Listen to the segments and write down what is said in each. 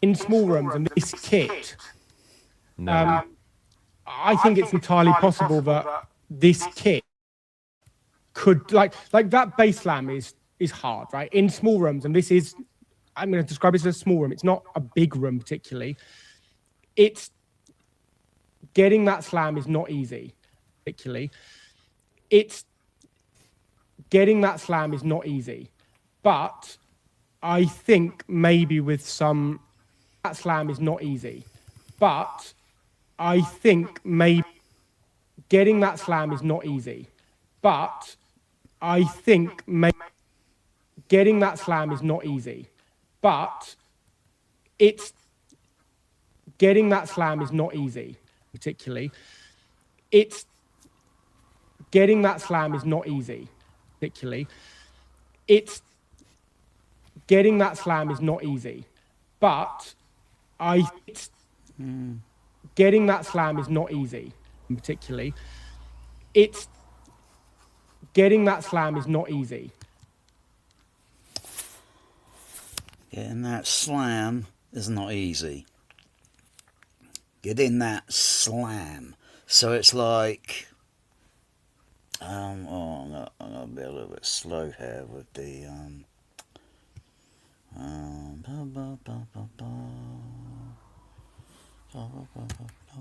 in small rooms, and this kit, No. I think it's entirely possible that this kit could like that bass slam is hard, right? In small rooms, and this is I'm going to describe it as a small room. It's not a big room particularly. It's getting that slam is not easy, particularly. It's getting that slam is not easy, but I think maybe with some that slam is not easy, but I think maybe getting that slam is not easy, but I think maybe getting that slam is not easy, but it's getting that slam is not easy, particularly. It's getting that slam is not easy, particularly. It's getting that slam is not easy, but I it's getting that slam is not easy, particularly. It's getting that slam is not easy. Getting that slam is not easy. Getting that slam. So it's like, I'm gonna be a little bit slow here with the ba, ba, ba, ba, ba. Ba, ba, ba, ba, ba.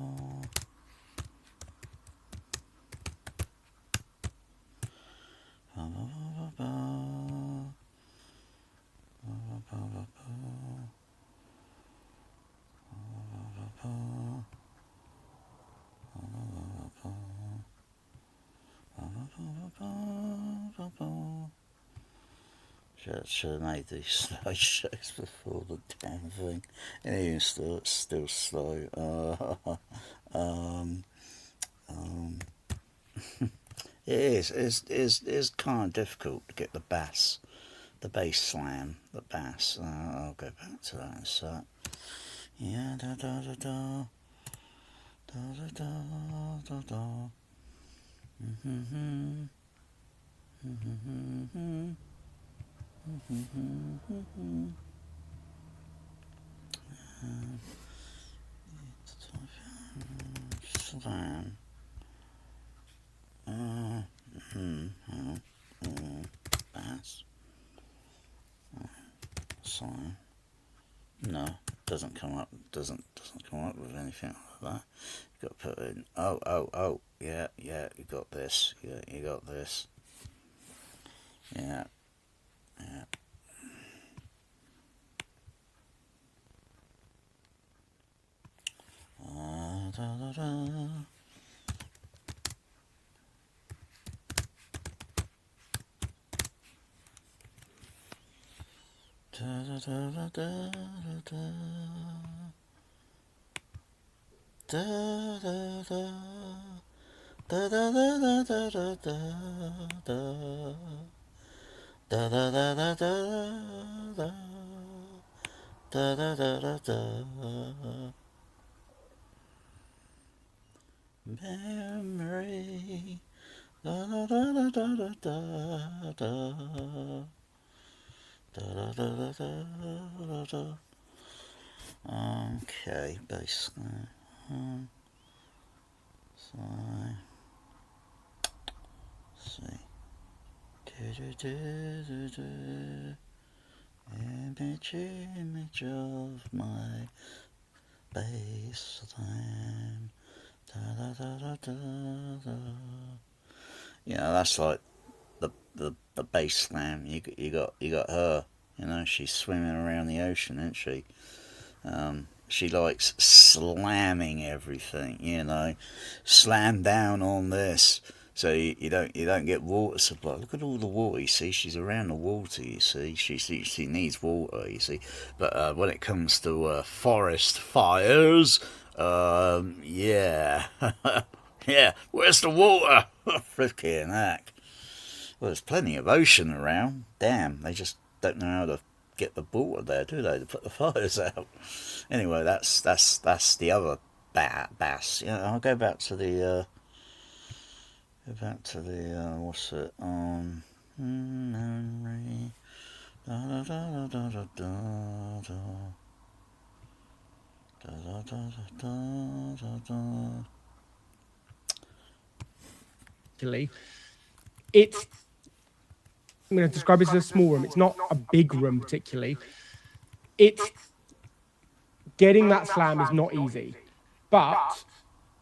Ba, ba, ba, ba, ba. Ba, ba, ba, ba, ba. Should have made these slow shows before the damn thing. And even still, it's still slow. It is. It's kind of difficult to get the bass, the bass slam, the bass. I'll go back to that in a sec. Yeah, da da da da, da da da da da. Mm-hmm. Mm-hmm. Mm-hmm. Slam. Bass. Slam. No, doesn't come up. Doesn't come up with anything like that. You got to put in. Oh. Yeah. You got this. Yeah, you got this. Yeah. Da, da, da. Da, da, da, da, da, da. Da, da, da. Da, da, da, da, da, da, da. Da, da, da, da, da, da. Da, da, da, da, da. Memory. Da, da, da, da, da, da, da. Da, da, da, da, da, da. Okay, bass there. So, let's see. Image of my baseline. Da, da, da, da, da, da. Yeah, that's like the bass slam. You got her. You know, she's swimming around the ocean, isn't she? She likes slamming everything. You know, slam down on this. So you don't get water supply. Look at all the water. You see, she's around the water. You see, she needs water. You see, but when it comes to forest fires, yeah, yeah. Where's the water? Freaking heck. Well, there's plenty of ocean around. Damn, they just don't know how to get the water there, do they? To put the fires out. Anyway, that's the other bass. Yeah, I'll go back to the what's it? Memory. Da, da, da, da, da, da, da. It's, I'm going to describe it as a small room. It's not a big room particularly. It's getting that slam is not easy, but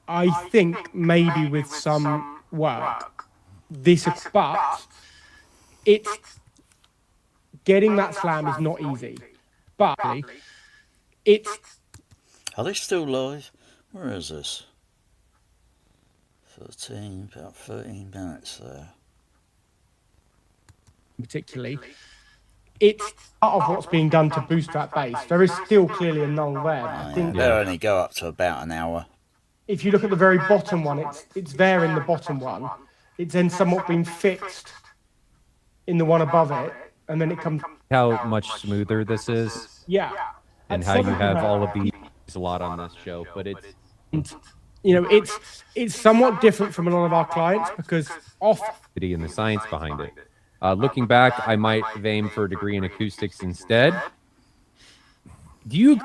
I think maybe with some work, but it's getting that slam is not easy, but it's. Are they still live? Where is this? 13, about 13 minutes there. Particularly, it's part of what's being done to boost that bass. There is still clearly a null there. I think they only go up to about an hour. If you look at the very bottom one, it's there in the bottom one. It's then somewhat been fixed in the one above it, and then it comes. How much smoother this is. Yeah. And how you have all of these a lot on this show, but it's, you know, it's somewhat different from a lot of our clients because and the science behind it. Looking back, I might have aimed for a degree in acoustics instead. Do you?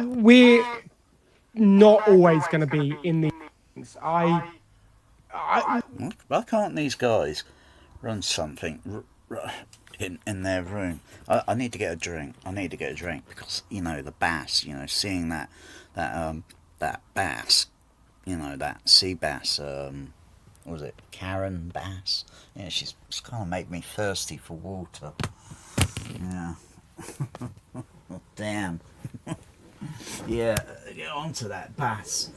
We're not always going to be in the. Why can't these guys run something in their room? I need to get a drink. I need to get a drink because the bass. Seeing that bass. That sea bass. What was it? Karen Bass. Yeah, she's kind of made me thirsty for water. Yeah. Damn. Yeah, get on to that bass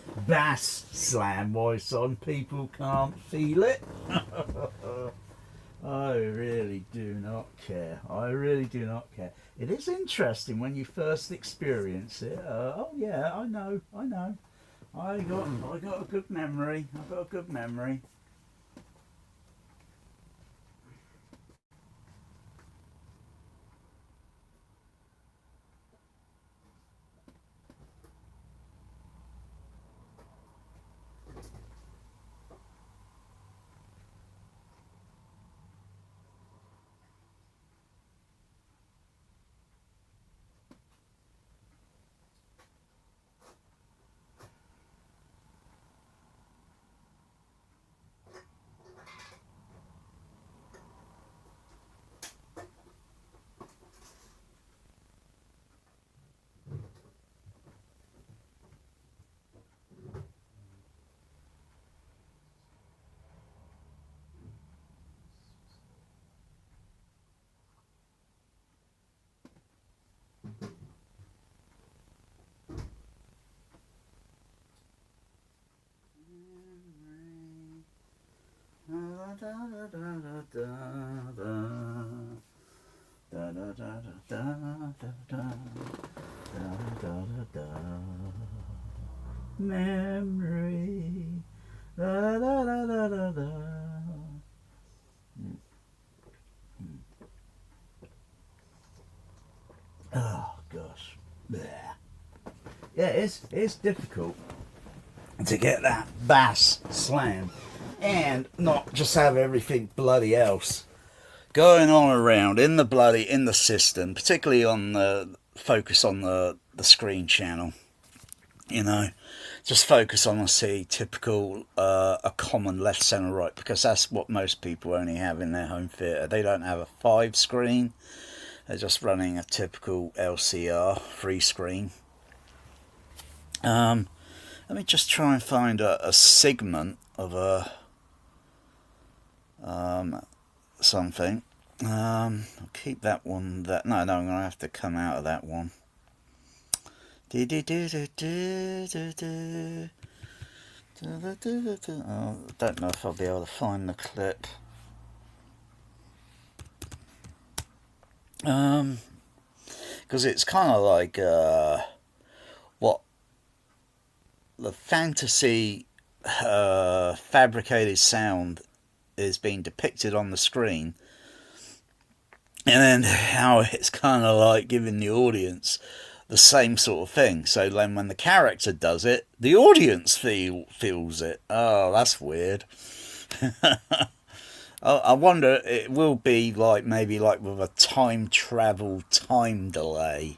slam, my son. People can't feel it. I really do not care. I really do not care. It is interesting when you first experience it. Oh yeah, I know. I got a good memory. Memory. Oh gosh. Yeah, it's difficult to get that bass slam and not just have everything bloody else going on around in the system, particularly on the focus on the screen channel. Just focus on typical a common left, center, right, because that's what most people only have in their home theater. They don't have a 5 screen. They're just running a typical LCR 3 screen. Let me just try and find a segment of something. I'll keep that one. No, I'm going to have to come out of that one. Oh, I don't know if I'll be able to find the clip. Because it's kind of like what the fantasy fabricated sound is being depicted on the screen, and then how it's kind of like giving the audience the same sort of thing. So then when the character does it, the audience feels it. Oh, that's weird. I wonder, it will be like maybe like with a time travel time delay.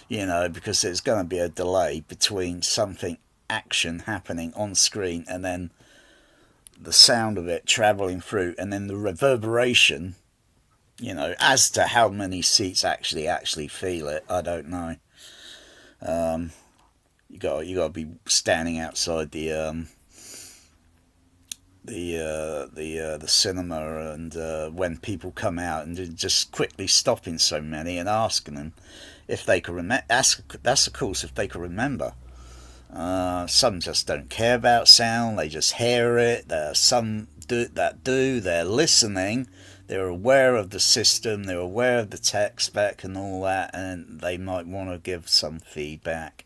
you know, because there's going to be a delay between something action happening on screen and then the sound of it traveling through, and then the reverberation, you know, as to how many seats actually feel it, I don't know. You got to be standing outside the cinema, and when people come out, and just quickly stopping so many and asking them if they can remember. That's of course if they can remember. Some just don't care about sound; they just hear it. There are some that do. They're listening. They're aware of the system. They're aware of the tech spec and all that, and they might want to give some feedback.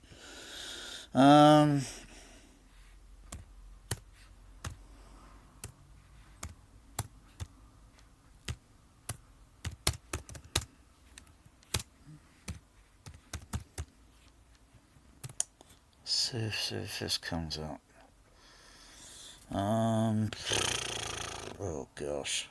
See if this comes up. Oh gosh.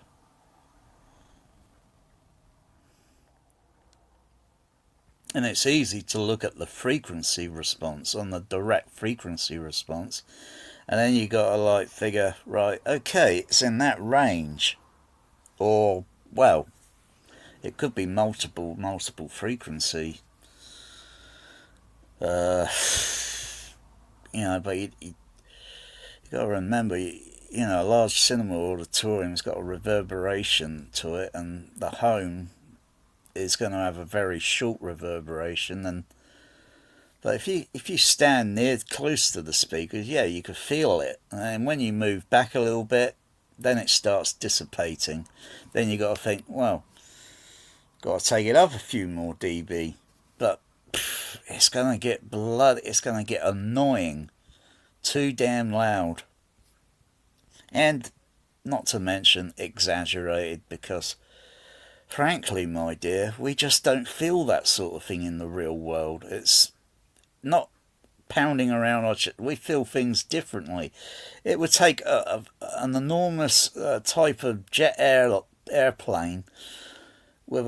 And it's easy to look at the frequency response, on the direct frequency response, and then you got to like figure, right, okay, it's in that range, or well, it could be multiple frequency. You know, but you got to remember, you know, a large cinema auditorium's got a reverberation to it, and the home is going to have a very short reverberation. And but if you stand near close to the speakers, yeah, you could feel it. And when you move back a little bit, then it starts dissipating. Then you got to think, well, got to take it up a few more dB. But it's going to get it's going to get annoying, too damn loud, and not to mention exaggerated, because frankly, my dear, we just don't feel that sort of thing in the real world. It's not pounding around our chest. We feel things differently. It would take an enormous type of jet airplane with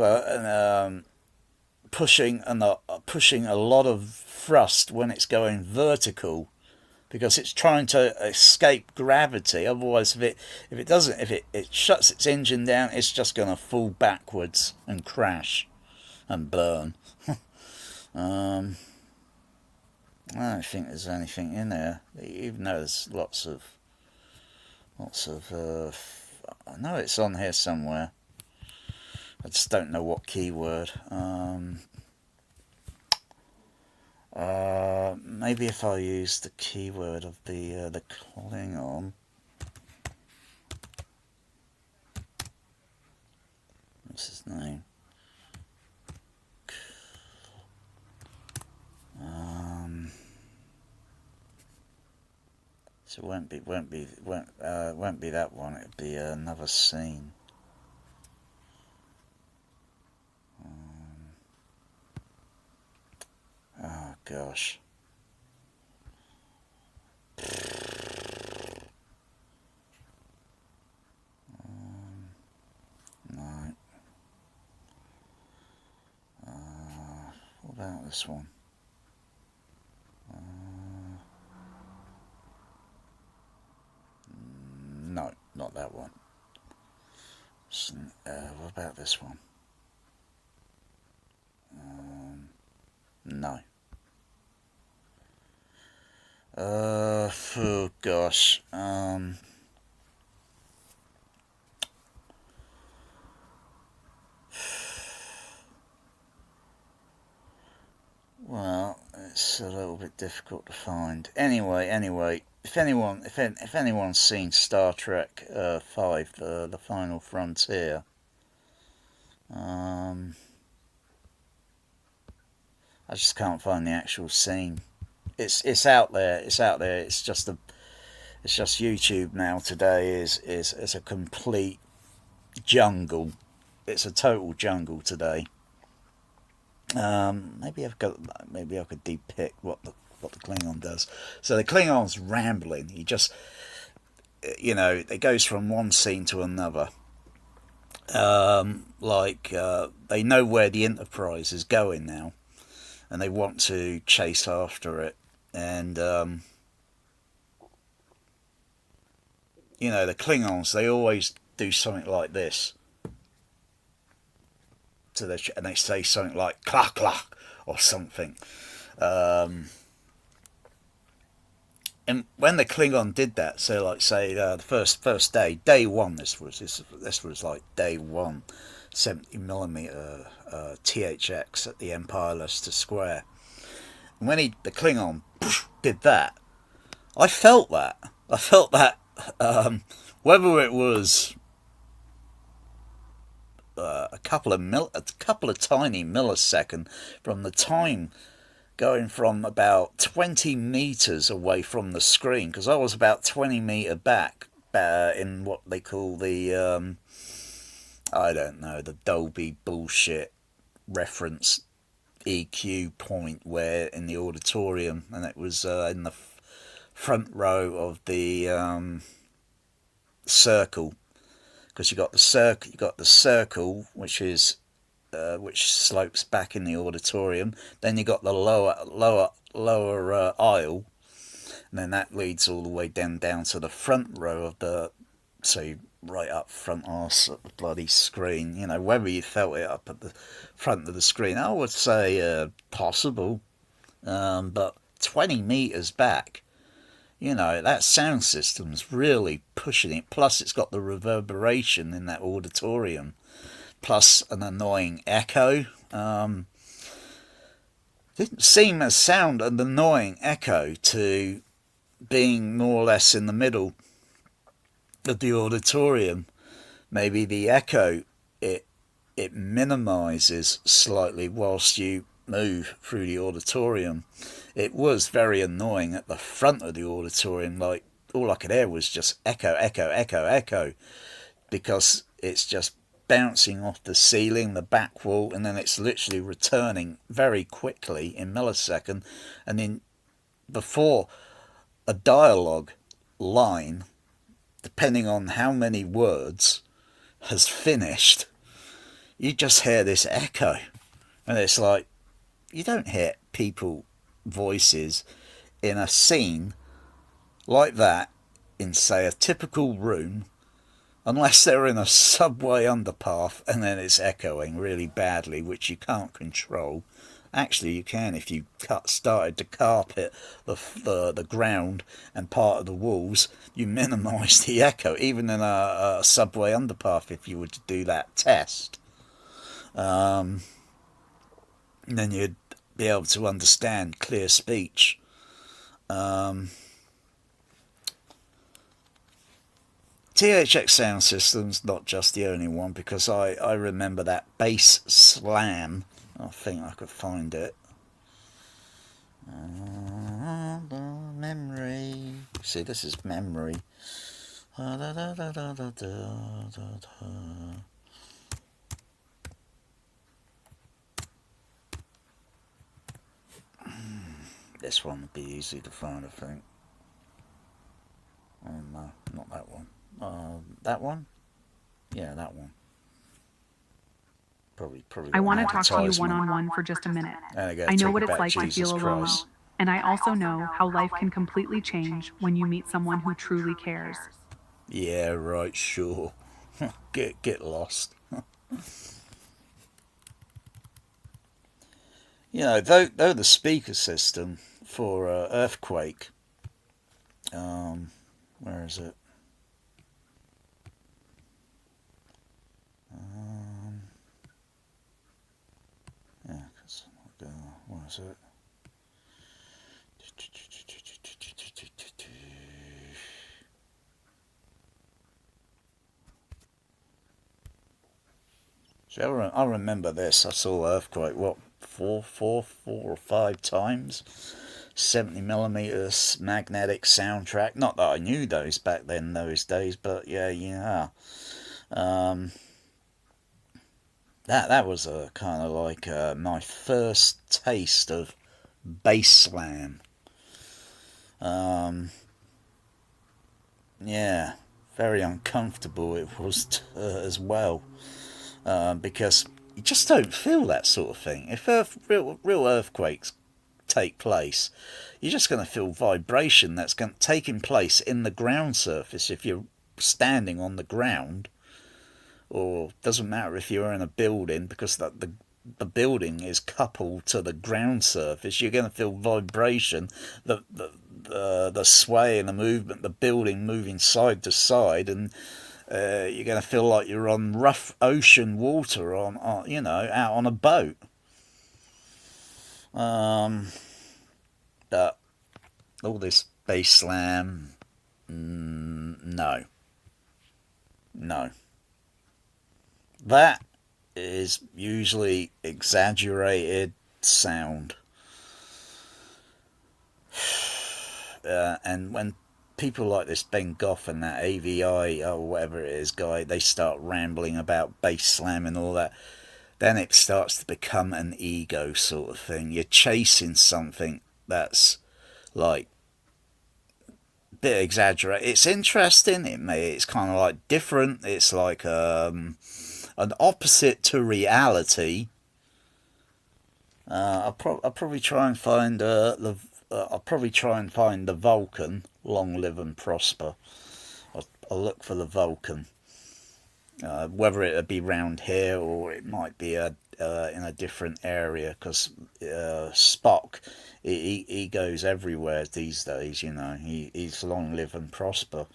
pushing a lot of thrust when it's going vertical, because it's trying to escape gravity. Otherwise, if it shuts its engine down, it's just going to fall backwards and crash and burn. I don't think there's anything in there, even though there's lots of. I know it's on here somewhere. I just don't know what keyword. Maybe if I use the keyword of the Klingon. What's his name? So it won't be that one. It'd be another scene. Oh gosh. No. What about this one? No, not that one. What about this one? No. Oh gosh. Well, it's a little bit difficult to find. Anyway, if anyone's seen Star Trek 5, The Final Frontier, I just can't find the actual scene. It's out there. It's out there. It's just YouTube now. Today is a complete jungle. It's a total jungle today. Maybe I could depict what the Klingon does. So the Klingon's rambling. He just, it goes from one scene to another. They know where the Enterprise is going now. and they want to chase after it. And you know, the Klingons, they always do something like this to their and they say something like "klak klak" or something. And when the Klingon did that, so like say the first day one, this was like day one, 70mm THX at the Empire Leicester Square. And when the Klingon did that, I felt that. Whether it was a couple of tiny millisecond from the time going from about 20 meters away from the screen, because I was about 20 meter back in what they call the I don't know, the Dolby bullshit reference EQ point, where in the auditorium, and it was in the front row of the circle, because you got the circle, which is which slopes back in the auditorium. Then you got the lower aisle, and then that leads all the way down to the front row of the, so right up front arse of the bloody screen. You know, whether you felt it up at the front of the screen, I would say possible, but 20 meters back, you know, that sound system's really pushing it. Plus, it's got the reverberation in that auditorium, plus an annoying echo. Didn't seem to sound an annoying echo to being more or less in the middle of the auditorium. Maybe the echo, it minimises slightly whilst you move through the auditorium. It was very annoying at the front of the auditorium. Like, all I could hear was just echo, echo, echo, echo, because it's just bouncing off the ceiling, the back wall, and then it's literally returning very quickly in millisecond. And then before a dialogue line, depending on how many words has finished, you just hear this echo. And it's like, you don't hear people voices in a scene like that in, say, a typical room, unless they're in a subway underpath and then it's echoing really badly, which you can't control. Actually, you can if you started to carpet the ground and part of the walls. You minimise the echo, even in a subway underpath, if you were to do that test. And then you'd be able to understand clear speech. THX sound system's not just the only one, because I remember that bass slam. I think I could find it. Memory. See, this is memory. This one would be easy to find, I think. Oh no, not that one. That one? Yeah, that one. Probably. I want to talk to you one-on-one for just a minute. I know what it's like to feel alone, and I also know how life can completely change when you meet someone who truly cares. Yeah, right, sure. Get lost. You know, though the speaker system for Earthquake, where is it? Yeah, because where is it? So I remember this. I saw Earthquake, what, four or five times. 70mm magnetic soundtrack. Not that I knew those back then, those days, but yeah. That was a kind of like my first taste of bass slam. Yeah, very uncomfortable it was as well, because you just don't feel that sort of thing. If real earthquakes take place, you're just going to feel vibration that's taking place in the ground surface if you're standing on the ground, or doesn't matter if you're in a building, because the building is coupled to the ground surface. You're going to feel vibration, the sway and the movement, the building moving side to side, and you're going to feel like you're on rough ocean water, on out on a boat. But all this bass slam, no. That is usually exaggerated sound. And when people like this Ben Goff and that AVI or whatever it is guy, they start rambling about bass slam and all that, then it starts to become an ego sort of thing. You're chasing something that's like a bit exaggerated. It's interesting. It's kind of like different. It's like an opposite to reality. I'll probably try and find I'll probably try and find the Vulcan. Long live and prosper. I'll look for the Vulcan. Whether it'll be round here or it might be in a different area, because Spock, he goes everywhere these days. He's long live and prosper.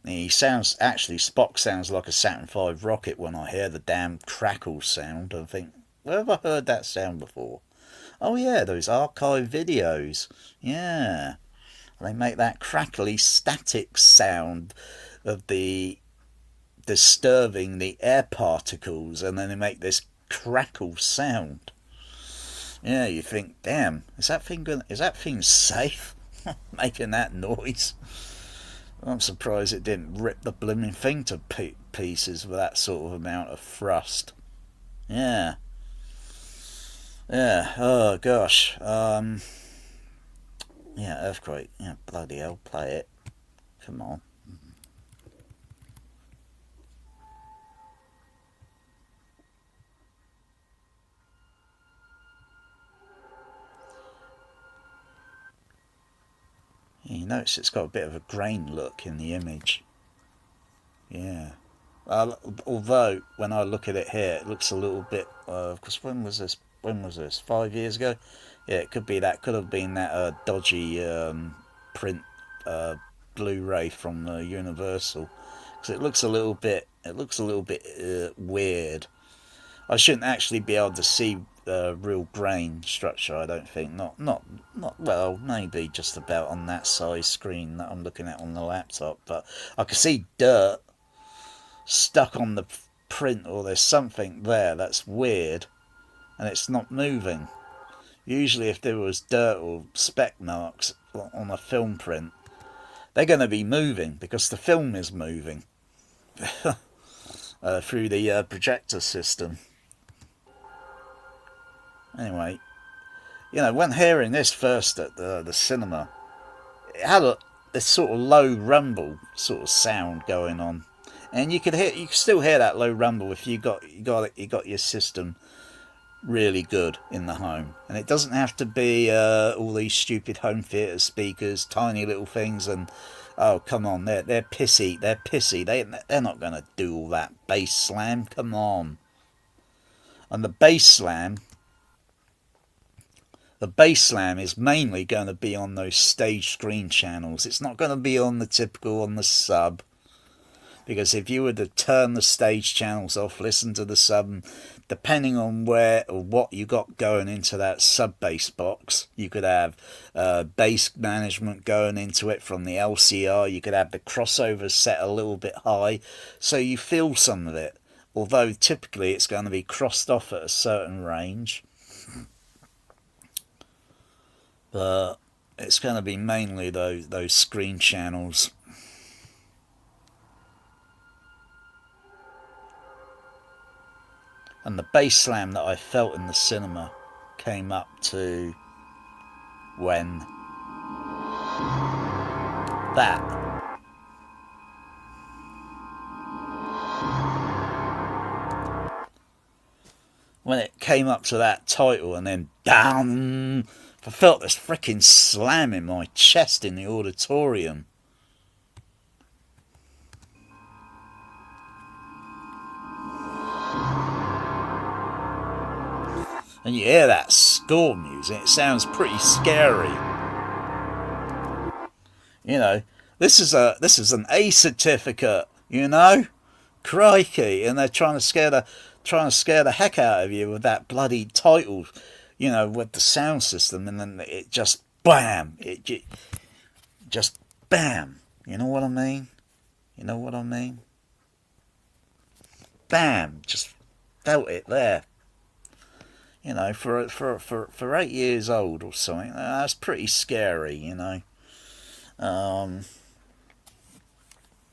Spock sounds like a Saturn V rocket when I hear the damn crackle sound. I think, where have I heard that sound before? Oh yeah, those archive videos. Yeah, they make that crackly static sound of the disturbing the air particles, and then they make this crackle sound. Yeah, you think, damn, is that thing safe? Making that noise? I'm surprised it didn't rip the blooming thing to pieces with that sort of amount of thrust. Yeah. Oh gosh. Yeah, earthquake. Yeah, bloody hell, play it. Come on. You notice it's got a bit of a grain look in the image. Yeah. Although when I look at it here, it looks a little bit. Because when was this? 5 years ago. Yeah, it could be that. Could have been that dodgy print Blu-ray from Universal. Because it looks a little bit. Weird. I shouldn't actually be able to see real grain structure. I don't think. Not. Well, maybe just about on that size screen that I'm looking at on the laptop. But I can see dirt stuck on the print, or there's something there that's weird, and it's not moving. Usually if there was dirt or speck marks on a film print, they're going to be moving because the film is moving through the projector system. Anyway, when hearing this first at the cinema, it had this sort of low rumble sort of sound going on, and you could still hear that low rumble if you got your system really good in the home. And it doesn't have to be all these stupid home theatre speakers, tiny little things, and oh come on, they're pissy. They're not going to do all that bass slam. Come on. And the bass slam is mainly going to be on those stage screen channels. It's not going to be on the sub. Because if you were to turn the stage channels off, listen to the sub, depending on where or what you got going into that sub bass box, you could have bass management going into it from the LCR. You could have the crossover set a little bit high, so you feel some of it. Although typically it's going to be crossed off at a certain range. But it's going to be mainly those screen channels. And the bass slam that I felt in the cinema came up to when that when it came up to that title, and then bam, I felt this freaking slam in my chest in the auditorium. And you hear that score music, it sounds pretty scary. You know, this is an A certificate, you know? Crikey, and they're trying to scare the heck out of you with that bloody title, you know, with the sound system, and then it just bam, just bam. You know what I mean? You know what I mean? Bam, just felt it there. You know, for 8 years old or something, that's pretty scary, you know.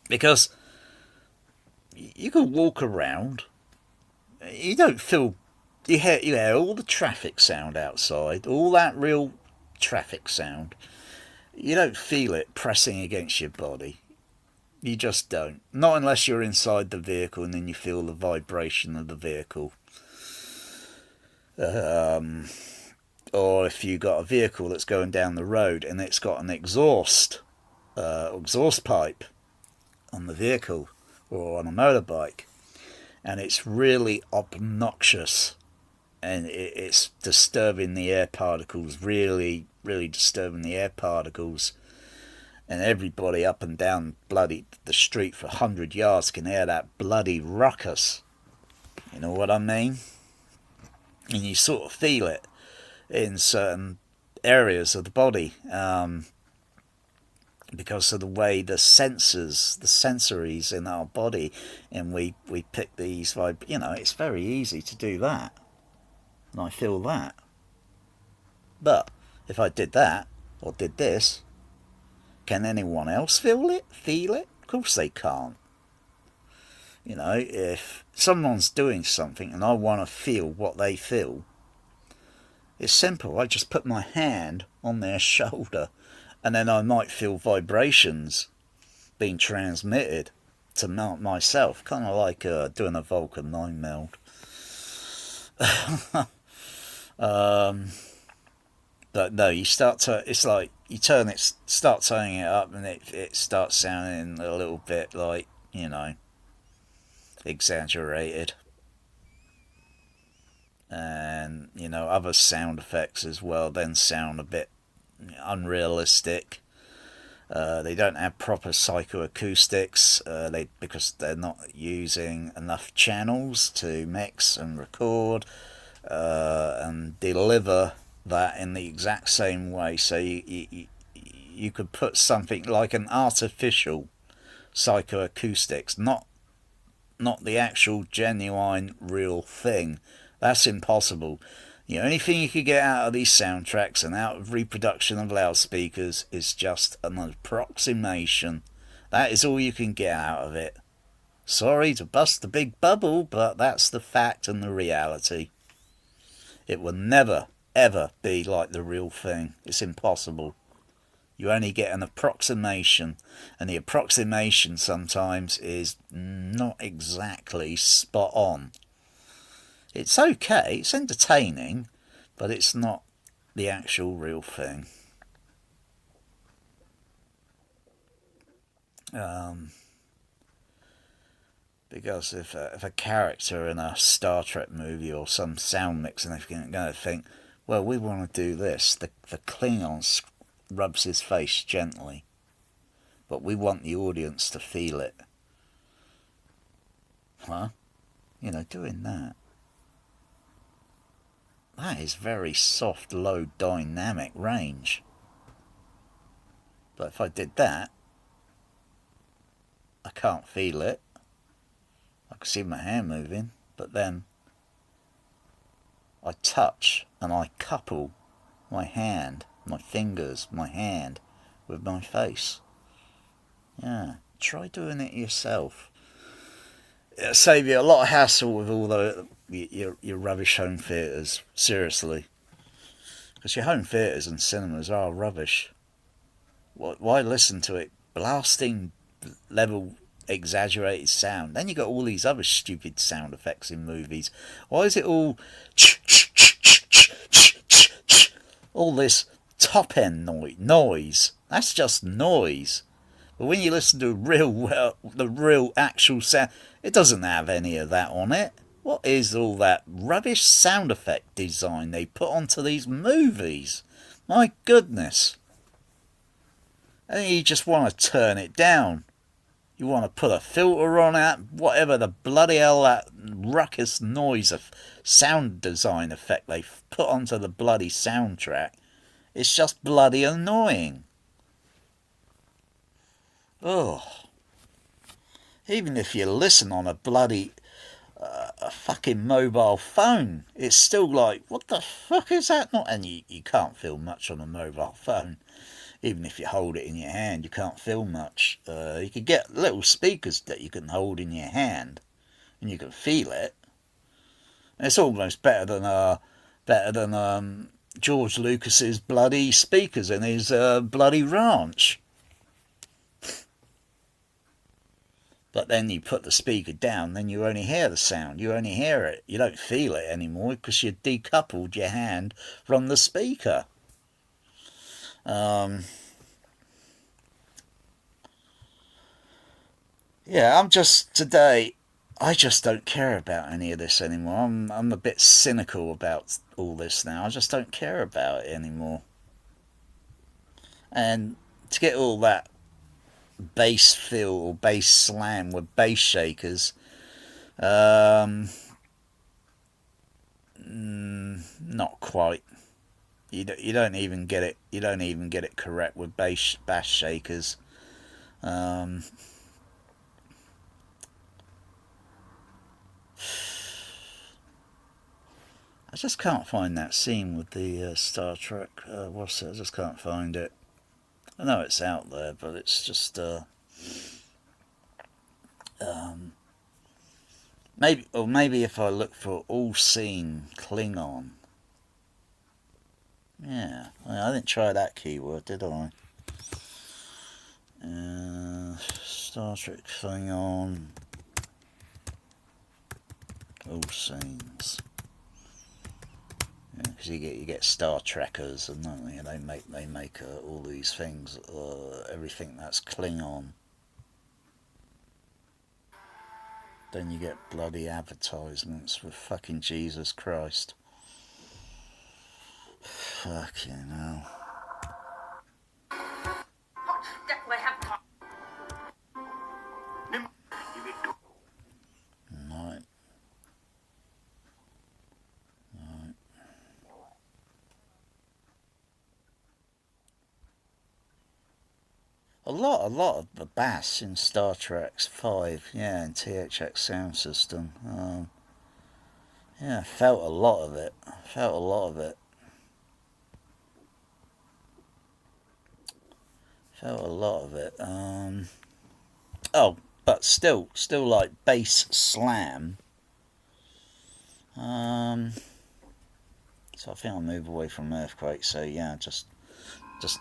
Because you can walk around, you don't feel, you hear all the traffic sound outside, all that real traffic sound. You don't feel it pressing against your body. You just don't. Not unless you're inside the vehicle, and then you feel the vibration of the vehicle. Or if you got a vehicle that's going down the road and it's got an exhaust pipe on the vehicle, or on a motorbike, and it's really obnoxious, and it's disturbing the air particles, really disturbing the air particles, and everybody up and down bloody the street for 100 yards can hear that bloody ruckus. You know what I mean? And you sort of feel it in certain areas of the body, because of the way the sensories in our body, and we pick these you know, it's very easy to do that, and I feel that. But if I did that, or did this, can anyone else feel it? Of course they can't. You know, if someone's doing something and I want to feel what they feel, it's simple. I just put my hand on their shoulder, and then I might feel vibrations being transmitted to myself, kind of like doing a Vulcan 9 meld. But no, you start to, it's like you start turning it up, and it starts sounding a little bit like, you know, exaggerated. And, you know, other sound effects as well then sound a bit unrealistic. They don't have proper psychoacoustics, because they're not using enough channels to mix and record and deliver that in the exact same way. So you could put something like an artificial psychoacoustics, not the actual genuine real thing. That's impossible. The only thing you could get out of these soundtracks and out of reproduction of loudspeakers is just an approximation. That is all you can get out of it. Sorry to bust the big bubble, but that's the fact and the reality. It will never, ever be like the real thing. It's impossible. You only get an approximation, and the approximation sometimes is not exactly spot on. It's okay, it's entertaining, but it's not the actual real thing. Because if a character in a Star Trek movie or some sound mix and everything, going to think, well, we want to do this. The Klingon rubs his face gently, but we want the audience to feel it. Huh? You know, doing that. That is very soft, low dynamic range. But if I did that, I can't feel it. I can see my hand moving, but then I touch and I couple my hand, my fingers, my hand with my face. Yeah, try doing it yourself. It'll save you a lot of hassle with all your rubbish home theatres, seriously. Because your home theatres and cinemas are rubbish. Why listen to it blasting level exaggerated sound. Then you got all these other stupid sound effects in movies. Why is it all all this top end noise? That's just noise. But when you listen to the real actual sound, it doesn't have any of that on it. What is all that rubbish sound effect design they put onto these movies? My goodness. And you just want to turn it down. You want to put a filter on it, whatever the bloody hell that ruckus noise of sound design effect they put onto the bloody soundtrack. It's just bloody annoying. Oh. Even if you listen on a bloody a fucking mobile phone, it's still like, what the fuck is that? Not, and you can't feel much on a mobile phone. Even if you hold it in your hand, you can't feel much. You could get little speakers that you can hold in your hand, and you can feel it. And it's almost better than George Lucas's bloody speakers in his bloody ranch. But then you put the speaker down, then you only hear the sound. You only hear it. You don't feel it anymore because you decoupled your hand from the speaker. Yeah, I just don't care about any of this anymore. I'm a bit cynical about all this now. I just don't care about it anymore. And to get all that bass fill or bass slam with bass shakers, not quite. You don't even get it. You don't even get it correct with bass shakers. I just can't find that scene with the Star Trek. What's it? I just can't find it. I know it's out there, but it's just maybe if I look for all scene Klingon. Yeah, I didn't try that keyword, did I? Star Trek Klingon, all scenes. Because you get Star Trekkers, and they make all these things, everything that's Klingon. Then you get bloody advertisements with fucking Jesus Christ. Fucking hell. Right. A lot of the bass in Star Trek 5, yeah, in THX sound system. Yeah, I felt a lot of it. But still like bass slam. So I think I'll move away from Earthquake. So yeah, just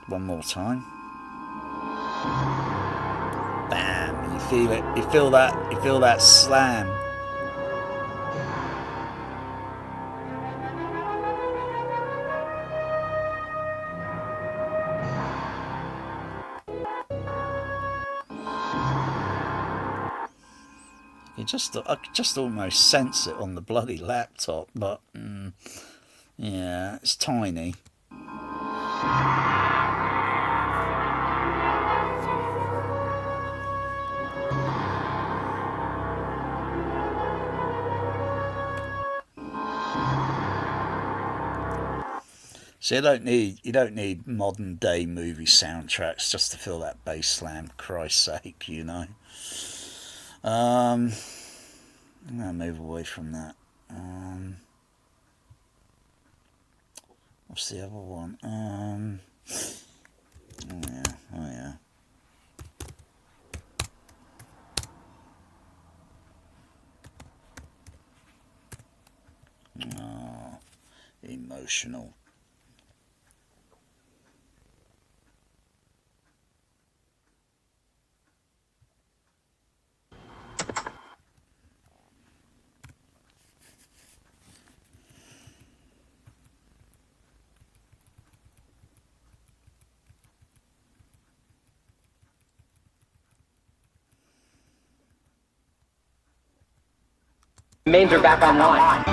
one more time. Bam! You feel it. You feel that slam. I could just almost sense it on the bloody laptop, but yeah, it's tiny. So you don't need modern day movie soundtracks just to feel that bass slam. Christ's sake, you know. I'm gonna move away from that. What's the other one? Oh yeah. Oh, emotional. Mains are back online.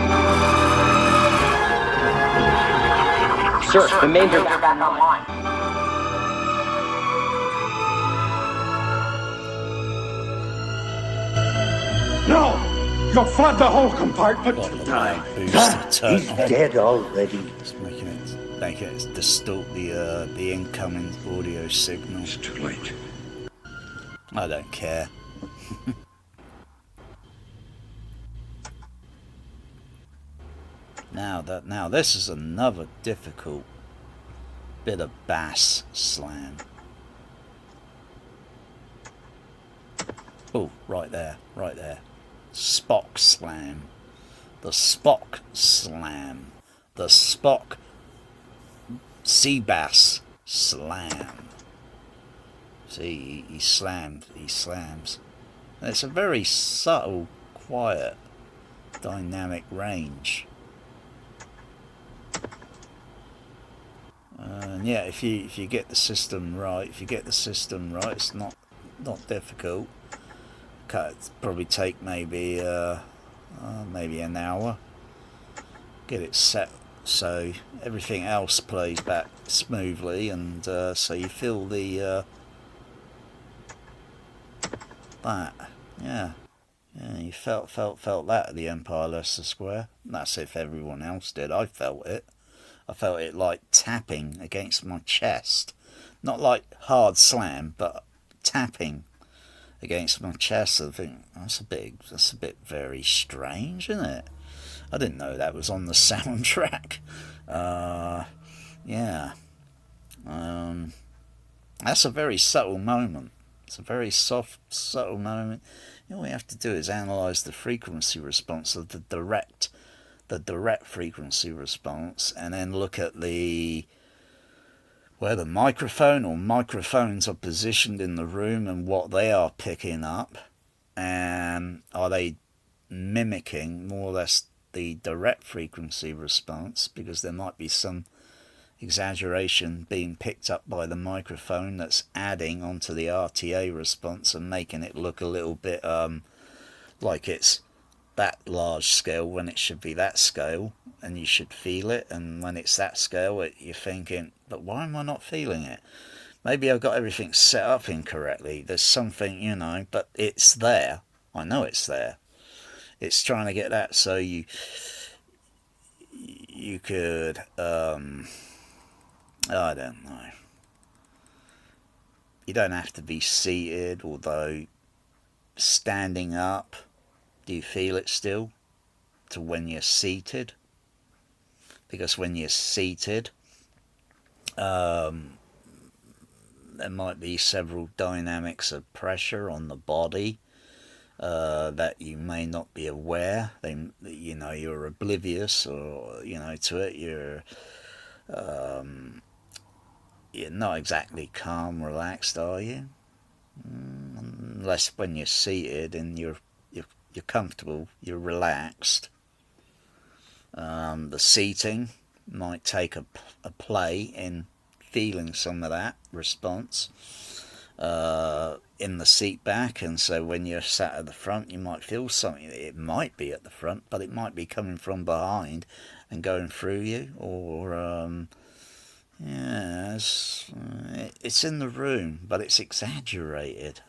Sir, the mains are back online. No! You'll flood the whole compartment. He's dead already. It's making it distort the incoming audio signal. It's too late. I don't care. Now this is another difficult bit of bass slam. Oh, right there. Spock slam. The Spock slam. The Spock sea bass slam. See, he slams. And it's a very subtle, quiet, dynamic range. And yeah, if you get the system right, it's not difficult. It'd probably take maybe an hour. Get it set so everything else plays back smoothly, and so you feel the that, yeah, you felt that at the Empire Leicester Square. That's if everyone else did. I felt it like tapping against my chest, not like hard slam, but tapping against my chest. I think that's a bit very strange, isn't it? I didn't know that was on the soundtrack. Yeah. That's a very subtle moment. It's a very soft, subtle moment. All we have to do is analyse the frequency response of the direct frequency response, and then look at where the microphone or microphones are positioned in the room and what they are picking up, and are they mimicking more or less the direct frequency response, because there might be some exaggeration being picked up by the microphone that's adding onto the RTA response and making it look a little bit like it's that large scale when it should be that scale, and you should feel it, and when it's that scale you're thinking, but why am I not feeling it? Maybe I've got everything set up incorrectly. There's something, but it's there. I know it's there. It's trying to get that so you could I don't know, you don't have to be seated, although standing up, do you feel it still to when you're seated? Because when you're seated, there might be several dynamics of pressure on the body that you may not be aware. You're oblivious, or to it. You're not exactly calm, relaxed, are you? Unless when you're seated and you're comfortable, you're relaxed. The seating might take a play in feeling some of that response in the seat back, and so when you're sat at the front, you might feel something. It might be at the front, but it might be coming from behind and going through you, or it's in the room, but it's exaggerated.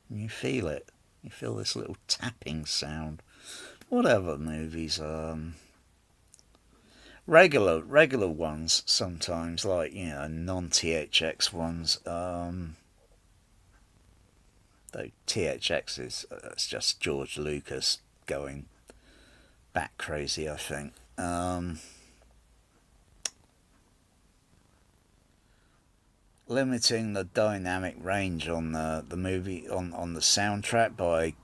You feel it. You feel this little tapping sound. What other movies? Regular ones sometimes, like non-THX ones. Though THX is it's just George Lucas going back crazy, I think. Limiting the dynamic range on the movie on the soundtrack by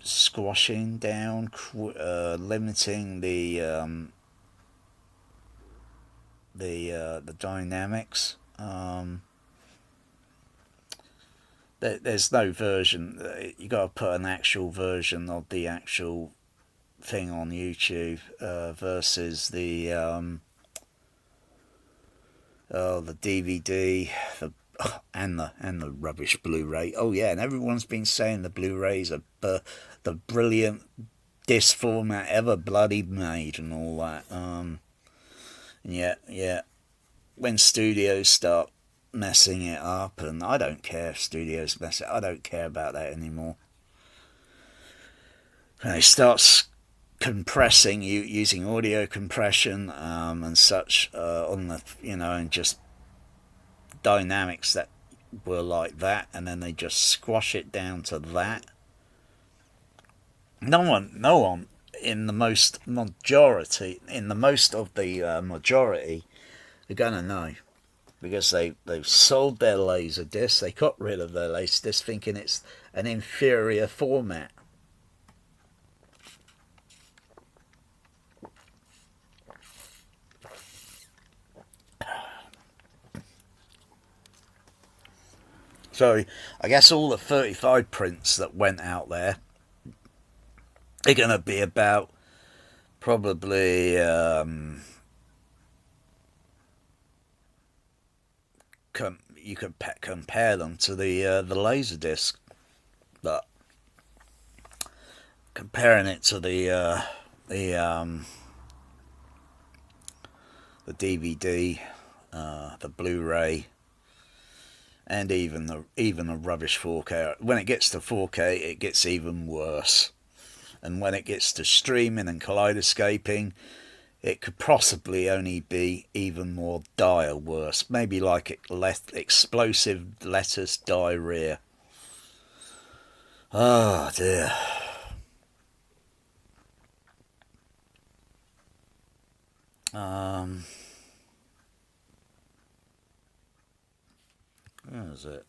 squashing down, limiting the dynamics. There's no version. You got to put an actual version of the actual thing on YouTube versus the DVD, the and the rubbish Blu-ray. Oh yeah, and everyone's been saying the Blu-rays are the brilliant disc format ever bloody made and all that. Yeah. When studios start messing it up, and I don't care if studios mess it, I don't care about that anymore. When they start compressing, using audio compression and such on the, and just dynamics that were like that, and then they just squash it down to that. No one in the most of the majority are gonna know, because they've sold their laser disc. They got rid of their laser disc thinking it's an inferior format. So I guess all the 35 prints that went out there are going to be about probably you could compare them to the Laserdisc, but comparing it to the DVD, the Blu-ray, and even the rubbish 4K. When it gets to 4K, it gets even worse. And when it gets to streaming and kaleidoscoping, it could possibly only be even more dire worse. Maybe like explosive lettuce diarrhea. Oh dear. Where is it?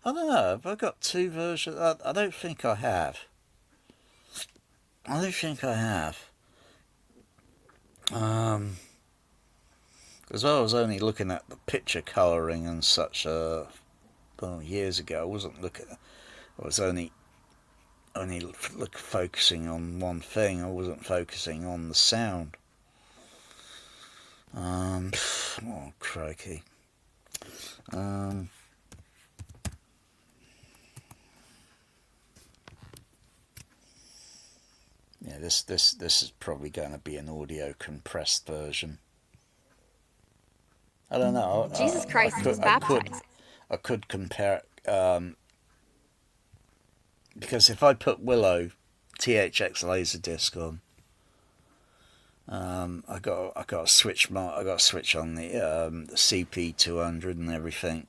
I don't know. Have I got two versions? I don't think I have. Because I was only looking at the picture colouring and such years ago. I wasn't looking. I was only focusing on one thing. I wasn't focusing on the sound. Oh crikey. Yeah, this is probably going to be an audio compressed version. I don't know. Jesus Christ was baptized. I could compare it, because if I put Willow THX Laserdisc on, I got to switch on the CP200 and everything.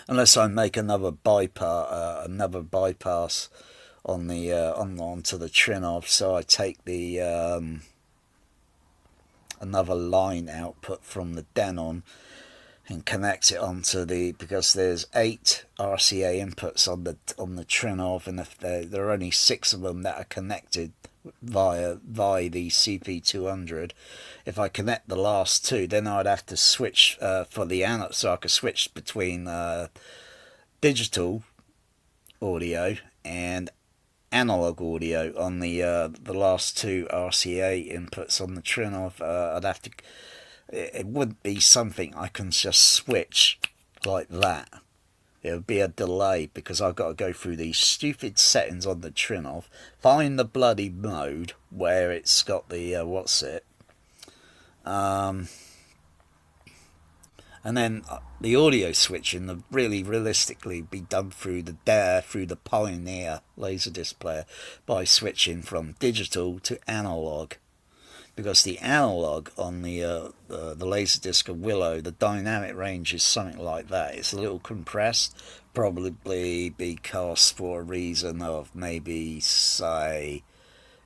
Unless I make another bypass on the onto the Trinov, so I take the another line output from the Denon and connect it onto because there's 8 RCA inputs on the Trinov, and if there are only 6 of them that are connected via the CP200. If I connect the last 2, then I'd have to switch for the analog, so I could switch between digital audio and analog audio on the last 2 RCA inputs on the Trinov. I'd have to. It wouldn't be something I can just switch like that. It would be a delay, because I've got to go through these stupid settings on the Trinov, find the bloody mode where it's got the and then the audio switching the really realistically be done through the Pioneer Laserdisc player by switching from digital to analog. Because the analog on the Laserdisc of Willow, the dynamic range is something like that. It's a little compressed, probably because for a reason of maybe, say,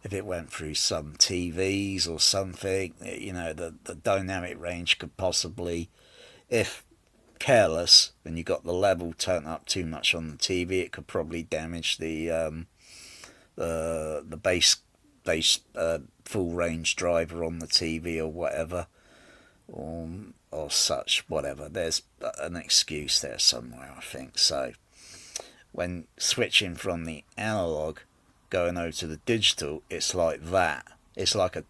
if it went through some TVs or something, the dynamic range could possibly, if careless, and you got the level turned up too much on the TV, it could probably damage the bass full range driver on the TV or whatever, or such, whatever. There's an excuse there somewhere, I think. So when switching from the analog going over to the digital, it's like that. It's like a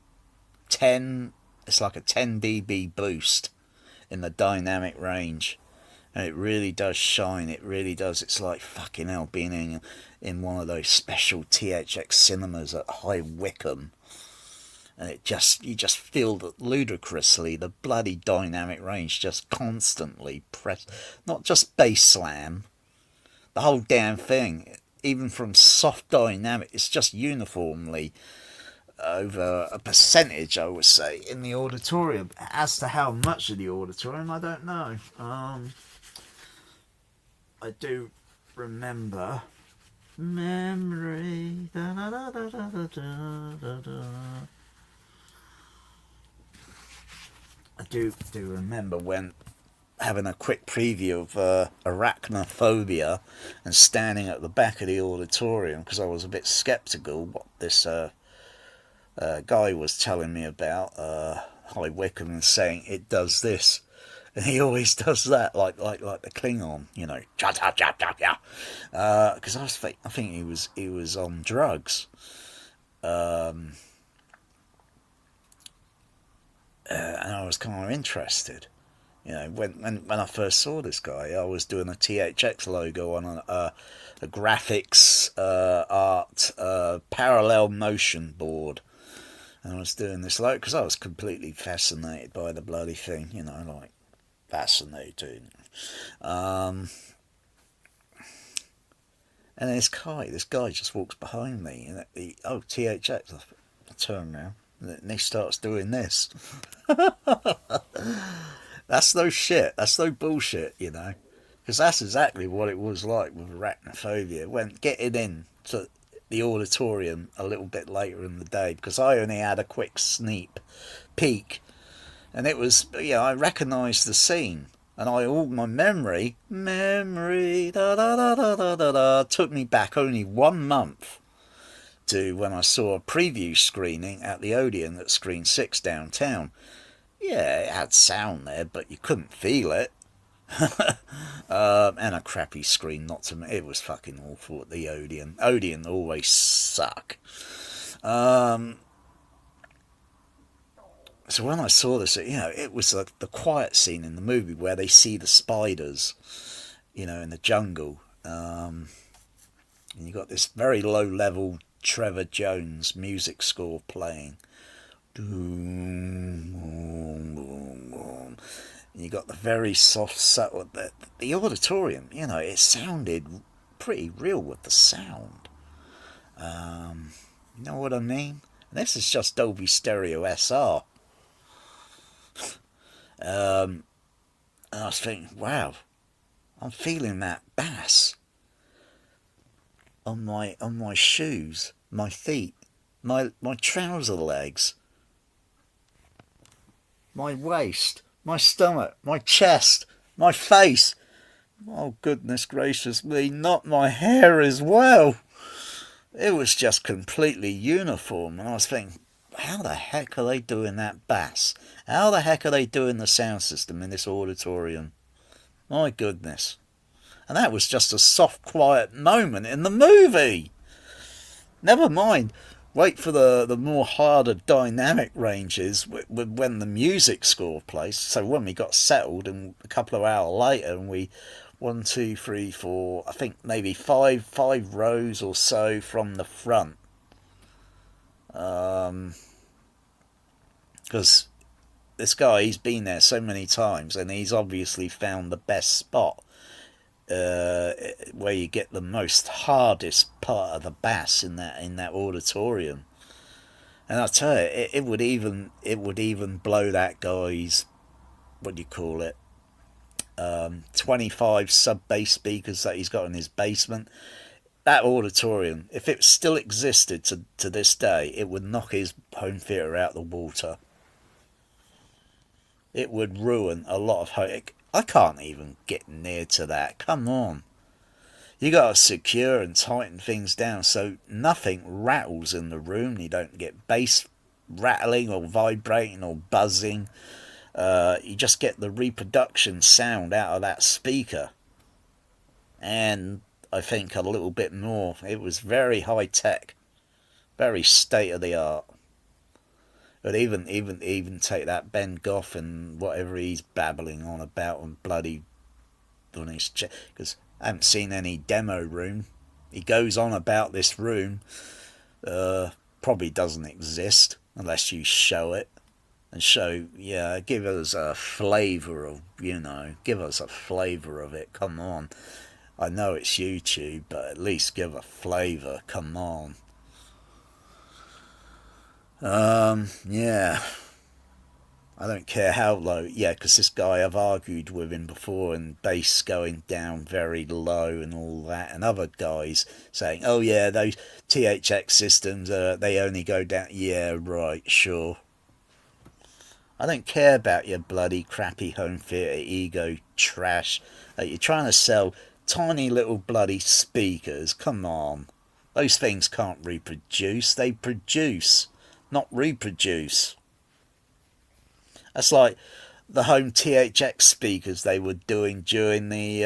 10 dB boost in the dynamic range, and it really does shine. It really does. It's like fucking hell being in one of those special THX cinemas at High Wycombe, and you just feel that ludicrously the bloody dynamic range just constantly not just bass slam, the whole damn thing, even from soft dynamic, it's just uniformly over a percentage, I would say, in the auditorium. As to how much of the auditorium, I don't know. I do remember memory. Da, da, da, da, da, da, da, da. I do remember when having a quick preview of Arachnophobia and standing at the back of the auditorium because I was a bit sceptical what this guy was telling me about High Wycombe and saying it does this, and he always does that like the Klingon, you know, because I think he was on drugs, and I was kind of interested. You know, when I first saw this guy, I was doing a THX logo on a graphics art parallel motion board. And I was doing this logo because I was completely fascinated by the bloody thing, you know, like fascinating. And this guy just walks behind me, and THX. I turn around, and he starts doing this. That's no shit. That's no bullshit, you know, because that's exactly what it was like with Arachnophobia. When getting in to the auditorium a little bit later in the day, because I only had a quick sneak peek, and it was, you know, I recognised the scene, and all my memory da da da da da da da took me back only 1 month to when I saw a preview screening at the Odeon at Screen 6 downtown. Yeah, it had sound there, but you couldn't feel it. And a crappy screen, not to me. It was fucking awful at the Odeon. Odeon always suck. So when I saw this, you know, it was the quiet scene in the movie where they see the spiders, you know, in the jungle. And you got this very low level Trevor Jones music score playing. And you got the very soft, subtle. The auditorium, you know, it sounded pretty real with the sound. You know what I mean? And this is just Dolby Stereo SR. And I was thinking, wow, I'm feeling that bass on my shoes, my feet, my trouser legs, my waist, my stomach, my chest, my face. Oh, goodness gracious me, not my hair as well. It was just completely uniform, and I was thinking, how the heck are they doing that bass? How the heck are they doing the sound system in this auditorium? My goodness. And that was just a soft, quiet moment in the movie. Never mind. Wait for the more harder dynamic ranges when the music score plays. So when we got settled, and a couple of hours later, and we 1, 2, 3, 4, I think maybe five rows or so from the front. Because this guy, he's been there so many times, and he's obviously found the best spot where you get the most hardest part of the bass in that auditorium. And I tell you, it would even blow that guy's, what do you call it, 25 sub bass speakers that he's got in his basement. That auditorium, if it still existed to this day, it would knock his home theatre out the water. It would ruin a lot of home. I can't even get near to that. Come on. You got to secure and tighten things down so nothing rattles in the room. You don't get bass rattling or vibrating or buzzing. You just get the reproduction sound out of that speaker. And I think, a little bit more. It was very high tech, very state of the art. But even take that Ben Goff and whatever he's babbling on about and bloody on his because I haven't seen any demo room. He goes on about this room, probably doesn't exist unless you show it and show. Yeah, give us a flavour of give us a flavour of it. Come on, I know it's YouTube, but at least give a flavour. Come on. Yeah. I don't care how low. Yeah, because this guy, I've argued with him before, and bass going down very low and all that, and other guys saying, oh yeah, those THX systems, they only go down. Yeah, right, sure. I don't care about your bloody crappy home theatre ego trash. You're trying to sell tiny little bloody speakers. Come on. Those things can't reproduce. They produce, not reproduce. That's like the home THX speakers they were doing during the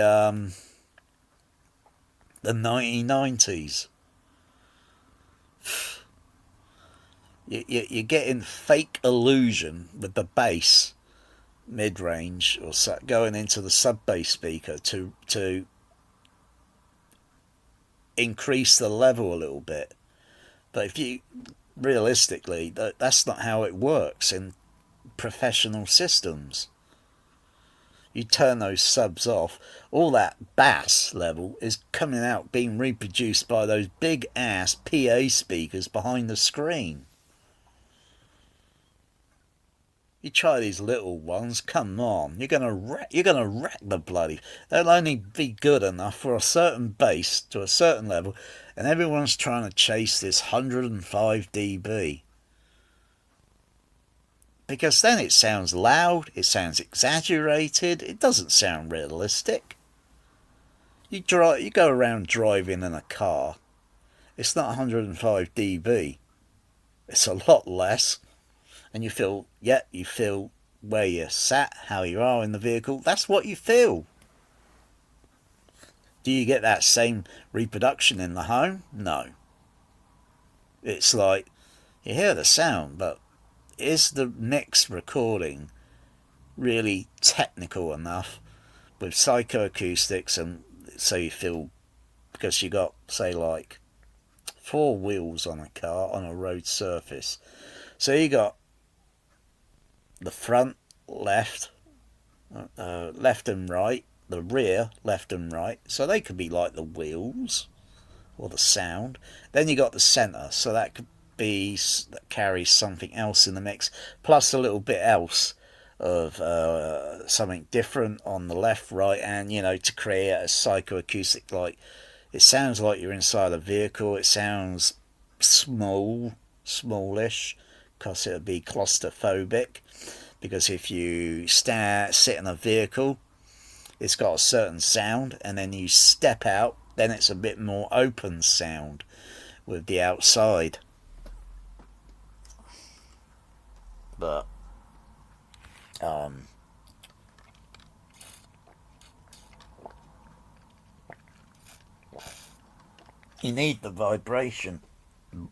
1990s. You're getting fake illusion with the bass mid-range or going into the sub-bass speaker to increase the level a little bit. But if you realistically, that's not how it works in professional systems. You turn those subs off, all that bass level is coming out being reproduced by those big ass PA speakers behind the screen. You try these little ones, come on, you're gonna wreck the bloody. They'll only be good enough for a certain bass to a certain level, and everyone's trying to chase this 105 dB. Because then it sounds loud, it sounds exaggerated, it doesn't sound realistic. You go around driving in a car, it's not 105 dB, it's a lot less, and you feel where you're sat, how you are in the vehicle, that's what you feel. Do you get that same reproduction in the home? No. It's like, you hear the sound, but is the mix recording really technical enough with psychoacoustics, and so you feel, because you got, say, like 4 wheels on a car on a road surface, so you got the front left and right, the rear left and right, so they could be like the wheels or the sound. Then you got the center, so that could be, that carries something else in the mix, plus a little bit else of something different on the left, right, and to create a psychoacoustic, like it sounds like you're inside a vehicle. It sounds smallish, because it would be claustrophobic, because if you sit in a vehicle, it's got a certain sound, and then you step out, then it's a bit more open sound with the outside. But you need the vibration. You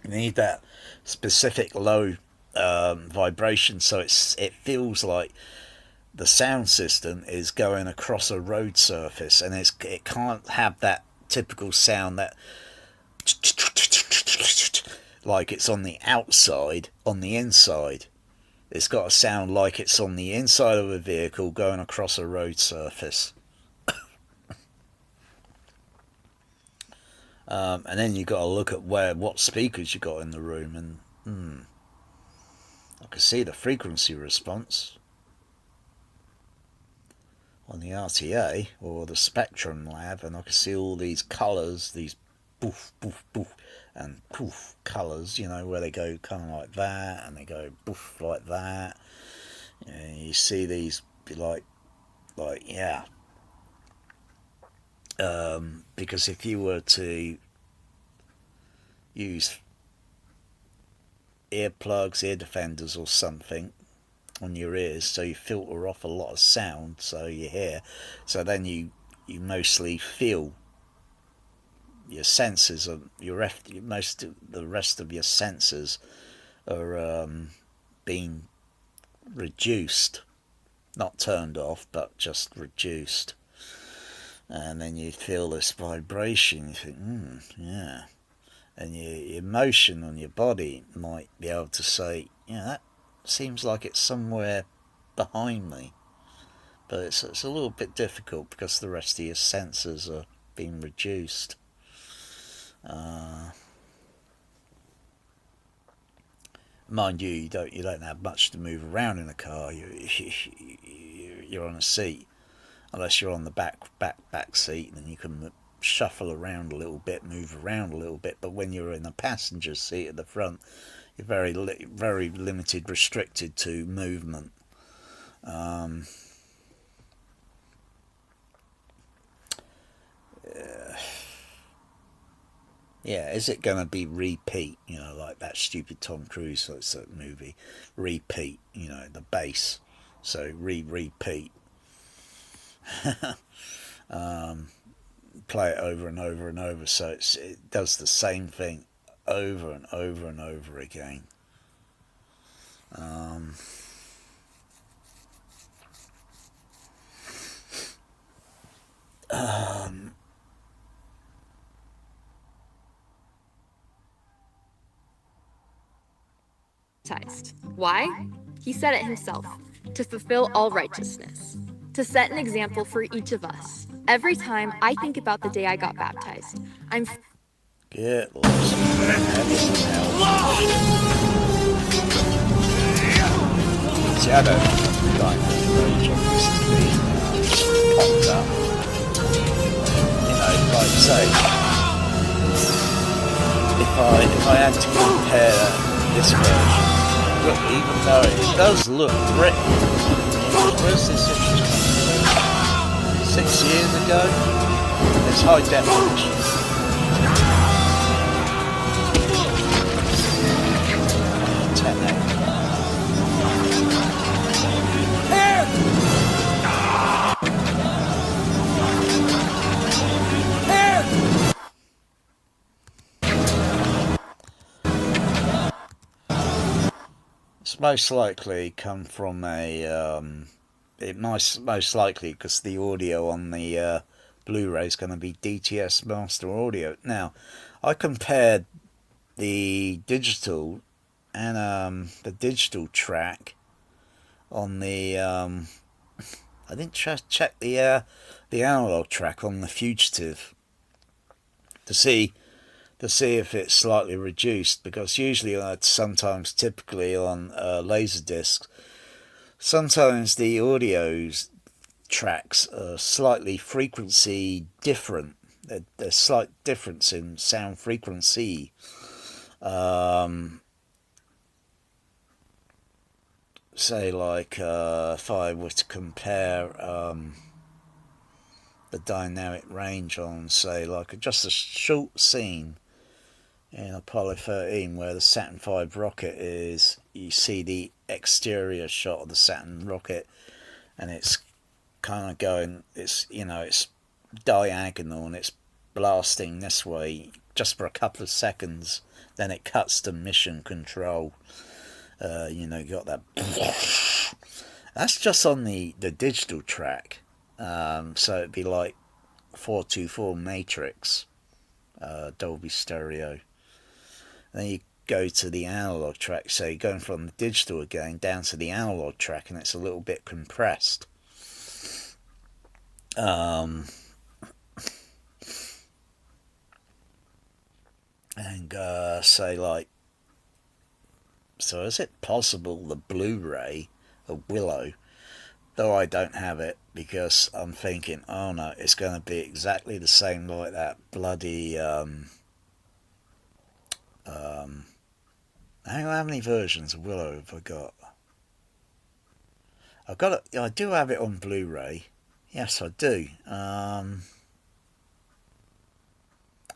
need that specific low vibration, so it feels like the sound system is going across a road surface, and it can't have that typical sound that like it's on the outside, on the inside. It's got to sound like it's on the inside of a vehicle going across a road surface. And then you got to look at what speakers you got in the room, and I can see the frequency response on the RTA or the Spectrum Lab, and I can see all these colours, these poof, poof, poof, and poof colours, where they go kind of like that, and they go poof like that. You see these like yeah. Because if you were to use earplugs, ear defenders or something on your ears, so you filter off a lot of sound, so you hear, so then you you mostly feel. Your senses are the rest of your senses are being reduced, not turned off, but just reduced. And then you feel this vibration. You think, yeah. And your emotion on your body might be able to say, yeah, that seems like it's somewhere behind me. But it's a little bit difficult because the rest of your senses are being reduced. Mind you, you don't have much to move around in a car. You're on a seat, unless you're on the back seat, and you can shuffle around a little bit, move around a little bit. But when you're in the passenger seat at the front, you're very limited, restricted to movement. Yeah, is it going to be repeat? Like that stupid Tom Cruise movie, Repeat. The bass. So repeat. Play it over and over and over. So it does the same thing over and over and over again. Why? He said it himself. To fulfill all righteousness. To set an example for each of us. Every time I think about the day I got baptized, I'm... Get lost. See, I don't like the range of this to be popped up. Like say, if I had to compare this version, look, even though it does look British, where's this image from? 6 years ago? It's high definition. Most likely come from it most likely because the audio on the Blu-ray is going to be DTS Master Audio. Now, I compared the digital and the digital track on the I didn't check the analog track on the Fugitive to see if it's slightly reduced, because usually typically on Laserdiscs, sometimes the audio tracks are slightly frequency different. There's slight difference in sound frequency. Say like if I were to compare the dynamic range on, say, like just a short scene in Apollo 13 where the Saturn V rocket is, you see the exterior shot of the Saturn rocket and it's kind of going, it's diagonal and it's blasting this way just for a couple of seconds, then it cuts to mission control. You got that. That's just on the digital track. So it'd be like 424 Matrix, Dolby Stereo. Then you go to the analog track, so you're going from the digital again down to the analog track, and it's a little bit compressed. And say like, so is it possible the Blu-ray of Willow, though I don't have it because I'm thinking, oh no, it's going to be exactly the same like that bloody how many versions of Willow have I got? I do have it on Blu-ray. Yes, I do. I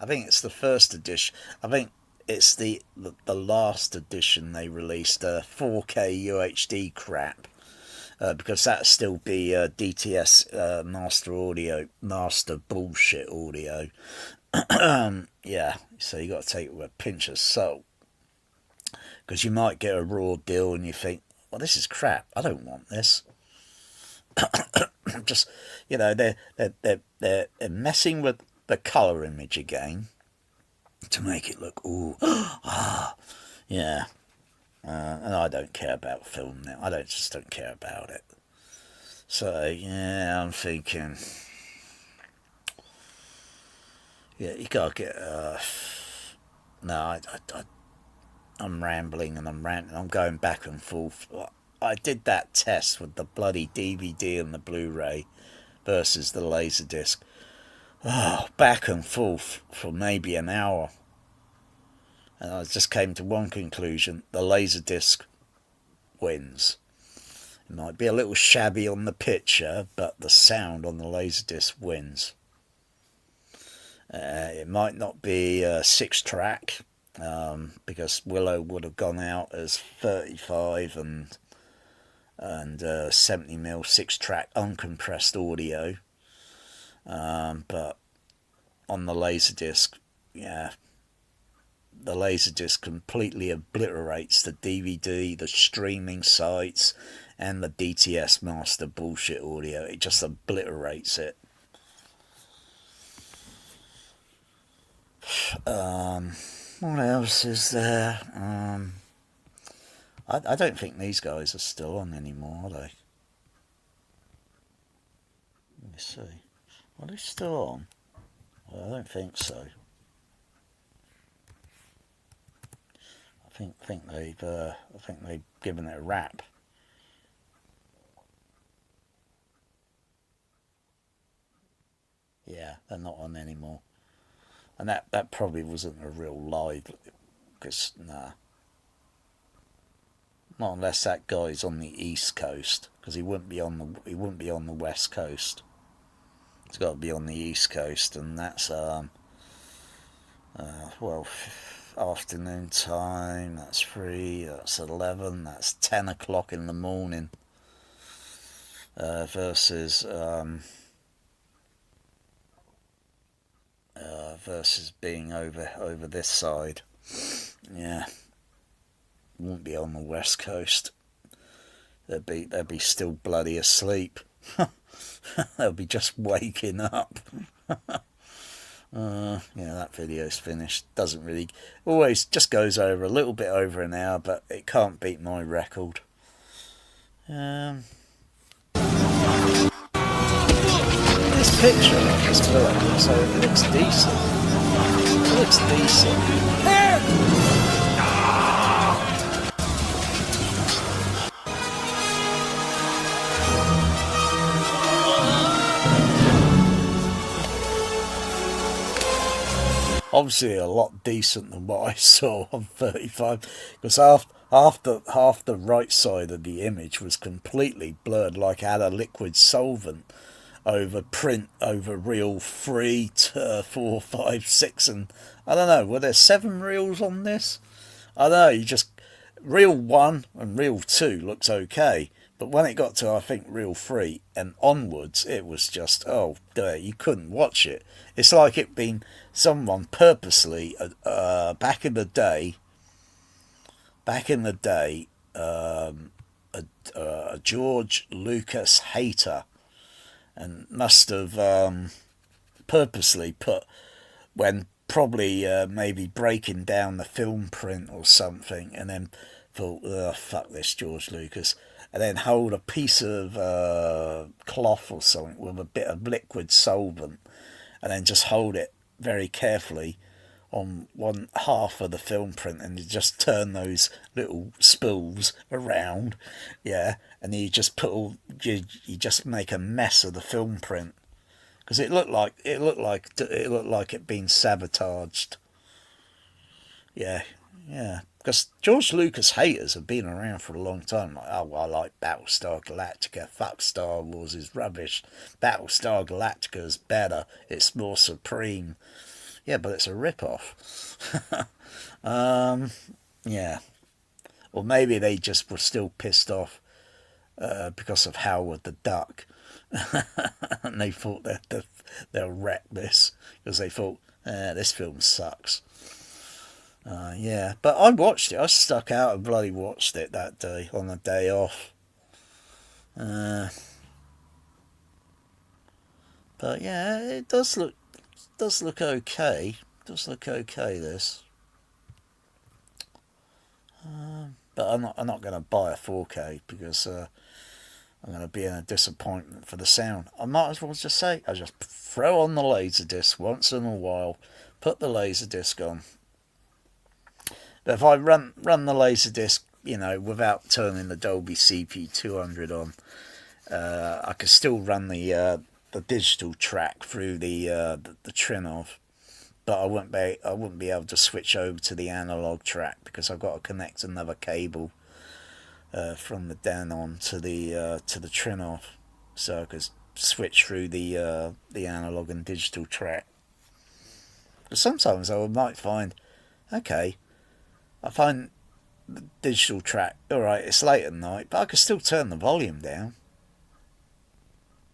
think it's the first edition. I think it's the last edition they released, 4K UHD crap. because that'd still be DTS master bullshit audio. Yeah, so you got to take it with a pinch of salt, because you might get a raw deal and you think, well, this is crap, I don't want this. Just, you know, they're messing with the colour image again to make it look, ooh, yeah. And I don't care about film now. I just don't care about it. So yeah, I'm thinking, yeah, you gotta get. No, I'm rambling and I'm ranting. I'm going back and forth. I did that test with the bloody DVD and the Blu-ray versus the Laserdisc. Oh, back and forth for maybe an hour. And I just came to one conclusion: the Laserdisc wins. It might be a little shabby on the picture, but the sound on the Laserdisc wins. It might not be a 6-track, because Willow would have gone out as 35 and 70mm 6-track uncompressed audio, but on the Laserdisc, yeah, the Laserdisc completely obliterates the DVD, the streaming sites, and the DTS master bullshit audio. It just obliterates it. What else is there? I don't think these guys are still on anymore, are they? Let me see. Are they still on? Well, I don't think so. I think they've given it a wrap. Yeah, they're not on anymore. And that probably wasn't a real live, because nah. Not unless that guy's on the East Coast, because he wouldn't be on the West Coast. It's got to be on the East Coast, and that's well, afternoon time. That's 3. That's 11. That's 10 o'clock in the morning. Versus being over this side. Yeah, won't be on the West Coast. They'd be still bloody asleep. They'll be just waking up. Yeah, that video's finished. Doesn't really, always just goes over a little bit over an hour, but it can't beat my record. This picture is blurry, so it looks decent. It looks decent. Obviously a lot decent than what I saw on 35, because half the right side of the image was completely blurred, like I had a liquid solvent over print over reel 3, 4, 5, 6, and I don't know, were there 7 reels on this? I don't know, you just, reel 1 and reel 2 looks okay, but when it got to, I think, reel 3 and onwards, it was just, oh dear, you couldn't watch it. It's like it been someone purposely, back in the day, a George Lucas hater, and must have purposely put, when probably maybe breaking down the film print or something, and then thought, oh, fuck this George Lucas, and then hold a piece of cloth or something with a bit of liquid solvent, and then just hold it very carefully on one half of the film print, and you just turn those little spools around, yeah, and you just you just make a mess of the film print, because it looked like it been sabotaged. Yeah, because George Lucas haters have been around for a long time. Like, oh, I like Battlestar Galactica. Fuck, Star Wars is rubbish. Battlestar Galactica is better. It's more supreme. Yeah, but it's a rip-off. Yeah. Or maybe they just were still pissed off because of Howard the Duck. And they thought that they'll wreck this because they thought, this film sucks. Yeah, but I watched it. I stuck out and bloody watched it that day on the day off. But yeah, it does look okay. It does look okay, this. But I'm not going to buy a 4K because I'm going to be in a disappointment for the sound. I might as well just say, I just throw on the Laserdisc once in a while, put the Laserdisc on. But if I run the Laserdisc, without turning the Dolby CP200 on, I could still run the digital track through the Trinnov, but I wouldn't be able to switch over to the analog track because I've got to connect another cable from the Denon to the Trinnov, so I could switch through the analog and digital track. But sometimes I might find, okay, I find the digital track, alright, it's late at night, but I can still turn the volume down.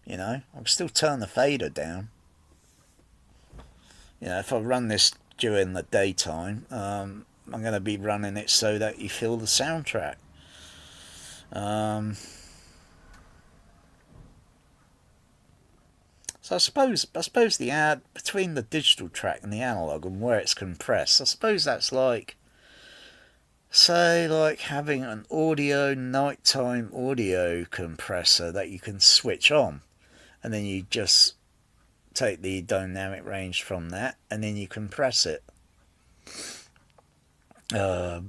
I can still turn the fader down. If I run this during the daytime, I'm going to be running it so that you feel the soundtrack. So I suppose the ad between the digital track and the analog and where it's compressed, I suppose that's like, say, like having an nighttime audio compressor that you can switch on, and then you just take the dynamic range from that and then you compress it. But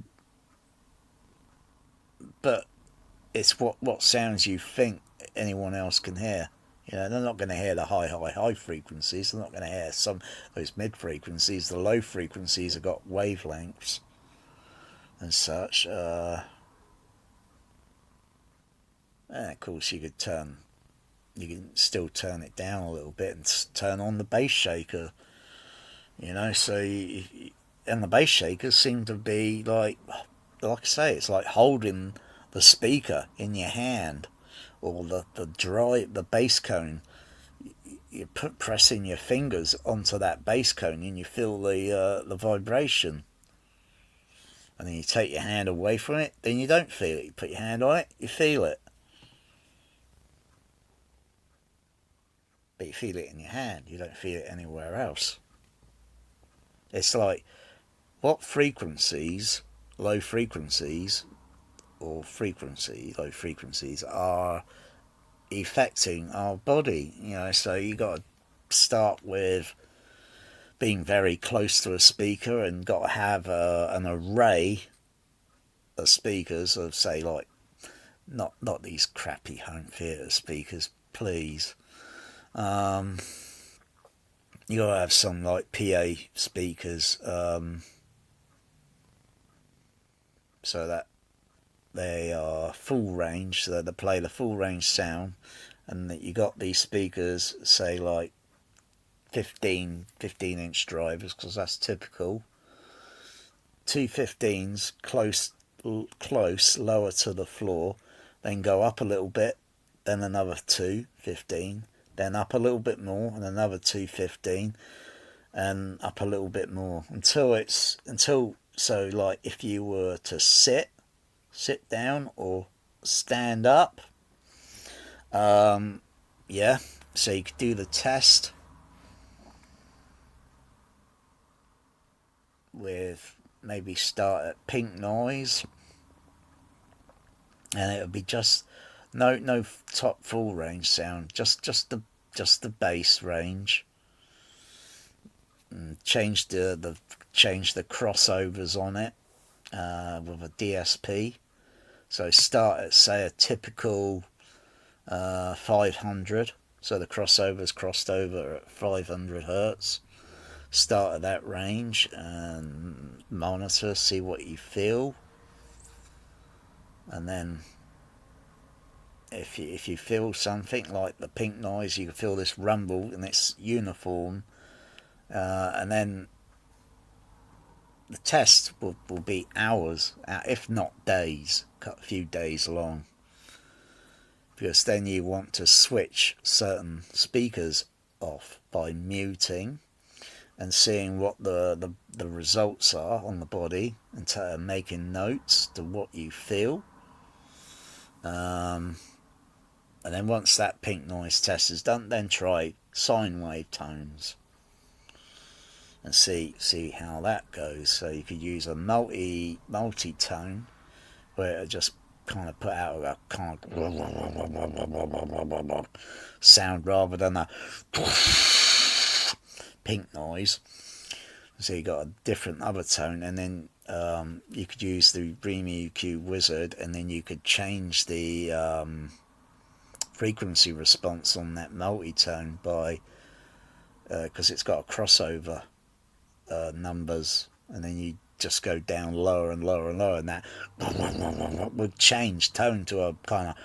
it's what sounds you think anyone else can hear. They're not going to hear the high frequencies. They're not going to hear some those mid frequencies. The low frequencies have got wavelengths and such. And of course, you can still turn it down a little bit and turn on the bass shaker. And the bass shakers seem to be like I say, it's like holding the speaker in your hand, or the bass cone. You're pressing your fingers onto that bass cone and you feel the vibration. And then you take your hand away from it, then you don't feel it. You put your hand on it, you feel it. But you feel it in your hand, you don't feel it anywhere else. It's like, what frequencies, low frequencies are affecting our body? So you got to start with being very close to a speaker and got to have an array of speakers of, say, like, not these crappy home theatre speakers, please. You gotta have some like PA speakers, so that they are full range, so that they play the full range sound, and that you got these speakers, say like 15-inch drivers, because that's typical. Two 15s close, lower to the floor, then go up a little bit, then another 2-15. Then up a little bit more, and another 2-15, and up a little bit more until so like if you were to sit down or stand up, yeah. So you could do the test with maybe start at pink noise, and it would be just. No top full range sound, just the bass range. And change the crossovers on it with a DSP. So start at, say, a typical 500. So the crossovers crossed over at 500 hertz. Start at that range and monitor, see what you feel, and then. If you feel something like the pink noise, you can feel this rumble and it's uniform, and then the test will be hours, if not days, a few days long. because then you want to switch certain speakers off by muting and seeing what the results are on the body and making notes to what you feel. And then once that pink noise test is done, then try sine wave tones and see how that goes. So you could use a multi-tone where it just kind of put out a kind of sound rather than a pink noise. So you got a different other tone, and then you could use the Dream EQ wizard, and then you could change the frequency response on that multi-tone by because it's got a crossover numbers, and then you just go down lower and lower and lower, and that would change tone to a kind of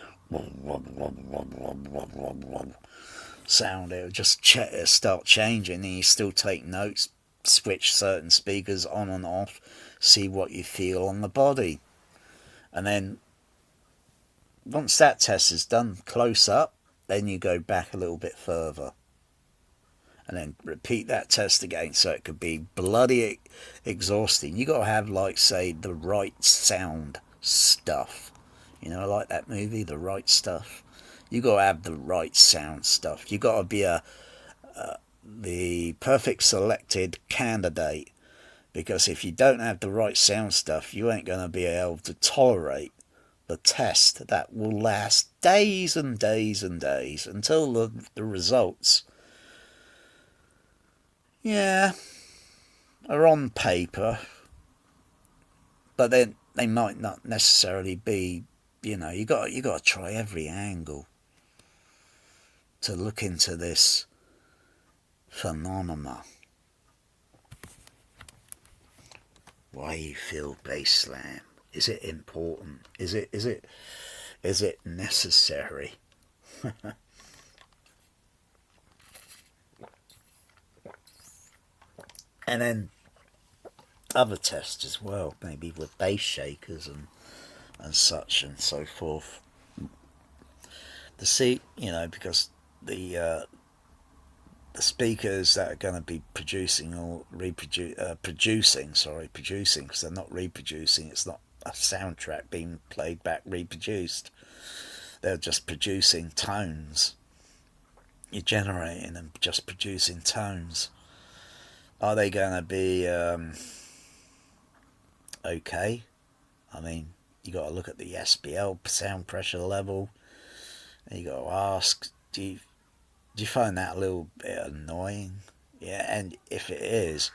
sound. It would just start changing, and you still take notes, switch certain speakers on and off, see what you feel on the body. And then once that test is done close up, then you go back a little bit further and then repeat that test again. So it could be bloody exhausting. You got to have, like, say, the right sound stuff, you know, like that movie The Right Stuff. You got to have the right sound stuff. You got to be the perfect selected candidate, because if you don't have the right sound stuff, you ain't going to be able to tolerate the test that will last days and days and days until the results, are on paper, but then they might not necessarily be. You know, you got to try every angle to look into this phenomena. Why you feel bass slam? Is it important? Is it necessary? And then other tests as well, maybe with bass shakers and such and so forth. To see, you know, because the speakers that are going to be producing or producing, because they're not reproducing. It's not a soundtrack being played back reproduced. They're just producing tones. You're generating and just producing tones. Are they going to be okay? I mean, you got to look at the SPL sound pressure level, and you got to ask, do you find that a little bit annoying? Yeah, and if it is,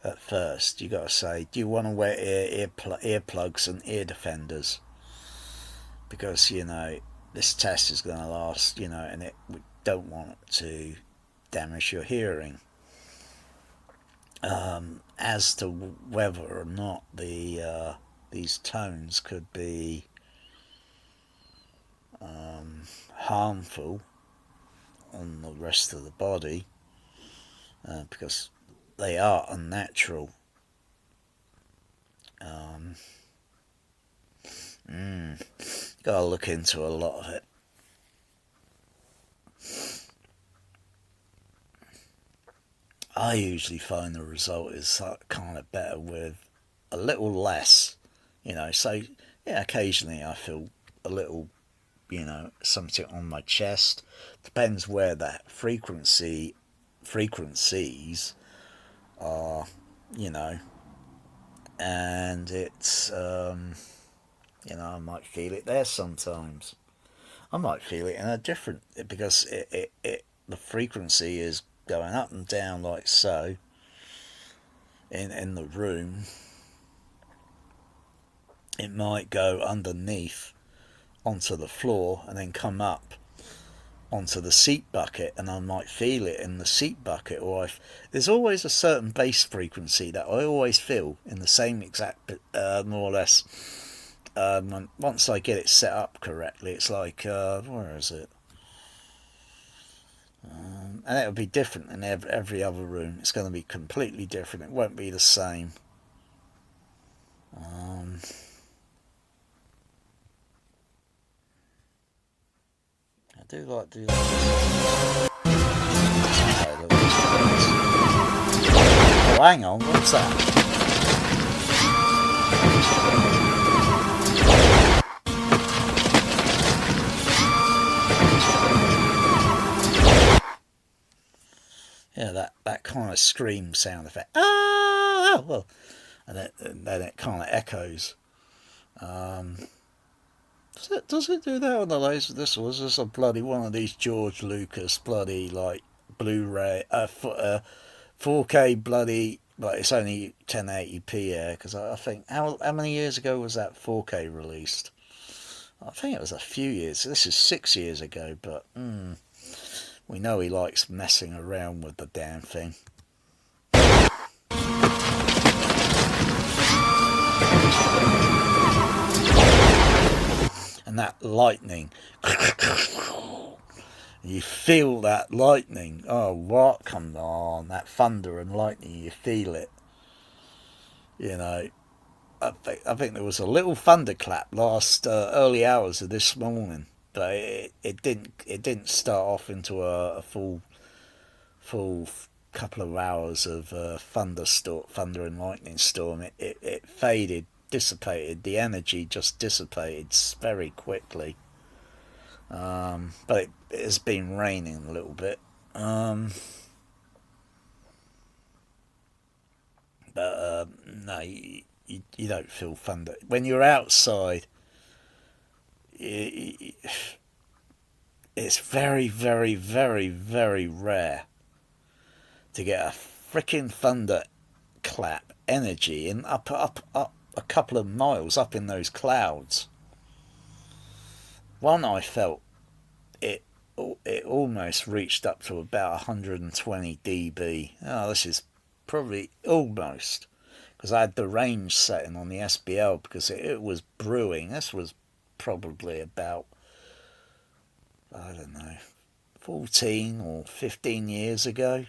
at first, you got to say, do you want to wear earplugs and ear defenders? Because, you know, this test is going to last, you know, and we don't want it to damage your hearing. As to whether or not these tones could be harmful on the rest of the body, because they are unnatural. Gotta look into a lot of it. I usually find the result is kind of better with a little less, you know. So yeah, occasionally I feel a little, you know, something on my chest. Depends where that frequencies are, you know, and it's you know, I might feel it there sometimes. I might feel it in a different, because the frequency is going up and down like so in the room. It might go underneath onto the floor and then come up onto the seat bucket, and I might feel it in the seat bucket, or there's always a certain bass frequency that I always feel in the same exact more or less. Once I get it set up correctly, it's like where is it? And it'll be different in every other room. It's going to be completely different. It won't be the same. do like do that. Oh, hang on, what's that? Yeah, that kind of scream sound effect. Ah, well, and then it kind of echoes. Does it do that on the laser? This was just a bloody one of these George Lucas bloody like Blu-ray, 4K bloody. But it's only 1080p here because I think how many years ago was that 4K released? I think it was a few years. This is 6 years ago, but we know he likes messing around with the damn thing. And that lightning. You feel that lightning. Oh, what? Come on. That thunder and lightning, you feel it. You know, I think there was a little thunderclap last early hours of this morning. But it didn't start off into a full couple of hours of thunder and lightning storm. It faded, dissipated. The energy just dissipated very quickly. But it has been raining a little bit. No, you don't feel thunder when you're outside. It's very, very, very, very rare to get a freaking thunder clap energy in up a couple of miles up in those clouds. One I felt it almost reached up to about 120 dB. Oh, this is probably almost, because I had the range setting on the SBL because it was brewing. This was probably about, I don't know, 14 or 15 years ago.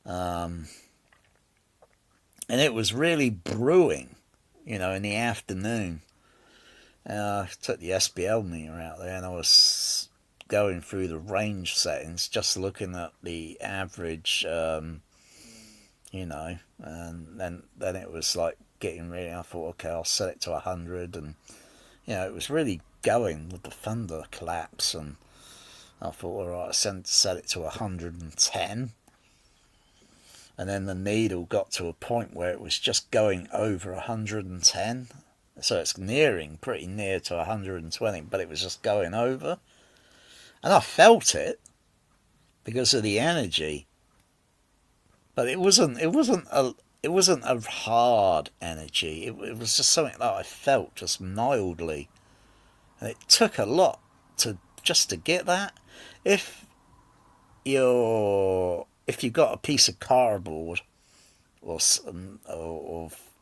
And it was really brewing, in the afternoon. I took the SBL meter out there and I was going through the range settings, just looking at the average, and then it was like getting really, I thought, okay, I'll set it to 100, and it was really going with the thunder collapse, and I thought, all right, I set it to 110, and then the needle got to a point where it was just going over 110, so it's pretty near to 120, but it was just going over, and I felt it because of the energy, but it wasn't a hard energy. It was just something that I felt just mildly, and it took a lot to get that. If you've got a piece of cardboard or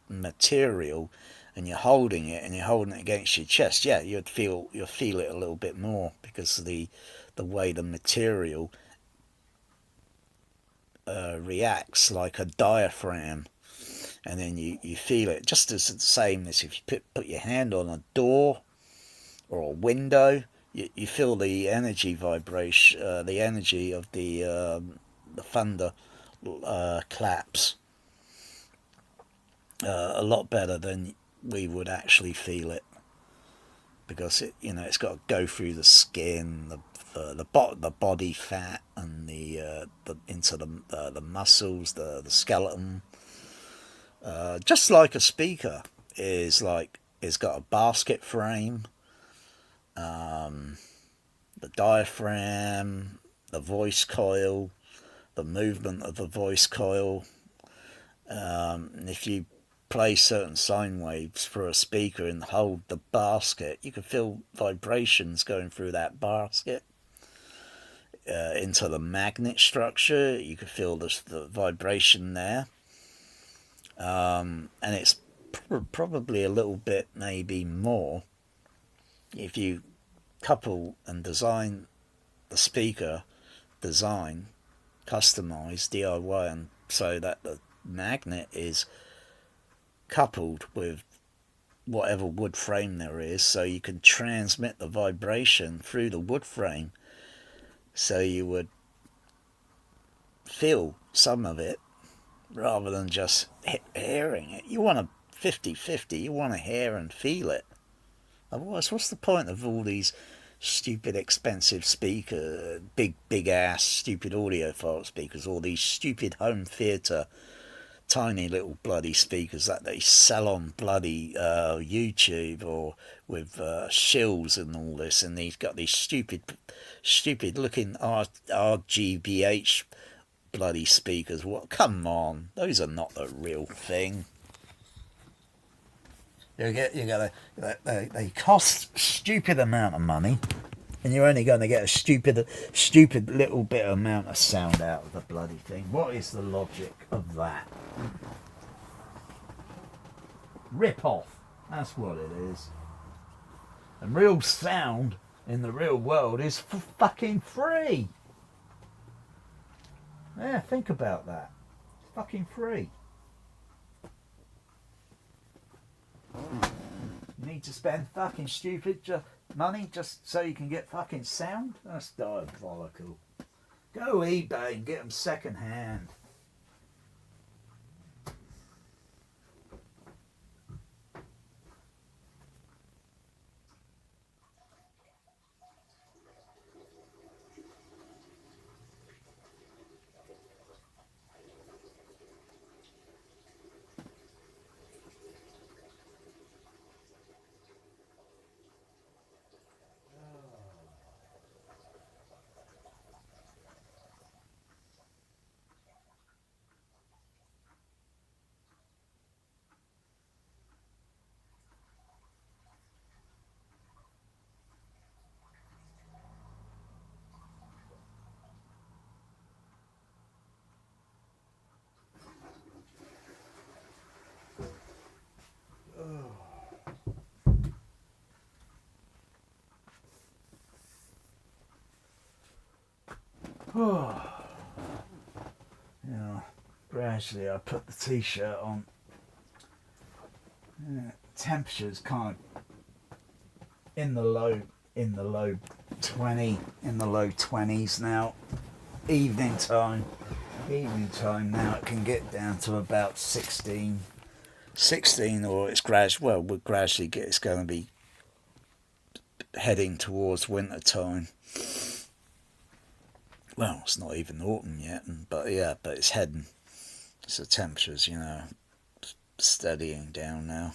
material and you're holding it against your chest, you'll feel it a little bit more because of the way the material reacts like a diaphragm, and then you feel it just as the same as if you put your hand on a door or a window. You feel the energy vibration, the energy of the thunder claps a lot better than we would actually feel it, because it's got to go through the skin, the body fat, and into the muscles, the skeleton. Just like a speaker is got a basket frame, the diaphragm, the voice coil, the movement of the voice coil. And if you play certain sine waves for a speaker and hold the basket, you can feel vibrations going through that basket into the magnet structure. You can feel the vibration there, and it's probably a little bit, maybe more, if you couple and design the speaker, customize, DIY, and so that the magnet is coupled with whatever wood frame there is, so you can transmit the vibration through the wood frame, so you would feel some of it rather than just hearing it. You want a 50-50, you want to hear and feel it. Otherwise, what's the point of all these stupid expensive speakers, big ass stupid audiophile speakers, all these stupid home theatre tiny little bloody speakers that they sell on bloody YouTube, or with shills and all this, and he's got these stupid looking RGBH bloody speakers. What? Come on, those are not the real thing. They cost stupid amount of money, and you're only going to get a stupid little bit amount of sound out of the bloody thing. What is the logic of that? Rip off. That's what it is. And real sound in the real world is fucking free. Yeah, think about that. It's fucking free. You need to spend fucking stupid money just so you can get fucking sound? That's diabolical. Go eBay and get them second hand. Gradually I put the t-shirt on. Temperature's kind of in the low 20s now. Evening time now, it can get down to about 16, or it's it's going to be heading towards winter time. Well, it's not even autumn yet, but it's heading. So temperatures, steadying down now.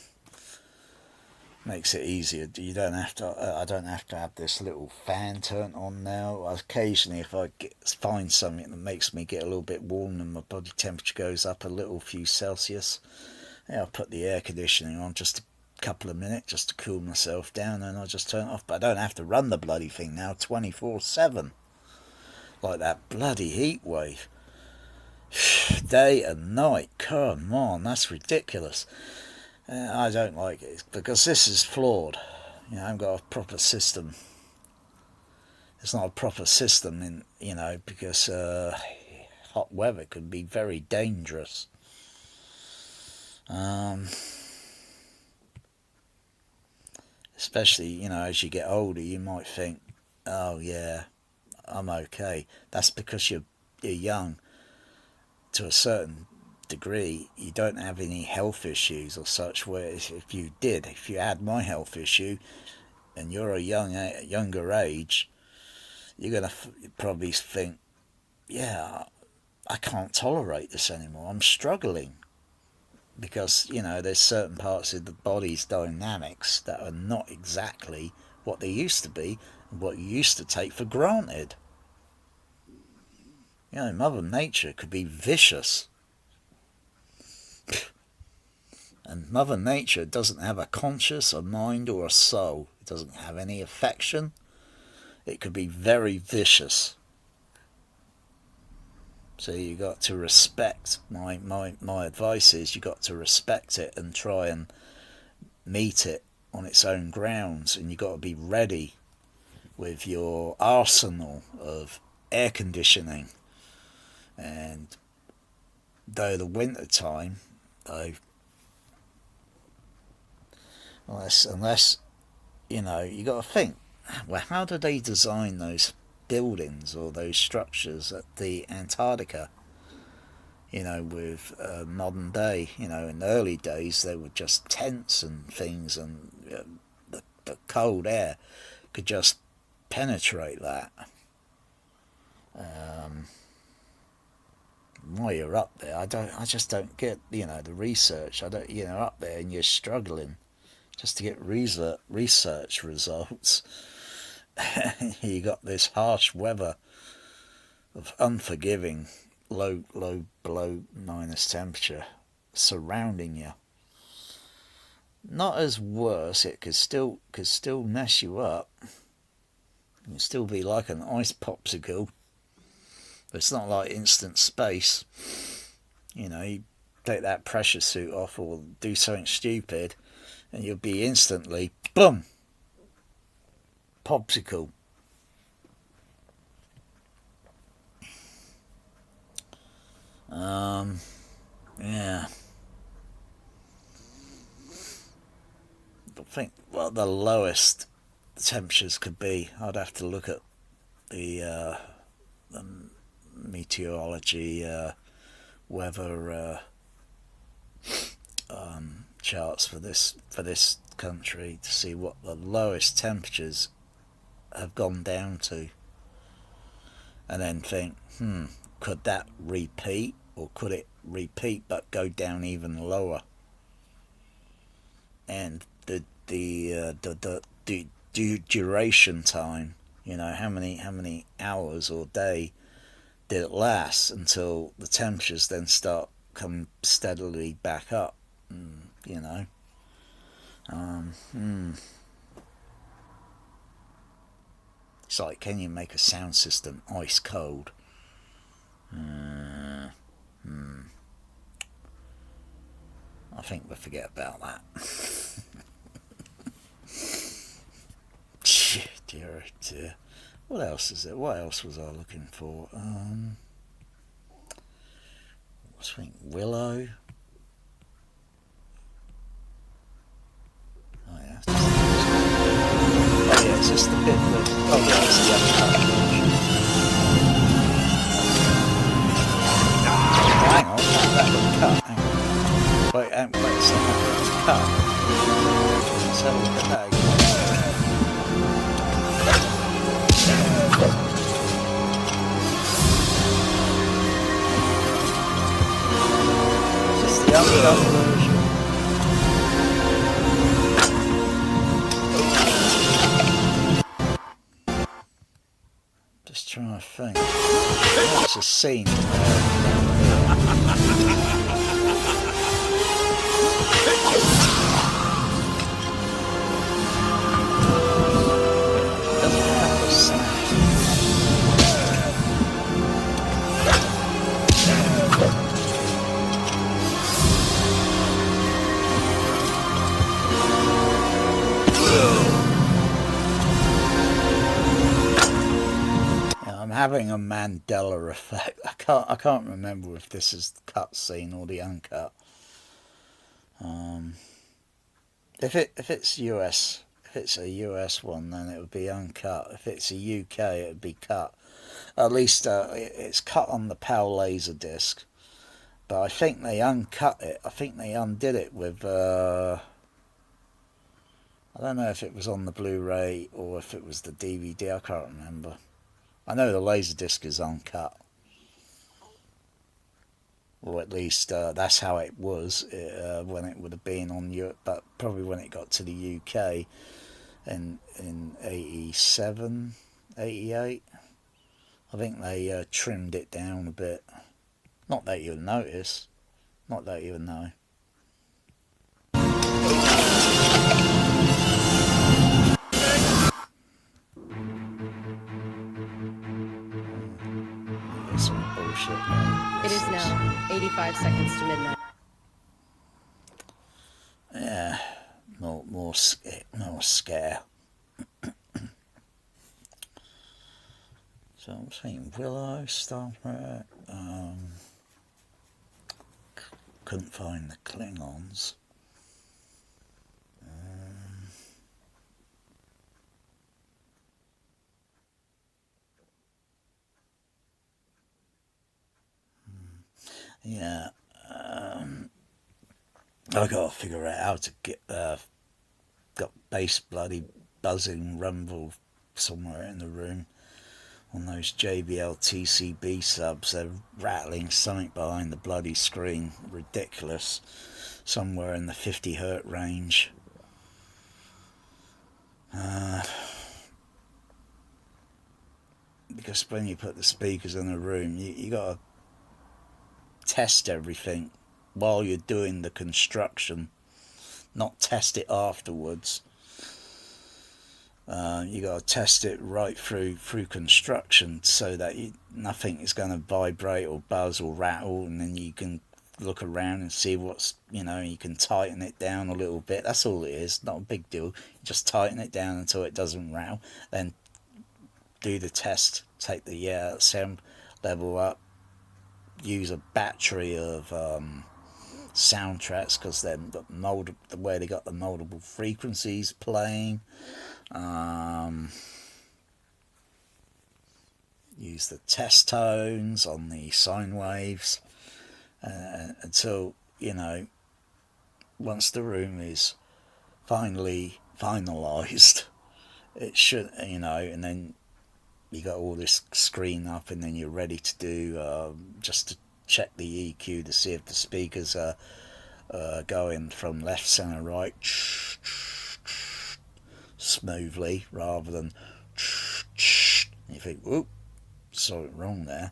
Makes it easier. I don't have to have this little fan turned on now. Occasionally, if I find something that makes me get a little bit warm and my body temperature goes up a little few Celsius, I'll put the air conditioning on just a couple of minutes just to cool myself down, and I'll just turn it off. But I don't have to run the bloody thing now 24/7 like that bloody heat wave. Day and night, come on, that's ridiculous. I don't like it because this is flawed. I haven't got a proper system. It's not a proper system because hot weather could be very dangerous. Especially, as you get older, you might think, oh yeah, I'm okay. That's because you're young. To a certain degree, you don't have any health issues or such, where if you had my health issue and you're a younger age, you're going to probably think, yeah, I can't tolerate this anymore, I'm struggling, because there's certain parts of the body's dynamics that are not exactly what they used to be and what you used to take for granted. Mother Nature could be vicious. And Mother Nature doesn't have a conscience, a mind, or a soul. It doesn't have any affection. It could be very vicious. So you got to respect. My advice is you got to respect it and try and meet it on its own grounds. And you got to be ready with your arsenal of air conditioning. And though the winter time, Unless you know, you got to think, well, how did they design those buildings or those structures at the Antarctica? You know, with modern day, you know, in the early days they were just tents and things, and the cold air could just penetrate that. While you're up there, I just don't get, you know, the research. I don't, you know, up there and you're struggling just to get research results. You got this harsh weather of unforgiving low below minus temperature surrounding you. Not as worse, it could still mess you up. It can still be like an ice popsicle. It's not like instant space. You know, you take that pressure suit off or do something stupid and you'll be instantly, boom, popsicle. Yeah. I think what the lowest temperatures could be, I'd have to look at the meteorology weather charts for this country to see what the lowest temperatures have gone down to, and then think, could that repeat, or could it repeat but go down even lower? And the duration time, you know, how many hours or day did it last until the temperatures then start come steadily back up, you know. It's like, can you make a sound system ice cold? I think we'll forget about that. Dear, dear. What else is it? What else was I looking for? I think Willow. Oh yeah. Oh yeah, it's just the bit that. Oh yeah, it's the uncut version. Hang on, that was cut. Hang on. Wait, so that was cut. Let's have a look at that again. Just the uncut version. Just trying to think. What's a scene? Doesn't have a sound. I'm having a Mandela effect. I can't remember if this is the cut scene or the uncut. If it's US, if it's a US one, then it would be uncut. If it's a UK, it would be cut. At least it's cut on the PAL laser disc. But I think they uncut it. I think they undid it with. I don't know if it was on the Blu-ray or if it was the DVD. I can't remember. I know the Laserdisc is uncut, or at least that's how it was when it would have been on Europe. But probably when it got to the UK in 87, 88, I think they trimmed it down a bit. Not that you'll notice, not that you'll know. Some bullshit. It is now 85 seconds to midnight. Yeah, more scare. So I'm saying Willow, Star Trek. Couldn't find the Klingons. Yeah. I gotta figure out how to get got bass bloody buzzing rumble somewhere in the room on those JBL TCB subs. They're rattling something behind the bloody screen. Ridiculous. Somewhere in the 50 hertz range. Because when you put the speakers in the room, you gotta test everything while you're doing the construction, not test it afterwards. You got to test it right through construction so that nothing is going to vibrate or buzz or rattle, and then you can look around and see what's, you can tighten it down a little bit. That's all it is, not a big deal. You just tighten it down until it doesn't rattle, then do the test, take the sound level up, use a battery of soundtracks, because then the way they got the moldable frequencies playing. Use the test tones on the sine waves until, once the room is finally finalized, it should, and then you got all this screen up, and then you're ready to do just to check the EQ to see if the speakers are going from left, center, right smoothly, rather than you think, whoop, something wrong there.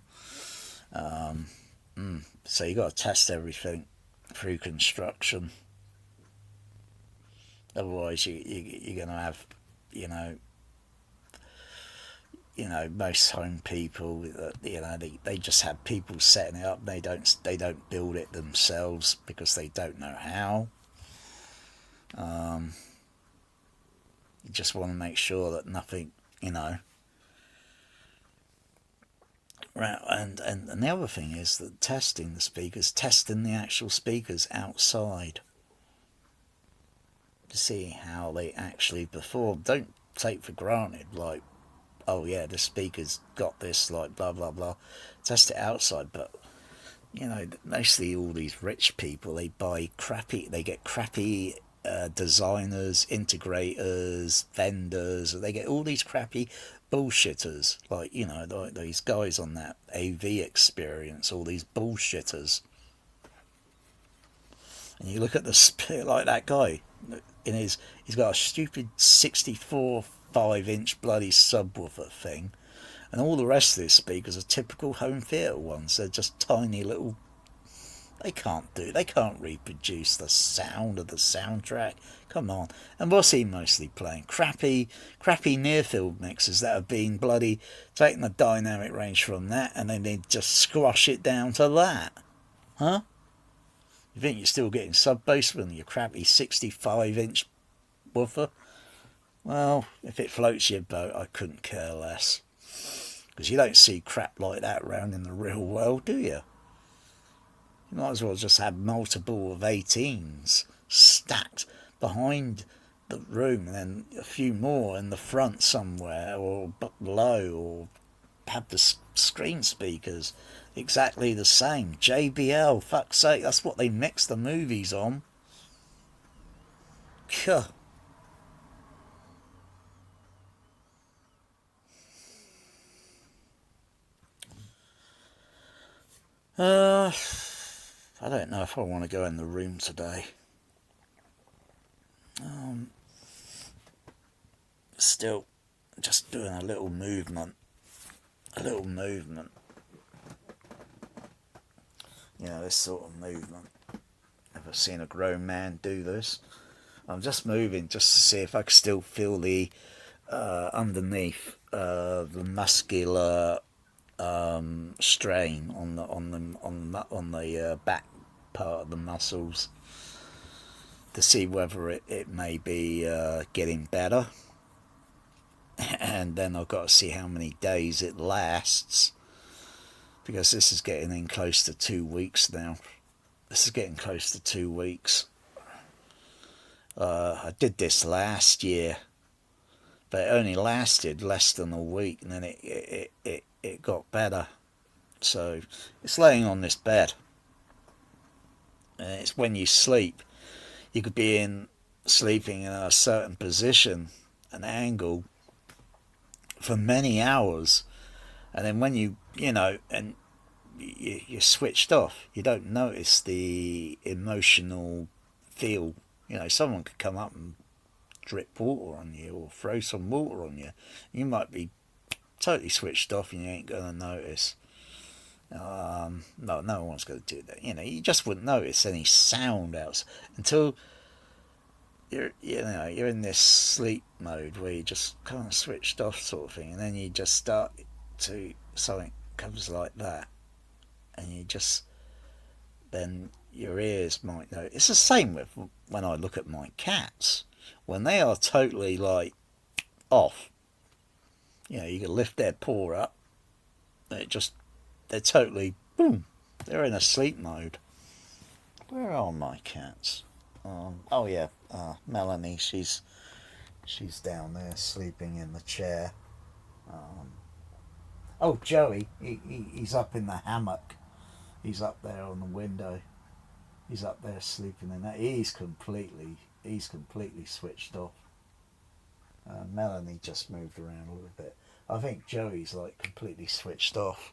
So you got to test everything through construction. Otherwise, you're going to have, most home people, they just have people setting it up. They don't build it themselves because they don't know how. You just want to make sure that nothing, Right, and the other thing is that testing the actual speakers outside to see how they actually perform. Don't take for granted, like, oh yeah, the speaker's got this, like, blah blah blah. Test it outside, but mostly all these rich people, they get crappy designers, integrators, vendors. They get all these crappy bullshitters, like these guys on that AV Experience, all these bullshitters. And you look at like that guy he's got a stupid 64 5-inch bloody subwoofer thing, and all the rest of his speakers are typical home theatre ones. They're just tiny little. They can't reproduce the sound of the soundtrack. Come on. And what's he mostly playing? Crappy near-field mixes that have been bloody taking the dynamic range from that, and then they just squash it down to that. Huh? You think you're still getting sub-bass from your crappy 65-inch woofer? Well, if it floats your boat, I couldn't care less. Because you don't see crap like that around in the real world, do you? You might as well just have multiple of 18s stacked behind the room, and then a few more in the front somewhere, or below, or have the screen speakers exactly the same. JBL, fuck's sake, that's what they mix the movies on. Kuh. I don't know if I want to go in the room today. Still, just doing a little movement. This sort of movement. Never seen a grown man do this. I'm just moving just to see if I can still feel the underneath the muscular strain on the back part of the muscles, to see whether it may be getting better. And then I've got to see how many days it lasts, because this is getting in close to 2 weeks now. I did this last year, but it only lasted less than a week, and then it got better. So it's laying on this bed. And it's when you sleep, you could be sleeping in a certain position, an angle, for many hours, and then when you're switched off, you don't notice the emotional feel. Someone could come up and drip water on you or throw some water on you. You might be totally switched off and you ain't going to notice. No one's going to do that. You just wouldn't notice any sound else until you're in this sleep mode where you just kind of switched off sort of thing, and then you just start to something comes like that, and then your ears might know. It's the same with when I look at my cats when they are totally like off. You can lift their paw up, they're totally boom. They're in a sleep mode. Where are my cats? Oh yeah, Melanie. She's down there sleeping in the chair. Oh, Joey. He's up in the hammock. He's up there on the window. He's up there sleeping in that. He's completely switched off. Melanie just moved around a little bit. I think Joey's like completely switched off.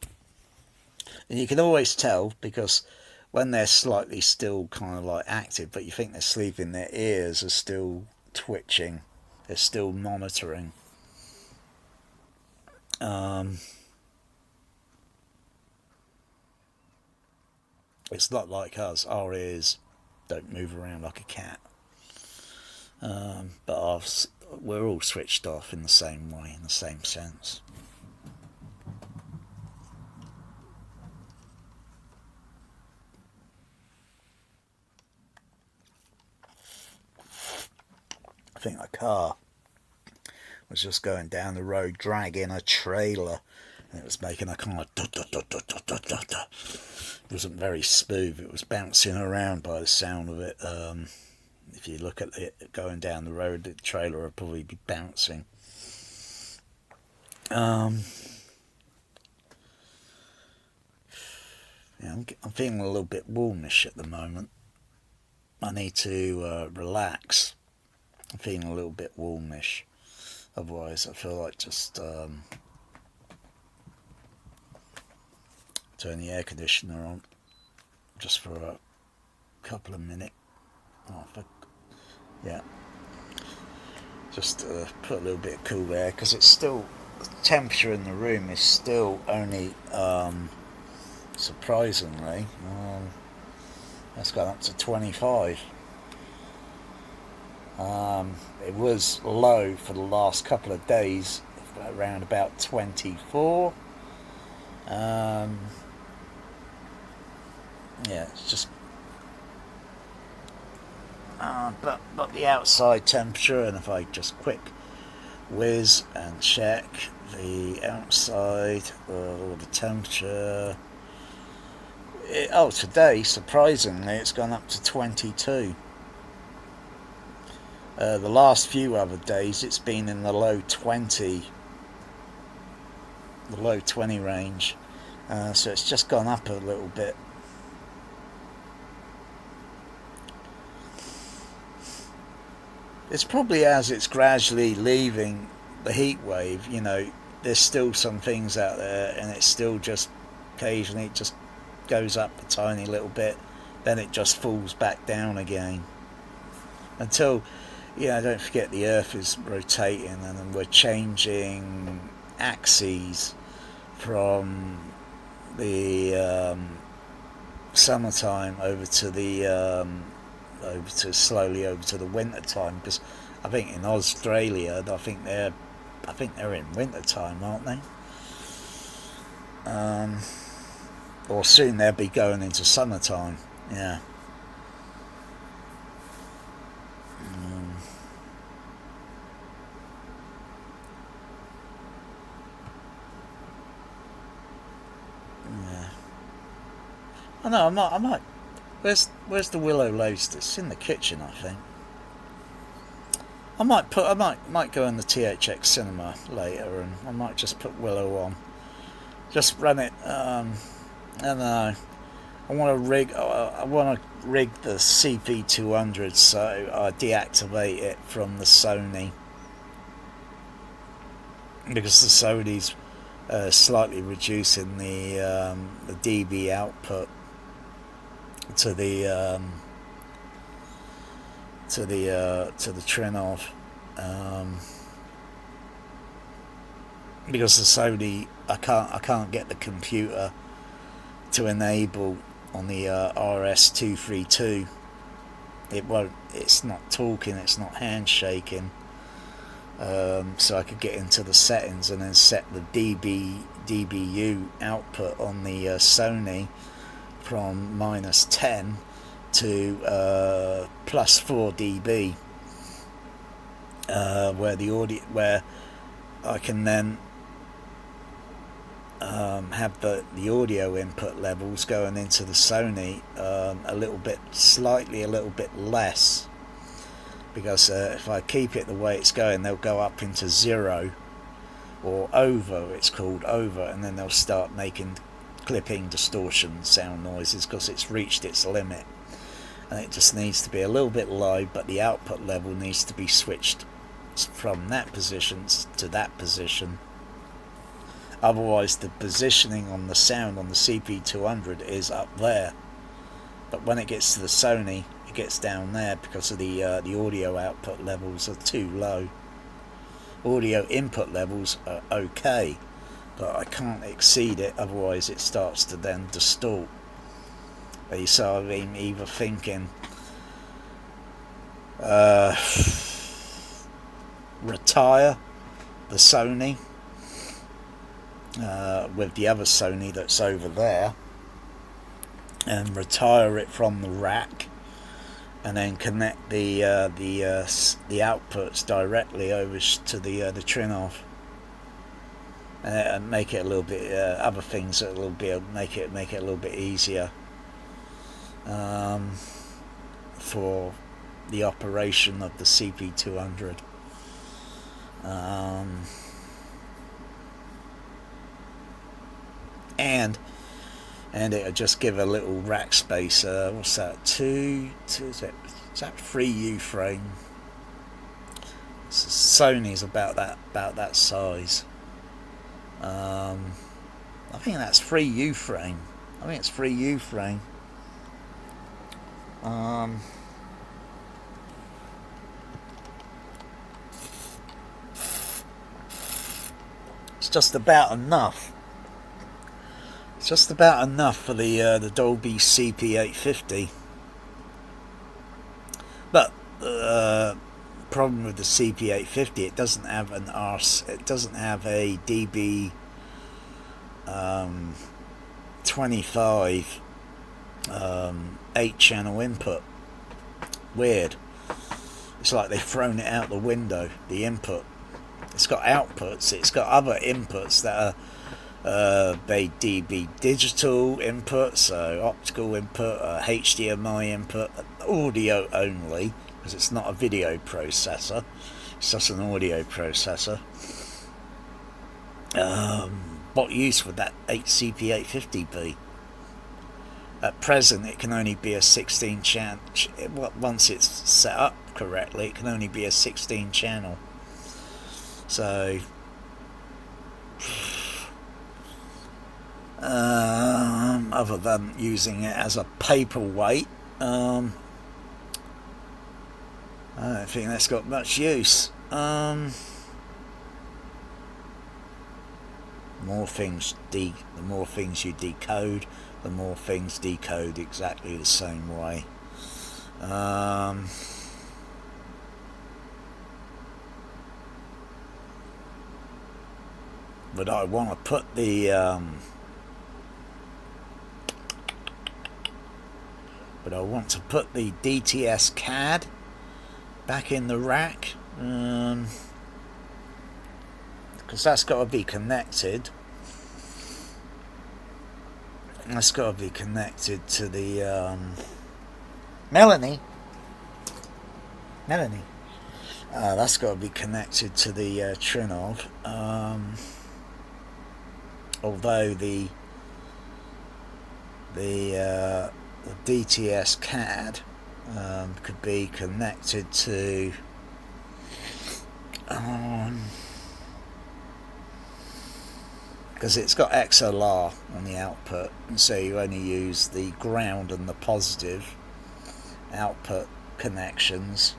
And you can always tell because when they're slightly still kind of like active, but you think they're sleeping, their ears are still twitching. They're still monitoring. It's not like us. Our ears don't move around like a cat. But we're all switched off in the same way, in the same sense. I think a car was just going down the road dragging a trailer, and it was making a kind of it wasn't very smooth. It was bouncing around by the sound of it. If you look at it going down the road, the trailer will probably be bouncing. I'm feeling a little bit warmish at the moment. I need to relax. I'm feeling a little bit warmish. Otherwise, I feel like just turn the air conditioner on just for a couple of minutes. Just put a little bit of cool air, because it's still, the temperature in the room is still only surprisingly that's gone up to 25. It was low for the last couple of days, around about 24. It's just but the outside temperature, and if I just quick whiz and check the outside or the temperature, today surprisingly it's gone up to 22. The last few other days it's been in the low 20 range, so it's just gone up a little bit. It's probably as it's gradually leaving the heat wave, there's still some things out there, and it's still just occasionally it just goes up a tiny little bit, then it just falls back down again. Until, don't forget the Earth is rotating, and then we're changing axes from the summertime over to the slowly over to the winter time, because I think in Australia I think they're in winter time, aren't they? Or soon they'll be going into summertime. Yeah. I know. I might. Where's the willow loaster? It's in the kitchen, I think. I might go in the THX cinema later, and I might just put Willow on. Just run it. I don't know. I I want to rig the CP200, so I deactivate it from the Sony, because the Sony's slightly reducing the dB output to the Trinov, because the Sony, I can't get the computer to enable on the RS232. It's not talking, it's not handshaking. So I could get into the settings and then set the dBu output on the Sony from -10 to +4 dB, where I can then have the audio input levels going into the Sony a little bit less, because if I keep it the way it's going, they'll go up into 0 or over, it's called over, and then they'll start making clipping, distortion, sound noises, because it's reached its limit, and it just needs to be a little bit low, but the output level needs to be switched from that position to that position. Otherwise the positioning on the sound on the CP200 is up there, but when it gets to the Sony, it gets down there because of the audio output levels are too low. Audio input levels are okay, but I can't exceed it, otherwise it starts to then distort. So I'm either thinking retire the Sony with the other Sony that's over there, and retire it from the rack, and then connect the outputs directly over to the Trinov, and make it a little bit other things that will make it a little bit easier for the operation of the CP200. And it'll just give a little rack space. What's that? Is that 3U frame? Sony's about that size. I think that's 3U frame. I think it's 3U frame. It's just about enough. It's just about enough for the Dolby CP850. But the problem with the CP850, it doesn't have a DB 25 8-channel input. Weird. It's like they've thrown it out the window, the input. It's got outputs, it's got other inputs that are DB digital input, so optical input, HDMI input, audio only, because it's not a video processor, it's just an audio processor. What use would that CP850 be? At present, it can only be a 16 channel. Once it's set up correctly, it can only be a 16 channel. So other than using it as a paperweight, I don't think that's got much use. The more things you decode, the more things decode exactly the same way. But I want to put the DTS CAD back in the rack, because that's got to be connected. That's got to be connected to the Melanie. That's got to be connected to the Trinov. Although the the DTS CAD could be connected to because it's got XLR on the output, and so you only use the ground and the positive output connections.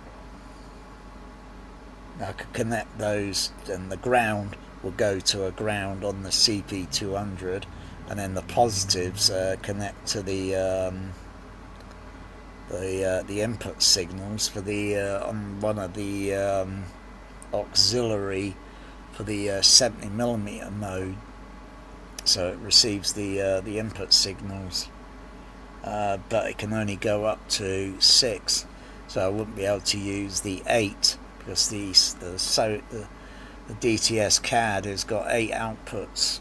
I could connect those, and the ground will go to a ground on the CP200, and then the positives connect to the input signals for the on one of the auxiliary for the 70mm mode, so it receives the input signals, but it can only go up to 6, so I wouldn't be able to use the 8 because the DTS CAD has got 8 outputs.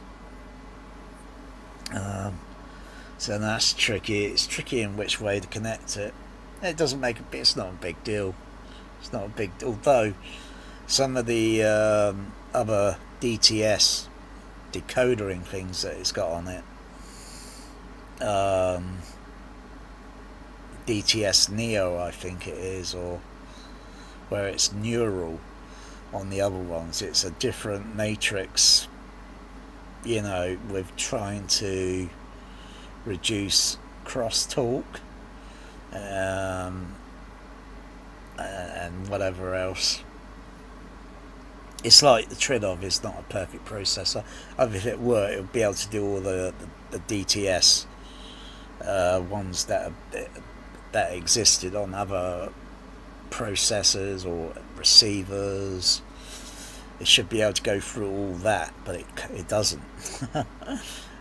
So that's tricky. It's tricky in which way to connect it. It doesn't make a bit. It's not a big deal. It's not a big. Although some of the other DTS decodering things that it's got on it, DTS Neo, I think it is, or where it's neural. On the other ones, it's a different matrix. You know, with trying to reduce crosstalk and whatever else. It's like the Tridov is not a perfect processor. If it were, it would be able to do all the DTS ones that existed on other processors or receivers. It should be able to go through all that, but it doesn't.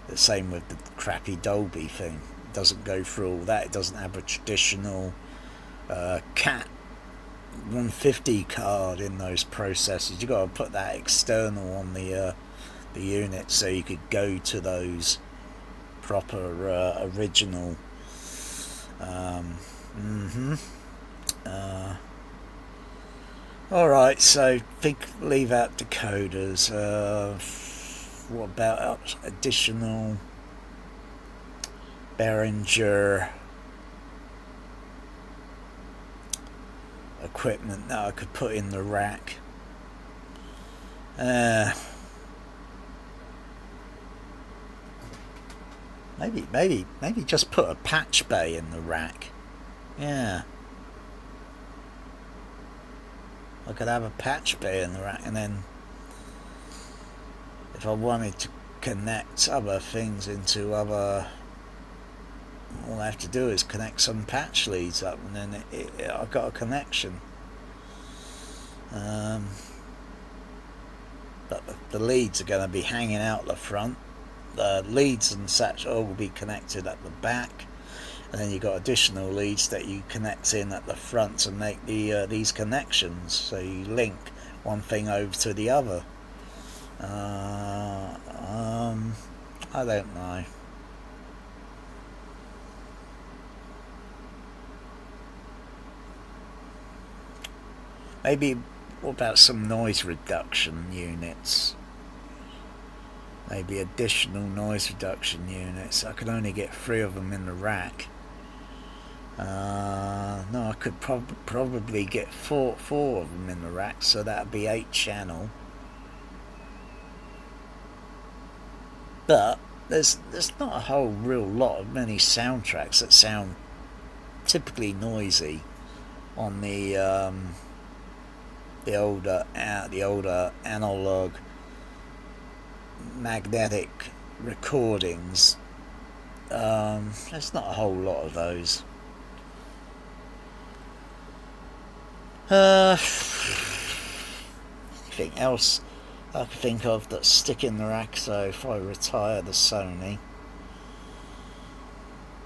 The same with the crappy Dolby thing. It doesn't go through all that. It doesn't have a traditional CAT 150 card in those processors. You've got to put that external on the unit so you could go to those proper original alright, so leave out decoders. What about additional Behringer equipment that I could put in the rack? Maybe just put a patch bay in the rack. Yeah, I could have a patch bay in the rack, and then if I wanted to connect other things into other, all I have to do is connect some patch leads up, and then I've got a connection. But the leads are going to be hanging out the front. The leads and such all will be connected at the back, and then you've got additional leads that you connect in at the front to make these connections, so you link one thing over to the other. I don't know. Maybe, what about some noise reduction units? Maybe additional noise reduction units. I could only get 3 of them in the rack. No, I could probably get four of them in the rack, so that'd be 8 channel. But there's not a whole real lot of many soundtracks that sound typically noisy on the older analog magnetic recordings. There's not a whole lot of those. Anything else I could think of that's stick in the rack? So if I retire the Sony,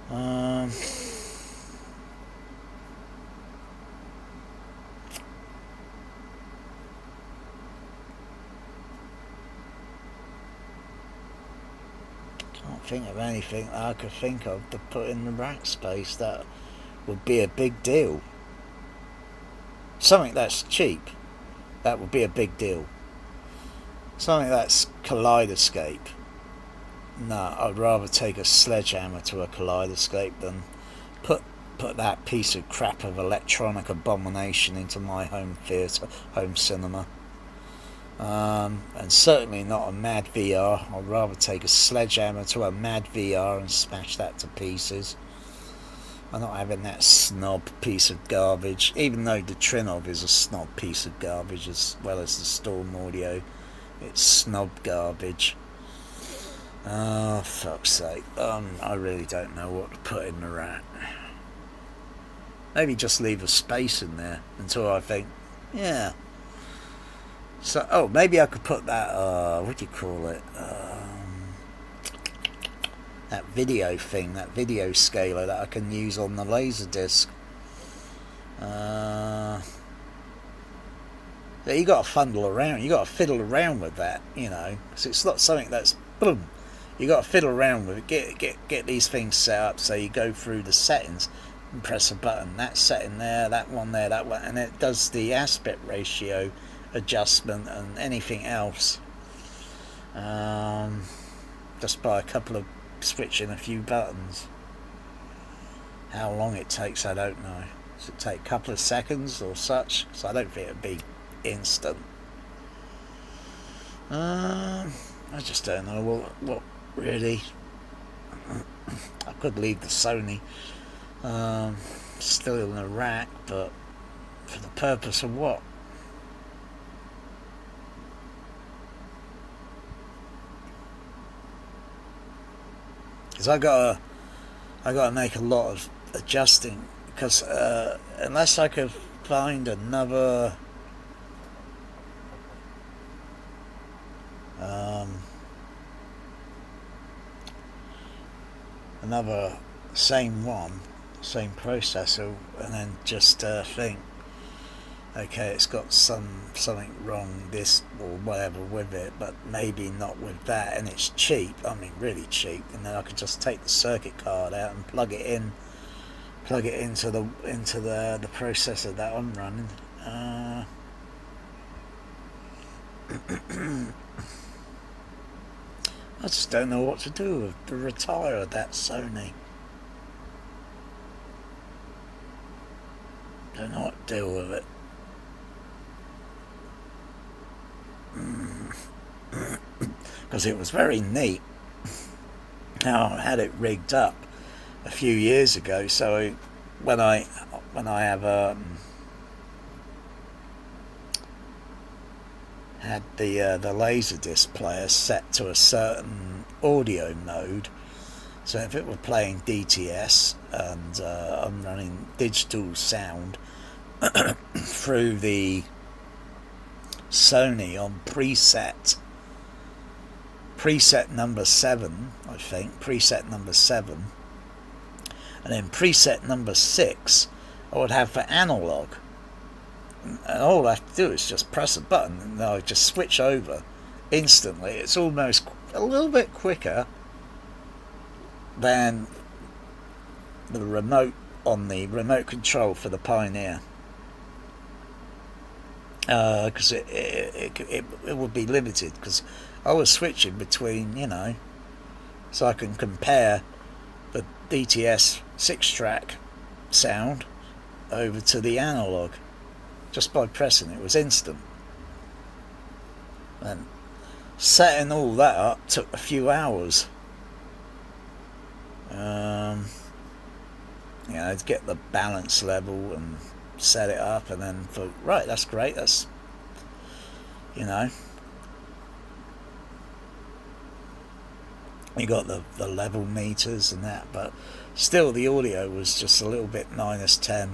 can't think of anything I could think of to put in the rack space that would be a big deal. Something that's cheap, that would be a big deal. Something that's kaleidoscope, no, I'd rather take a sledgehammer to a kaleidoscope than put that piece of crap of electronic abomination into my home theatre, home cinema. And certainly not a Mad VR. I'd rather take a sledgehammer to a Mad VR and smash that to pieces. I'm not having that snob piece of garbage, even though the Trinov is a snob piece of garbage as well as the Storm Audio. It's snob garbage. Oh, fuck's sake. I really don't know what to put in the rack. Maybe just leave a space in there until I think, yeah. So, oh, maybe I could put that, what do you call it? That video thing, that video scaler that I can use on the Laserdisc. You got to fiddle around with that, you know, because it's not something that's boom. You got to fiddle around with it, get these things set up, so you go through the settings and press a button. That setting there, that one there, that one, and it does the aspect ratio adjustment and anything else. Just by a couple of switching a few buttons. How long it takes, I don't know. Does it take a couple of seconds or such? So I don't think it'd be instant. I just don't know what really. I could leave the Sony still in the rack, but for the purpose of what? Because I gotta make a lot of adjusting, because unless I could find another same processor, and then just think, okay, it's got something wrong, this or whatever with it, but maybe not with that, and it's cheap, I mean really cheap, and then I could just take the circuit card out and plug it into the processor that I'm running. I just don't know what to do to retire that Sony. Don't know what to do with it. Because it was very neat. Now I had it rigged up a few years ago, so when I have had the Laserdisc player set to a certain audio mode, so if it were playing DTS and I'm running digital sound through the Sony on preset number 7, I think, preset number 7, and then preset number 6 I would have for analog, and all I have to do is just press a button and I just switch over instantly. It's almost a little bit quicker than the remote on the remote control for the Pioneer, because it would be limited, because I was switching between, you know, so I can compare the DTS 6-track sound over to the analog just by pressing. It was instant, and setting all that up took a few hours. You know, to get the balance level and set it up, and then thought, right, that's great, that's, you know, you got the level meters and that, but still the audio was just a little bit -10.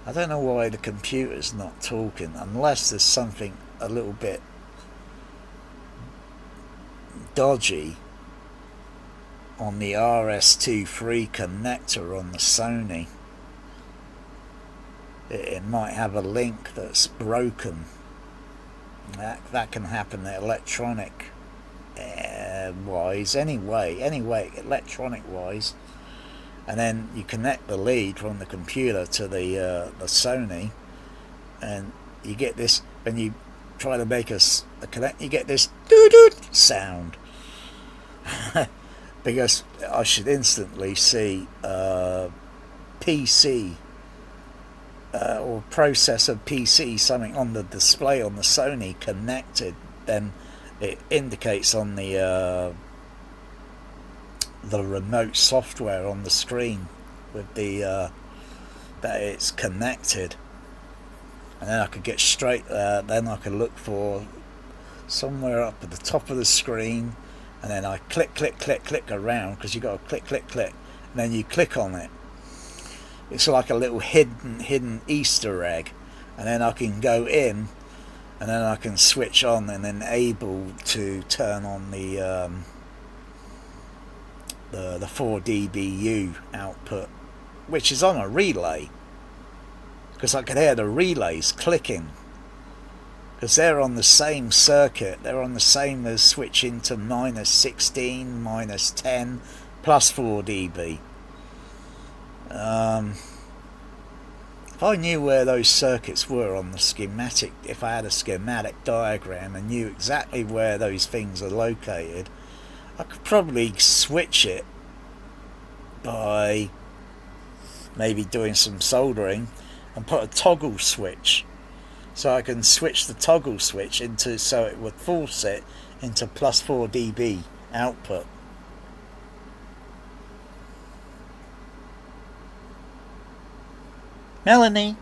I don't know why the computer's not talking, unless there's something a little bit dodgy on the RS23 connector on the Sony. It might have a link that's broken. That can happen electronic wise, anyway electronic wise, and then you connect the lead from the computer to the Sony, and you get this when you try to make a connect, you get this doo-doo sound. Because I should instantly see PC or processor PC, something on the display on the Sony connected, then it indicates on the remote software on the screen with the that it's connected, and then I could get straight there. Then I could look for somewhere up at the top of the screen, and then I click around, because you got to click, and then you click on it. It's like a little hidden Easter egg, and then I can go in, and then I can switch on and enable to turn on the 4 dBu output, which is on a relay, because I could hear the relays clicking, because they're on the same circuit. They're on the same as switching to -16, -10, plus 4 dB. If I knew where those circuits were on the schematic, if I had a schematic diagram and knew exactly where those things are located, I could probably switch it by maybe doing some soldering and put a toggle switch, so I can switch the toggle switch into, so it would force it into plus 4 dB output. Melanie,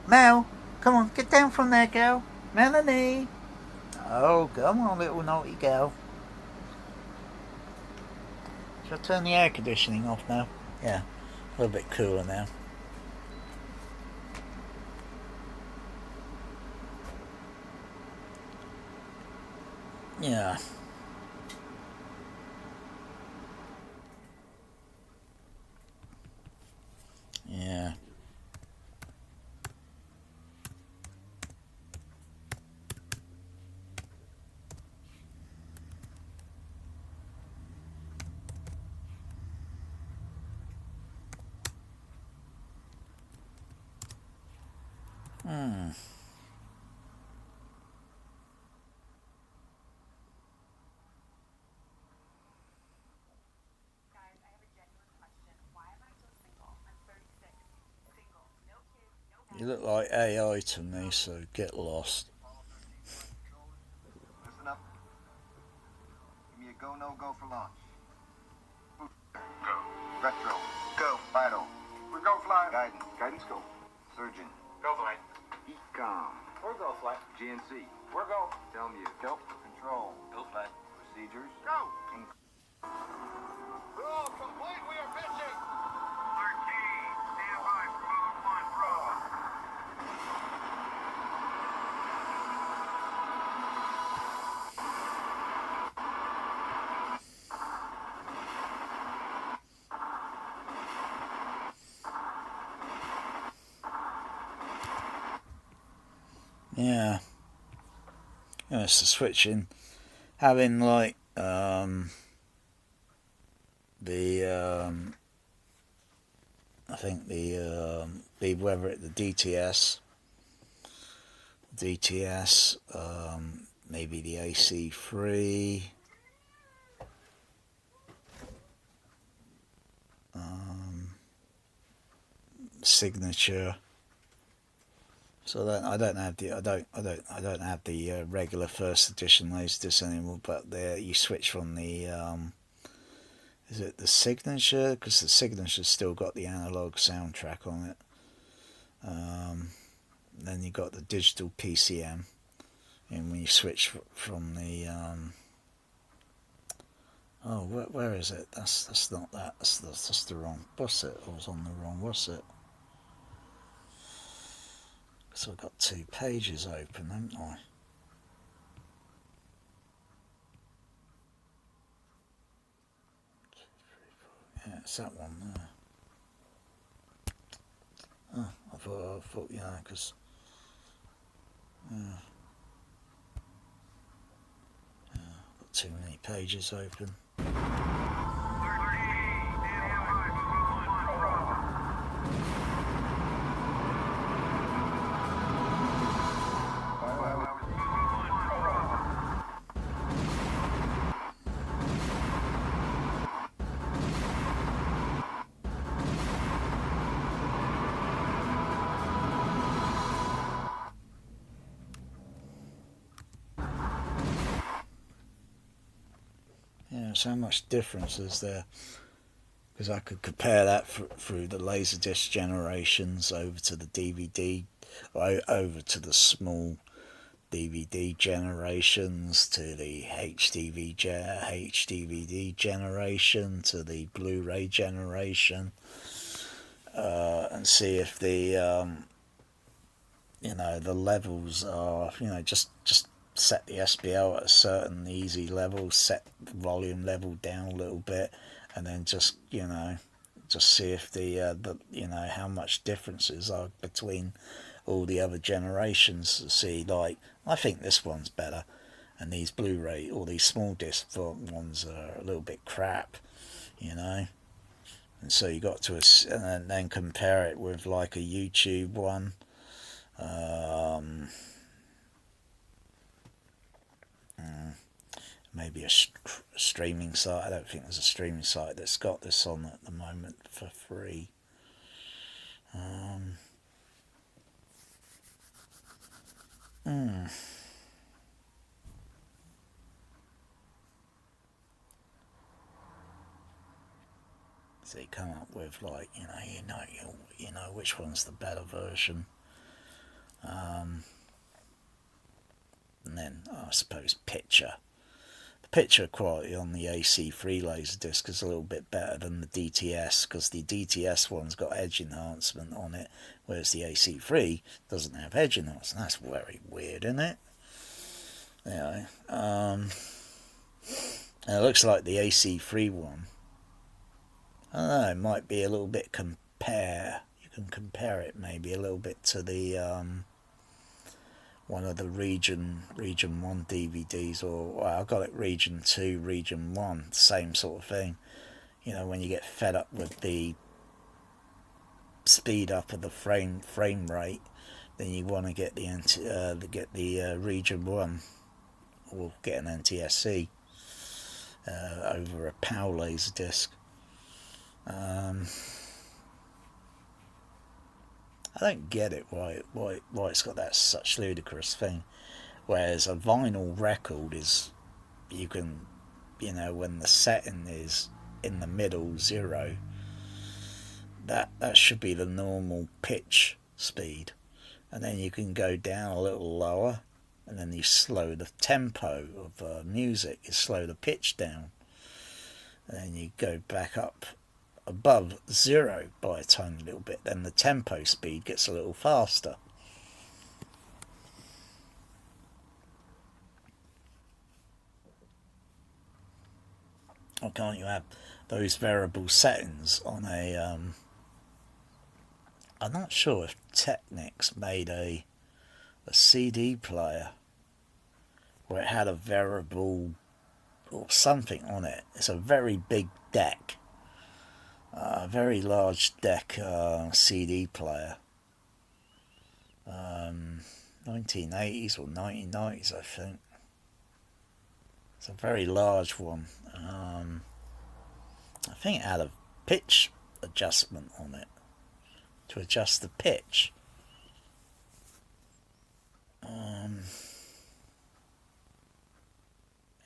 Mel, come on, get down from there, girl. Melanie, oh, come on, little naughty girl. Shall I turn the air conditioning off now? Yeah, a little bit cooler now. Yeah. Yeah. You look like AI to me, so get lost. Listen up. Give me a go, no go for launch. Go. Retro. Go. Vital. We're go flight. Guidance. Guidance go. Surgeon. Go flight. Ecom. We're go flight. GNC. We're go. Tell me. Go. Control. Go flight. Procedures. Go. We're all complete. We are pitching. 13. Stand by for mode 1. Bro. Yeah. It's the switching, having like I think the whether it the DTS, maybe the AC3, signature. So I don't have the regular first edition Laserdisc anymore, but there you switch from the is it the signature, because the signature's still got the analog soundtrack on it. Then you got the digital PCM, and when you switch from the oh, where is it? That's not that. That's the wrong. What's it? I was on the wrong. What's it? So I've got 2 pages open, haven't I? Yeah, it's that one there. Oh, I thought, you know, because got too many pages open. So much difference is there? Because I could compare that through the Laserdisc generations over to the DVD, or over to the small DVD generations, to the HDVD generation, to the Blu-ray generation, and see if the the levels are, just set the SBL at a certain easy level, set the volume level down a little bit, and then just see if the how much differences are between all the other generations. See, like, I think this one's better, and these Blu-ray or these small disc ones are a little bit crap, and so you got to and then compare it with like a YouTube one. Maybe a streaming site. I don't think there's a streaming site that's got this on at the moment for free. So you come up with, like, you know which one's the better version. And then I suppose picture. The picture quality on the AC3 Laserdisc is a little bit better than the DTS, because the DTS one's got edge enhancement on it, whereas the AC3 doesn't have edge enhancement. That's very weird, isn't it? Anyway, and it looks like the AC3 one, I don't know, it might be a little bit you can compare it maybe a little bit to the one of the Region 1 DVDs, or I got it Region 2, Region 1, same sort of thing. When you get fed up with the speed up of the frame rate, then you want to get the Region 1, or get an NTSC over a PAL Laserdisc. I don't get it why it's got that such ludicrous thing. Whereas a vinyl record is, you can, when the setting is in the middle 0, that should be the normal pitch speed, and then you can go down a little lower, and then you slow the tempo of music, you slow the pitch down, and then you go back up above 0 by a tiny little bit, then the tempo speed gets a little faster. Or can't you have those variable settings on a I'm not sure if Technics made a CD player where it had a variable or something on it. It's a very big deck, a very large deck CD player, 1980s or 1990s, I think. It's a very large one. I think it had a pitch adjustment on it to adjust the pitch.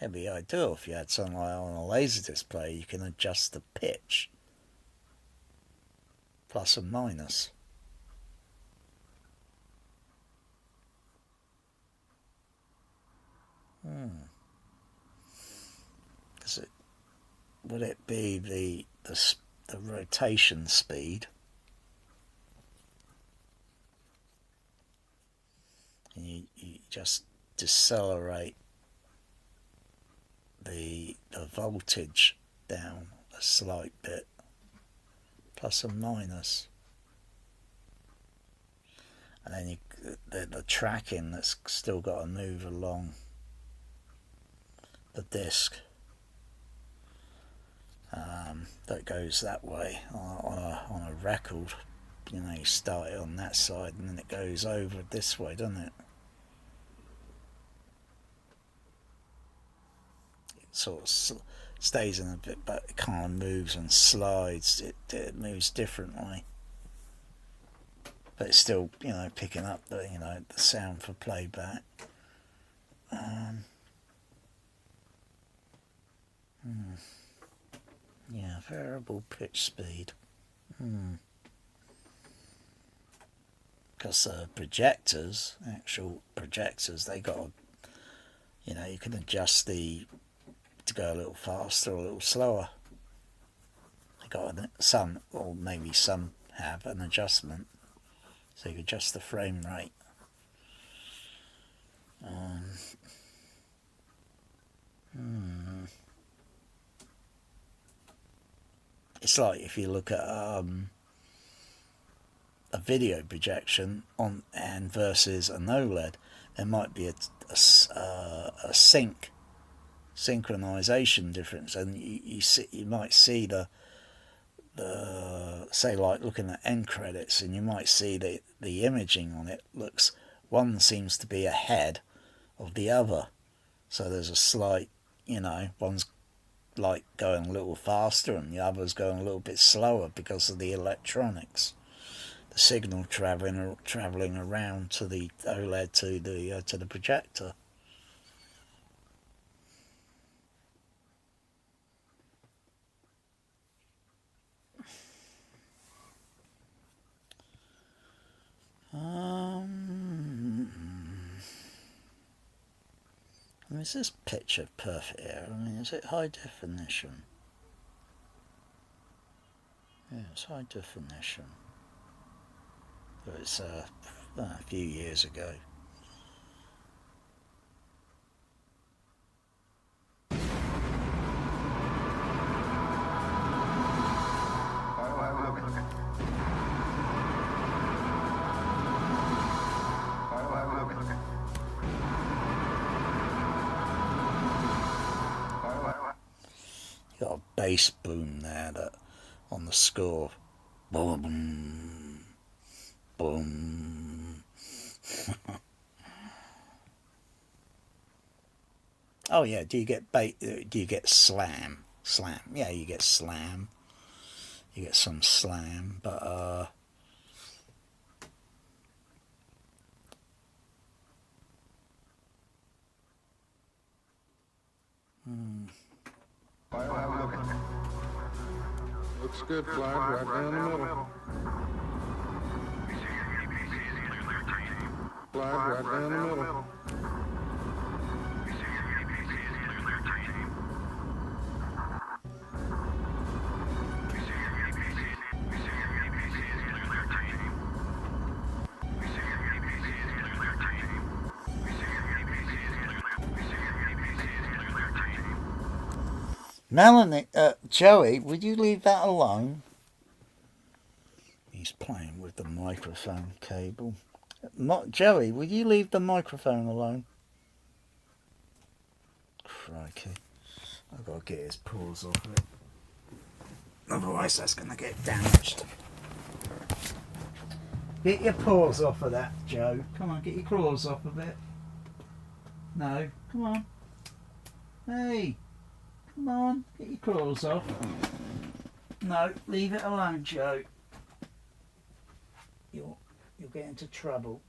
It'd be ideal if you had something like on a Laserdisc player. You can adjust the pitch, plus and minus. Would it be the rotation speed? And you just decelerate the voltage down a slight bit, plus and minus, and then the tracking that's still got to move along the disc, that goes that way on a record. You start it on that side and then it goes over this way, doesn't it? Sort of stays in a bit, but it kind of moves and slides. It moves differently, but it's still picking up the the sound for playback. Variable pitch speed. Because projectors, actual projectors, they got, you can adjust to go a little faster or a little slower. They got some, or maybe some have an adjustment, so you adjust the frame rate. It's like if you look at a video projection and versus an OLED, there might be a synchronization difference, and you might see the say, like looking at end credits, and you might see the imaging on it looks, one seems to be ahead of the other, so there's a slight, one's like going a little faster and the other's going a little bit slower because of the electronics, the signal traveling around to the OLED to the projector. Is this picture perfect here? Is it high definition? Yeah, it's high definition. But it's a few years ago. Got a bass boom there that on the score, boom, boom. Oh yeah, do you get slam? Yeah, you get slam. You get some slam, but Looks good, flag right down the middle. Flag right down the middle. Melanie, Joey, would you leave that alone? He's playing with the microphone cable. Joey, would you leave the microphone alone? Crikey. I've got to get his paws off it. Otherwise that's going to get damaged. Get your paws off of that, Joe. Come on, get your claws off of it. No, come on. Hey. Come on, get your claws off. No, leave it alone, Joe. You'll get into trouble.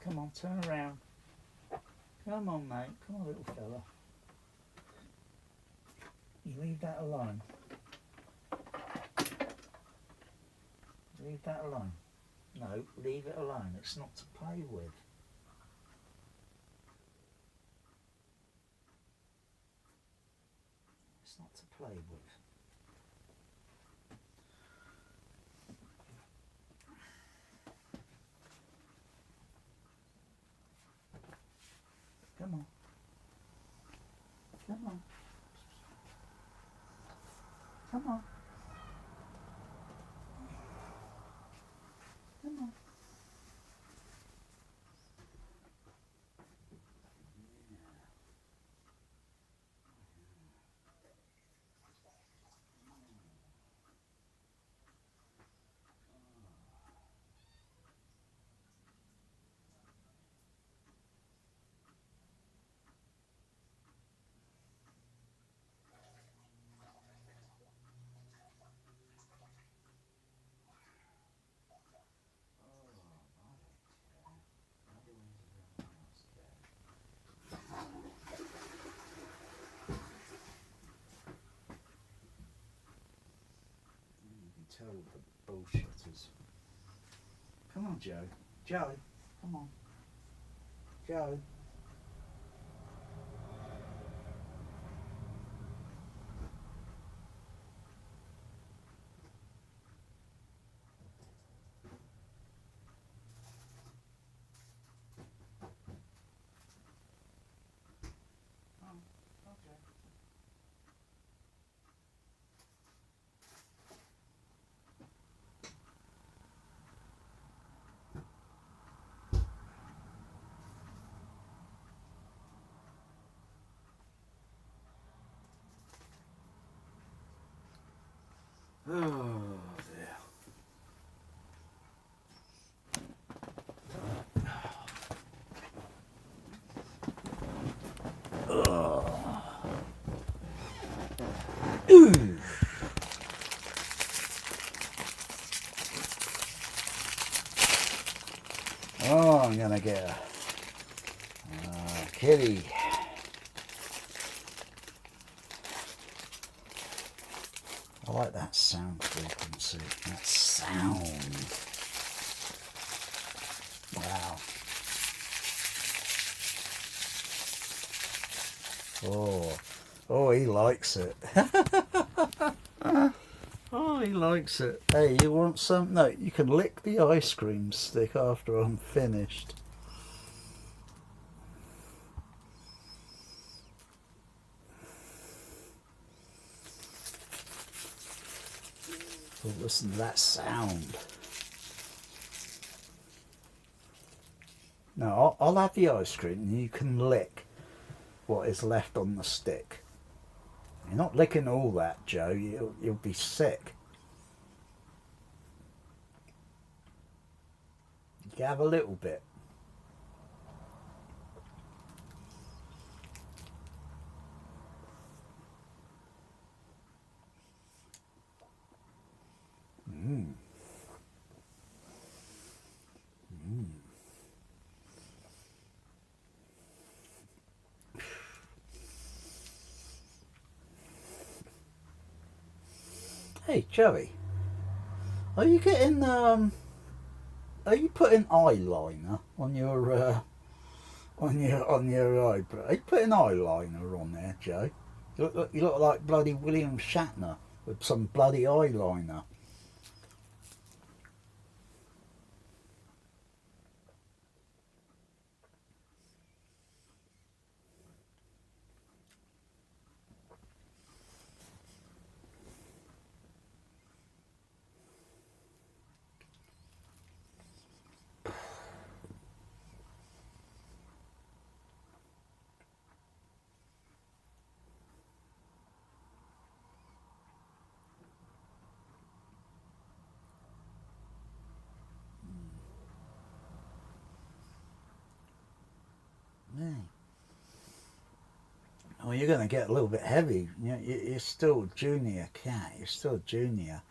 Come on, turn around. Come on, mate. Come on, little fella. You leave that alone. Leave that alone. No, leave it alone. It's not to play with. It's not to play with. Come on. Come on. Come on. Come on. the bullshitters. Come on, Joe. Joe, come on. Joe. Oh dear. Ooh. Oh, I'm gonna get a kitty. I like that sound frequency. That sound. Wow. Oh, he likes it. Oh, he likes it. Hey, you want some? No, you can lick the ice cream stick after I'm finished. Oh, listen to that sound. No, I'll have the ice cream and you can lick what is left on the stick. You're not licking all that, Joe. You'll be sick. You can have a little bit. Hey, Joey, are you getting are you putting eyeliner on your eyebrow? Are you putting eyeliner on there, Joe? You look like bloody William Shatner with some bloody eyeliner. Oh, you're going to get a little bit heavy. You're still a junior cat. You're still a junior.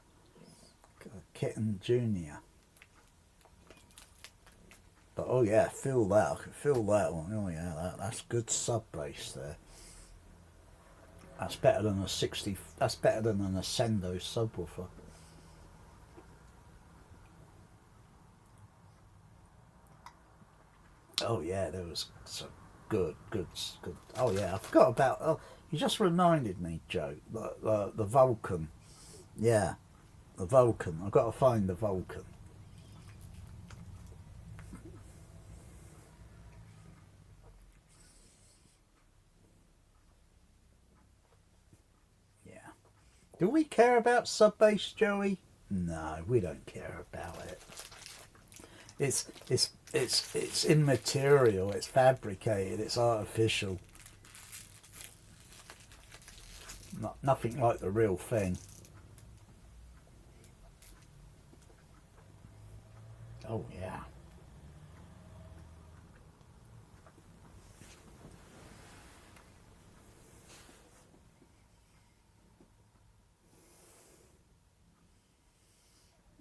Kitten junior. But oh yeah, feel that. I can feel that one. Oh yeah, that's good sub bass there. That's better than a 60. That's better than an Ascendo subwoofer. Oh yeah, there was some good. Oh yeah, I forgot about. Oh, you just reminded me, Joe. The Vulcan. Yeah, the Vulcan. I've got to find the Vulcan. Yeah. Do we care about sub bass, Joey? No, we don't care about it. It's immaterial. It's fabricated. It's artificial. Nothing like the real thing. Oh yeah.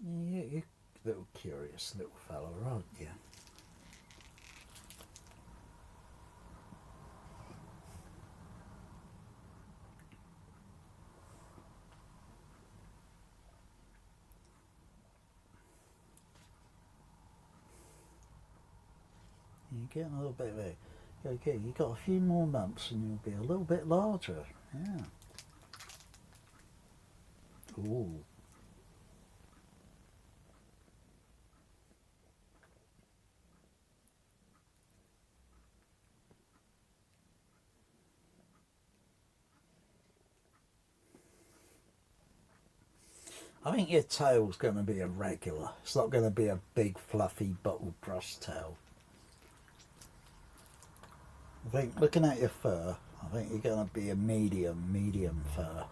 You're a little curious little fellow, aren't you? You're getting a little bit big. Okay, you got a few more months and you'll be a little bit larger. Yeah. Ooh. I think your tail's going to be a regular. It's not going to be a big fluffy bottle brush tail. I think looking at your fur, I think you're going to be a medium fur.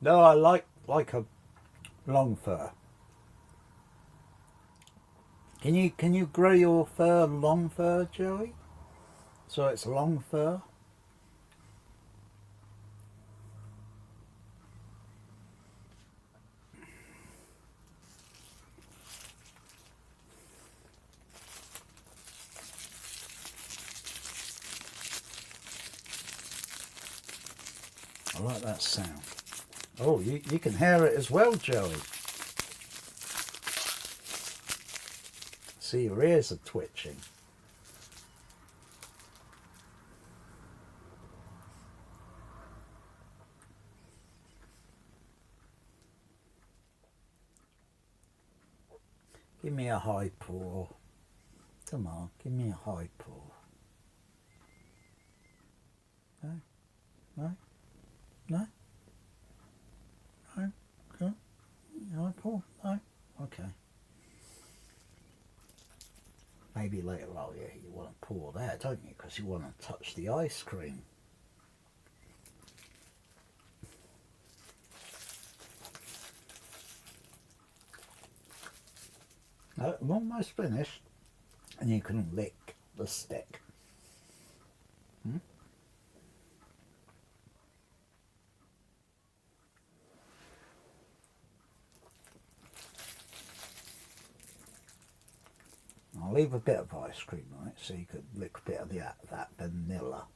No, I like a long fur. Can you grow your fur long fur, Joey? So it's long fur? I like that sound. Oh, you can hear it as well, Joey. See, your ears are twitching. Give me a high paw. Come on, give me a high paw. No? No? No? No? Okay. High paw? No? Okay. Maybe later on, yeah, you want to pour that, don't you? Because you want to touch the ice cream. No, I'm almost finished. And you can lick the stick. I'll leave a bit of ice cream on it so you could lick a bit of that vanilla.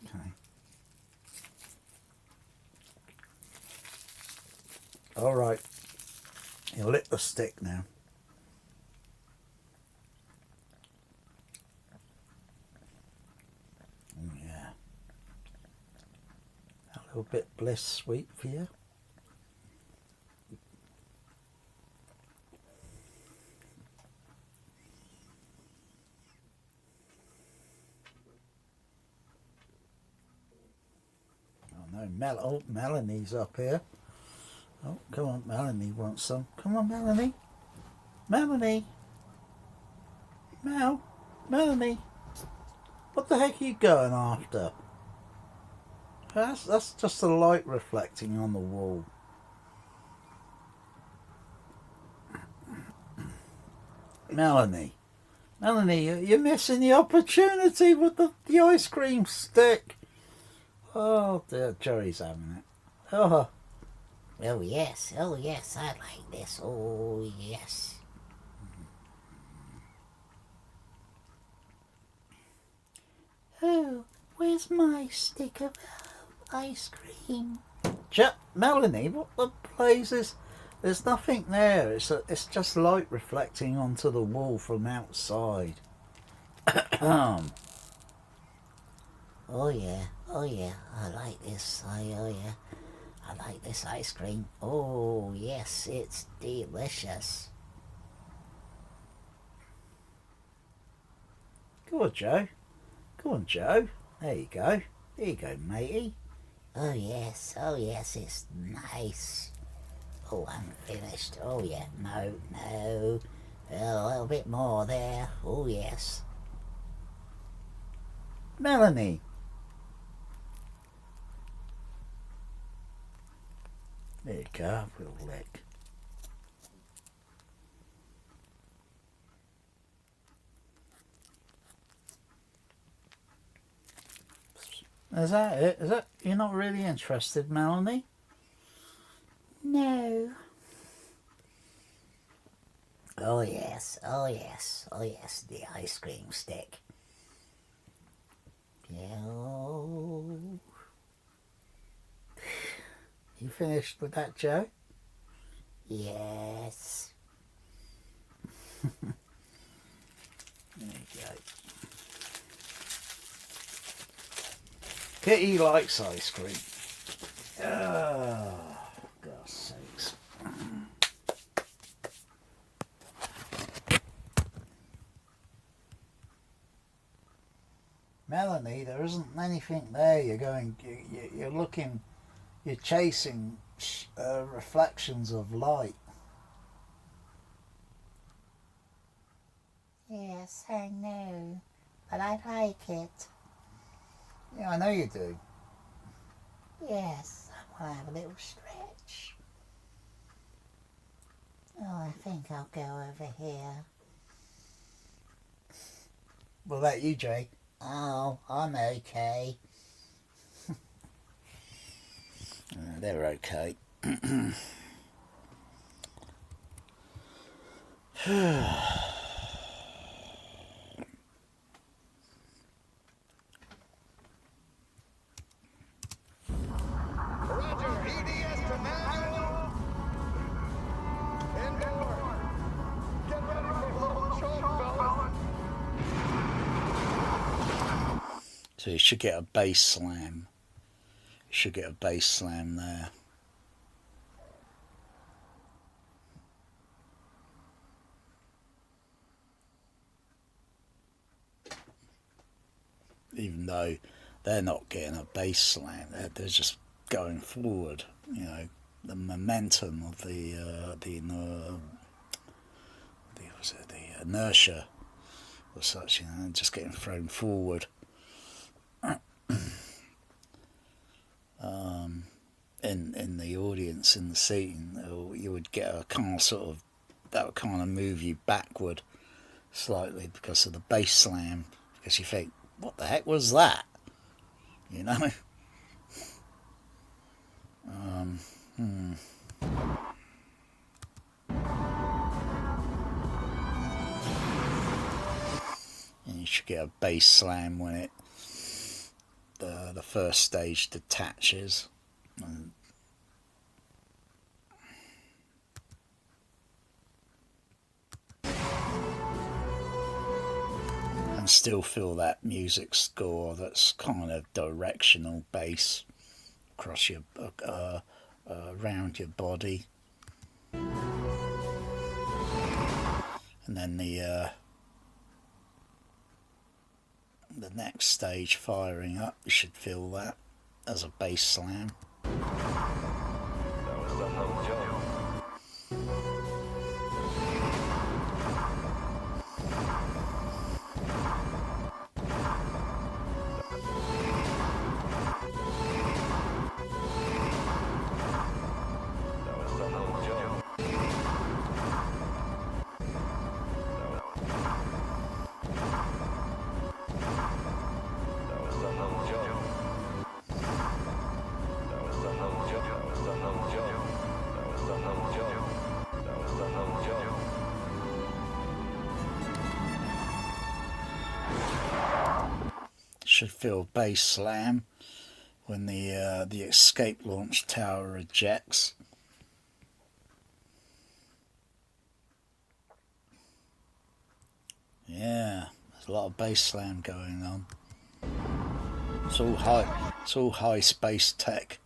Okay. All right. You lick the stick now. Oh yeah. A little bit bliss sweet for you. Oh no, Melanie's up here. Oh, come on, Melanie wants some. Come on, Melanie. Melanie. Melanie. What the heck are you going after? That's just the light reflecting on the wall. Melanie, you're missing the opportunity with the ice cream stick. Oh dear, Joey's having it. Oh yes, I like this. Oh yes. Oh, where's my stick of ice cream? Melanie, what the blazes? There's nothing there. It's just light reflecting onto the wall from outside. Oh yeah, I like this. I like this ice cream. Oh yes, it's delicious. Go on, Joe. There you go. There you go, matey. Oh yes, it's nice. Oh, I'm finished. Oh, yeah. No, no. A little bit more there. Oh, yes. Melanie. There you go. We'll lick. Is that it? Is that you're not really interested, Melanie? No. Oh yes, oh yes, oh yes, the ice cream stick. Oh. You finished with that, Joe? Yes. There you go. Kitty likes ice cream. Oh, God's sakes. Melanie, there isn't anything there. You're looking, you're chasing reflections of light. Yes, I know, but I like it. Yeah, I know you do. Yes, I want to have a little stretch. Oh, I think I'll go over here. What about you, Jay? Oh, I'm okay. They're okay. So you should get a bass slam. You should get a bass slam there. Even though they're not getting a bass slam, they're just going forward. You know, the momentum of the inertia or such. You know, just getting thrown forward. In the audience, in the seating, you would get a kind of sort of, that would kind of move you backward slightly because of the bass slam, because you think, what the heck was that? You know? And you should get a bass slam when the first stage detaches. And still feel that music score that's kind of directional bass across your around your body. And then the next stage firing up, you should feel that as a bass slam. Should feel bass slam when the escape launch tower ejects. Yeah, there's a lot of bass slam going on. It's all high space tech.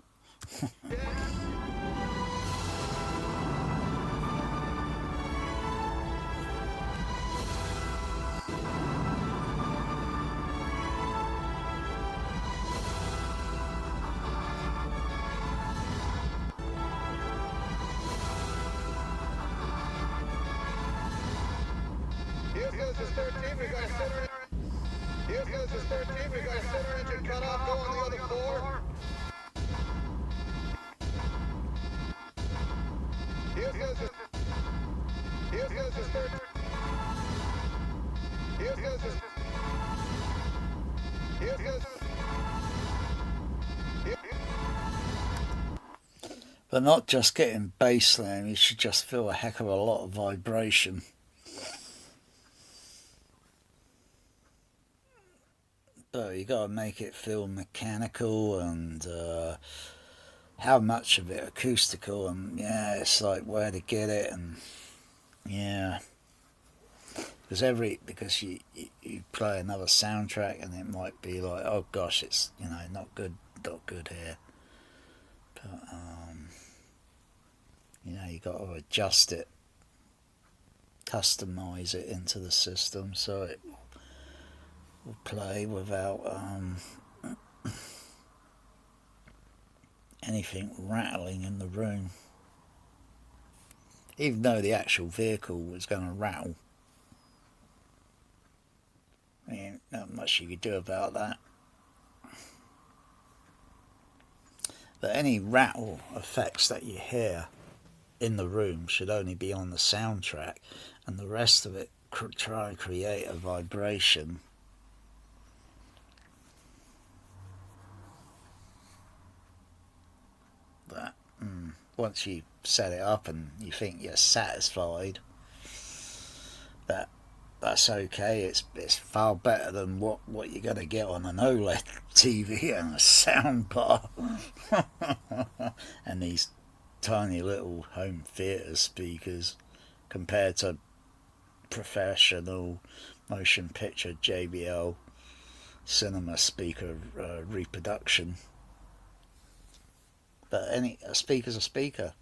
Houston, this is 13. We got a center. Houston, this is 13. We got a center engine cut off. Go on the other floor. Houston, this is 13. Houston, this is But not just getting bass slam, you should just feel a heck of a lot of vibration. But you got to make it feel mechanical and how much of it acoustical, and yeah, it's like where to get it, and yeah. Because you play another soundtrack and it might be like, oh gosh, it's not good here. But you got to adjust it, customize it into the system so it will play without anything rattling in the room. Even though the actual vehicle was going to rattle. I mean, not much you could do about that. But any rattle effects that you hear in the room should only be on the soundtrack, and the rest of it try and create a vibration that once you set it up and you think you're satisfied, that's okay. It's far better than what you're going to get on an OLED TV and a sound bar and these tiny little home theatre speakers compared to professional motion picture JBL cinema speaker reproduction. But a speaker's a speaker.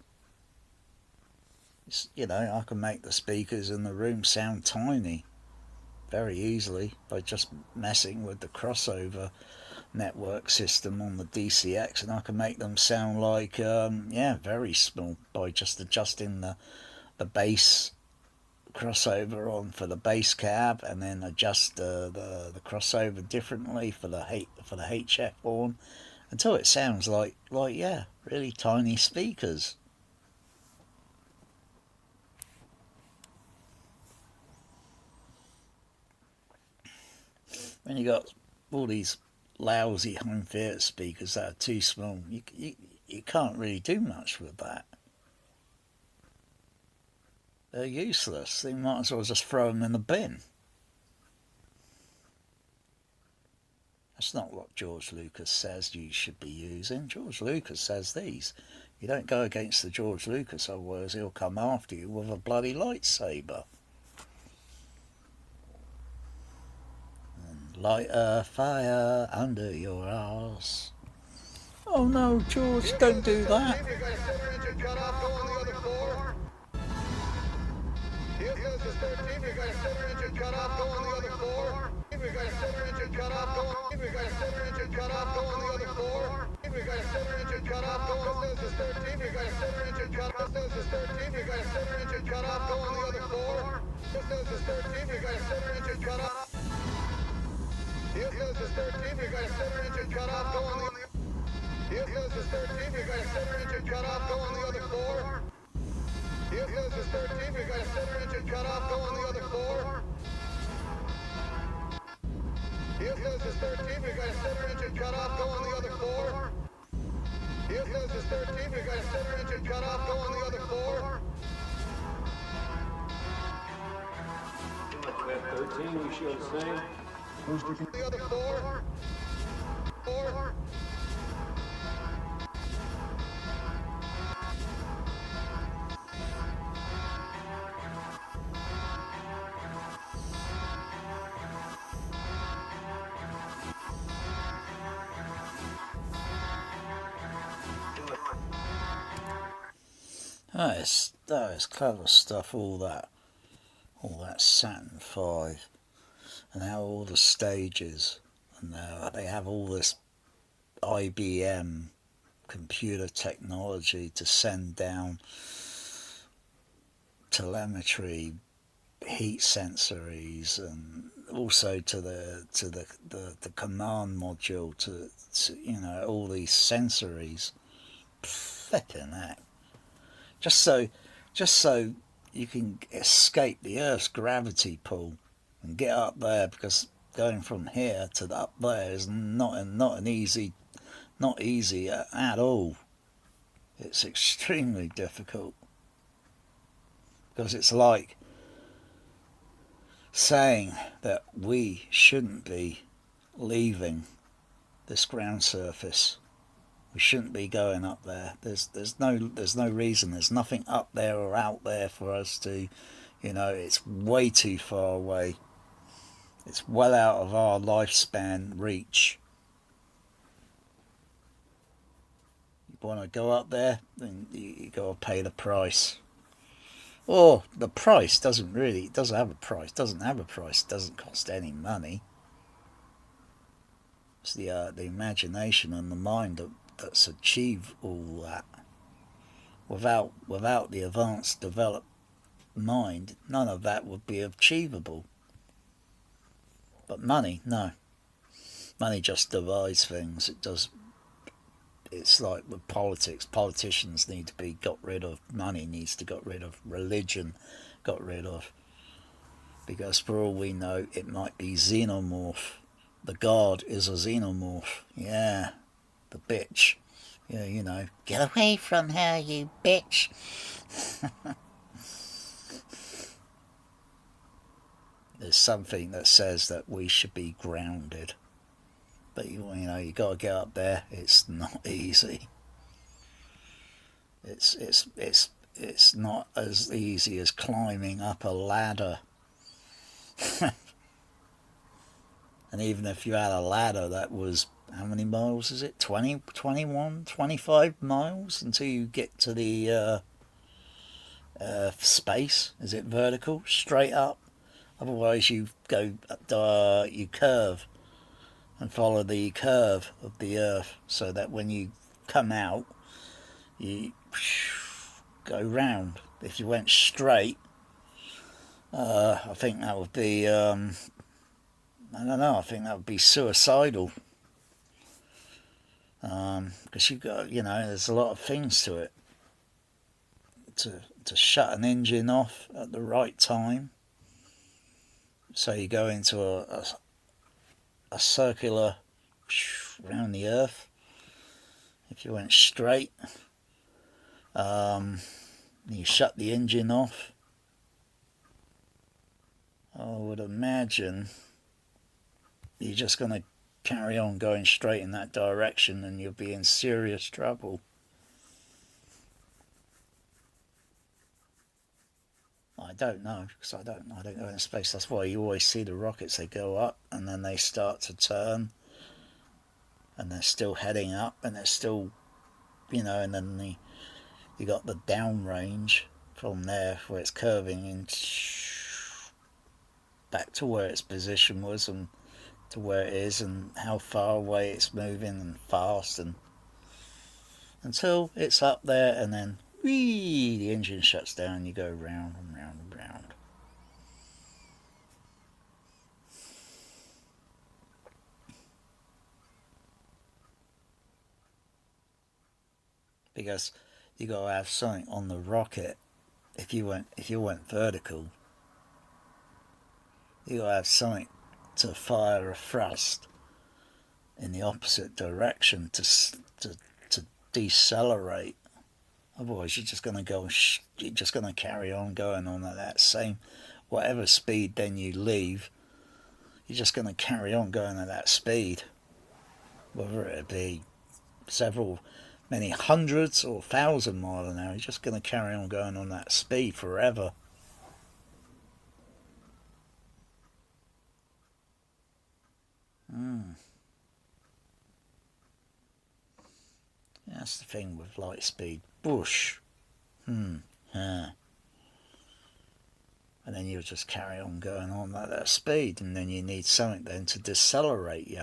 I can make the speakers in the room sound tiny very easily by just messing with the crossover network system on the DCX, and I can make them sound like very small by just adjusting the bass crossover on for the bass cab, and then adjust the crossover differently for the HF horn until it sounds like really tiny speakers. When you got all these lousy home theatre speakers that are too small, you can't really do much with that. They're useless. You might as well just throw them in the bin. That's not what George Lucas says you should be using. George Lucas says these. You don't go against the George Lucas, otherwise he'll come after you with a bloody lightsaber. Light a fire under your arse. Oh no, George, don't do that. Houston, this is 13. We got a center engine cut off. Go on the other. Houston, this is 13. We got a center engine cut off. Go on the other floor. Houston, this is 13. We got a center engine cut off. Go on the other floor. Houston, this is 13. We got a center engine cut off. Go on the other floor. Houston, this is 13. We got a center engine cut off. Go on the other floor. 13, we show the same. The other floor. That is clever stuff. All that Saturn V, and how all the stages, and they have all this IBM computer technology to send down telemetry heat sensories, and also to the command module to you know, all these sensories. Flipping that. Just so you can escape the Earth's gravity pull and get up there, because going from here to up there is not easy at all. It's extremely difficult, because it's like saying that we shouldn't be leaving this ground surface. We shouldn't be going up there. There's no reason. There's nothing up there or out there for us to, you know, it's way too far away. It's well out of our lifespan reach. You want to go up there, then you got to pay the price. Or the price doesn't have a price. Doesn't have a price. Doesn't cost any money. It's the imagination and the mind that's achieved all that. Without the advanced developed mind, none of that would be achievable. But money, no. Money just divides things. It does. It's like with politics. Politicians need to be got rid of. Money needs to got rid of. Religion got rid of. Because for all we know, it might be xenomorph. The god is a xenomorph. Yeah, the bitch. Yeah, you know, get away from her, you bitch. There's something that says that we should be grounded. But you know, you got to get up there. It's not easy. It's not as easy as climbing up a ladder. And even if you had a ladder that was, how many miles is it? 20, 21, 25 miles until you get to the space? Is it vertical? Straight up? Otherwise you go, you curve and follow the curve of the Earth, so that when you come out, you go round. If you went straight, I think that would be, I don't know, I think that would be suicidal. Because you've got, you know, there's a lot of things to it. To shut an engine off at the right time. So you go into a circular around the Earth. If you went straight, you shut the engine off. I would imagine you're just going to carry on going straight in that direction, and you'll be in serious trouble. I don't know, because I don't go into space. That's why you always see the rockets. They go up and then they start to turn, and they're still heading up, and they're still, you know, and then you got the downrange from there where it's curving in back to where its position was, and to where it is, and how far away it's moving, and fast, and until it's up there, and then whee, the engine shuts down. You go round and round and round. Because you got to have something on the rocket. If you went vertical, you got to have something to fire a thrust in the opposite direction to decelerate. Otherwise, you're just going to carry on going on at that same, whatever speed then you leave. You're just going to carry on going at that speed, whether it be many hundreds or 1,000 miles an hour. You're just going to carry on going on that speed forever. That's the thing with light speed. Whoosh. And then you'll just carry on going on at that speed, and then you need something then to decelerate you.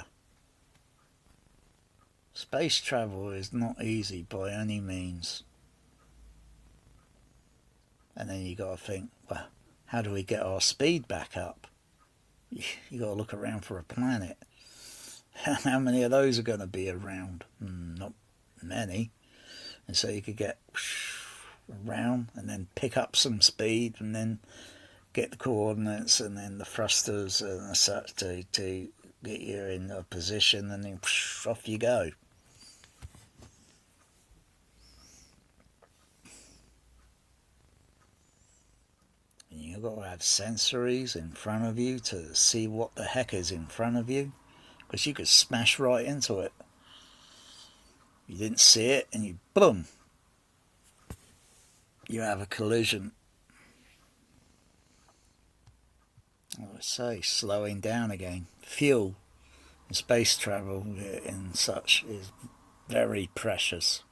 Space travel is not easy by any means. And then you got to think, well, how do we get our speed back up? You got to look around for a planet. How many of those are going to be around? Not many. And so you could get around and then pick up some speed and then get the coordinates and then the thrusters and such to get you in a position, and then off you go. And you've got to have sensories in front of you to see what the heck is in front of you, because you could smash right into it. You didn't see it and you boom, you have a collision. I say, slowing down again. Fuel in space travel and such is very precious.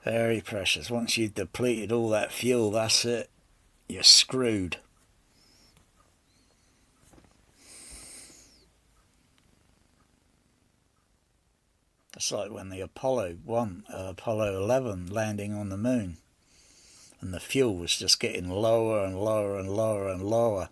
Very precious. Once you've depleted all that fuel, that's it. You're screwed. It's like when the Apollo 11 landing on the moon, and the fuel was just getting lower and lower and lower and lower.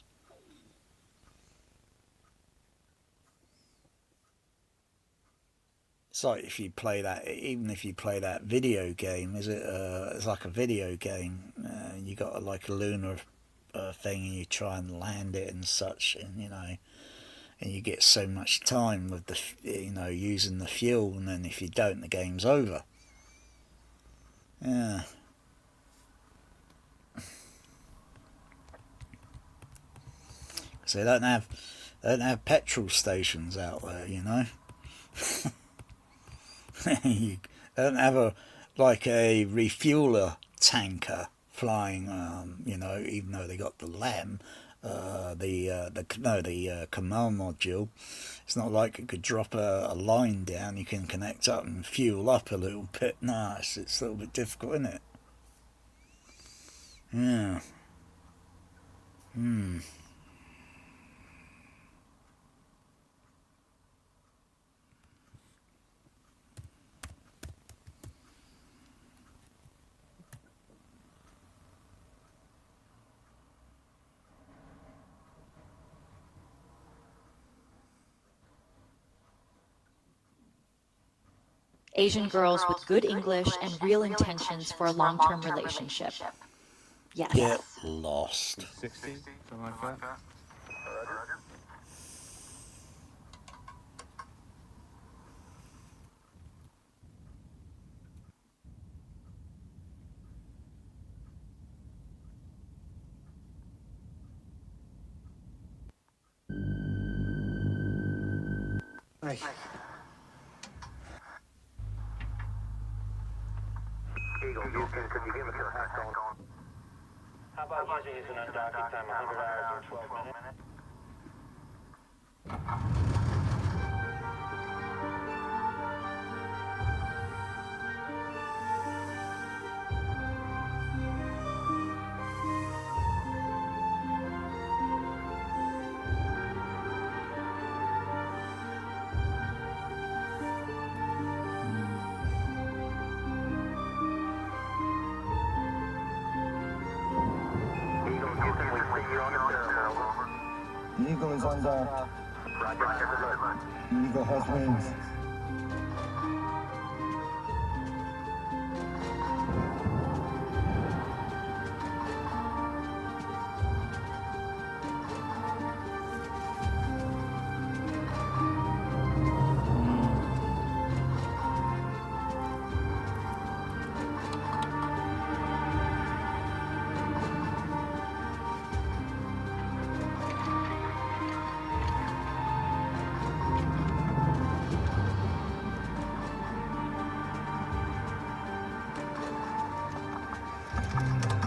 It's like if you play that, even if you play that video game, it's like a video game. You got like a lunar thing, and you try and land it and such, and and you get so much time with the using the fuel, and then if you don't, the game's over. Yeah. So they don't have petrol stations out there, You don't have a refueler tanker flying, even though they got the LAM, the command module. It's not like it could drop a line down, you can connect up and fuel up a little bit. No, it's a little bit difficult, isn't it? Yeah. Asian girls with good English and real intentions for a long-term relationship. Yes. Get lost. 60, something like that. Hey. Eagle, Houston, could you give us a hack on? How about using an undocked time 100 hours or 12 minutes? The Eagle is undocked. The Eagle has wings.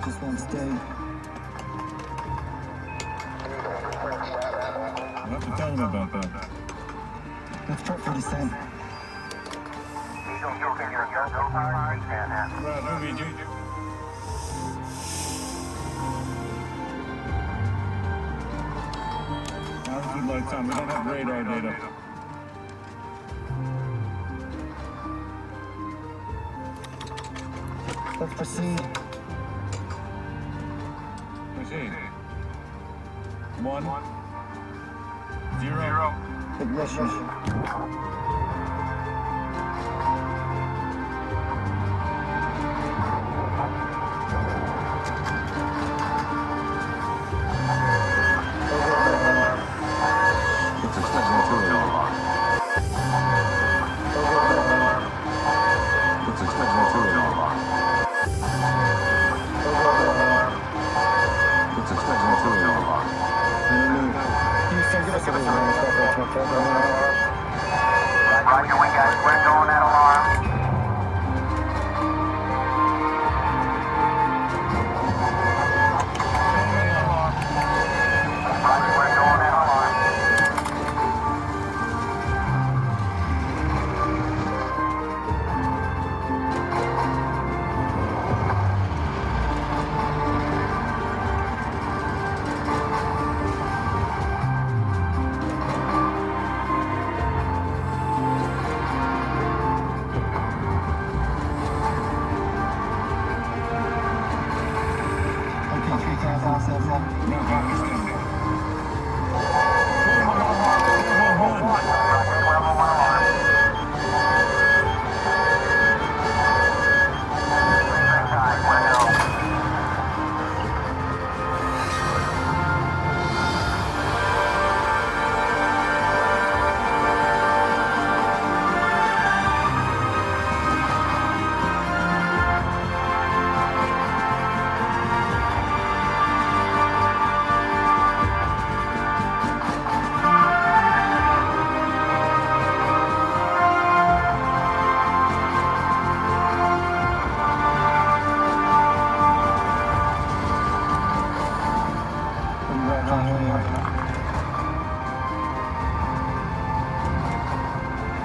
Just one stay. What to tell them about that? Let's try for the same. Right, movie, dude. Altitude lights on. We don't have radar data. Let's proceed. 0. Ignition. It's expecting 2 alarm. It's expecting 2 alarm. It's expecting 2 alarm. Houston, give us a Roger, we got we're going at alarm. Roger, we're going at alarm. Okay, 3000. No, God, we stand there.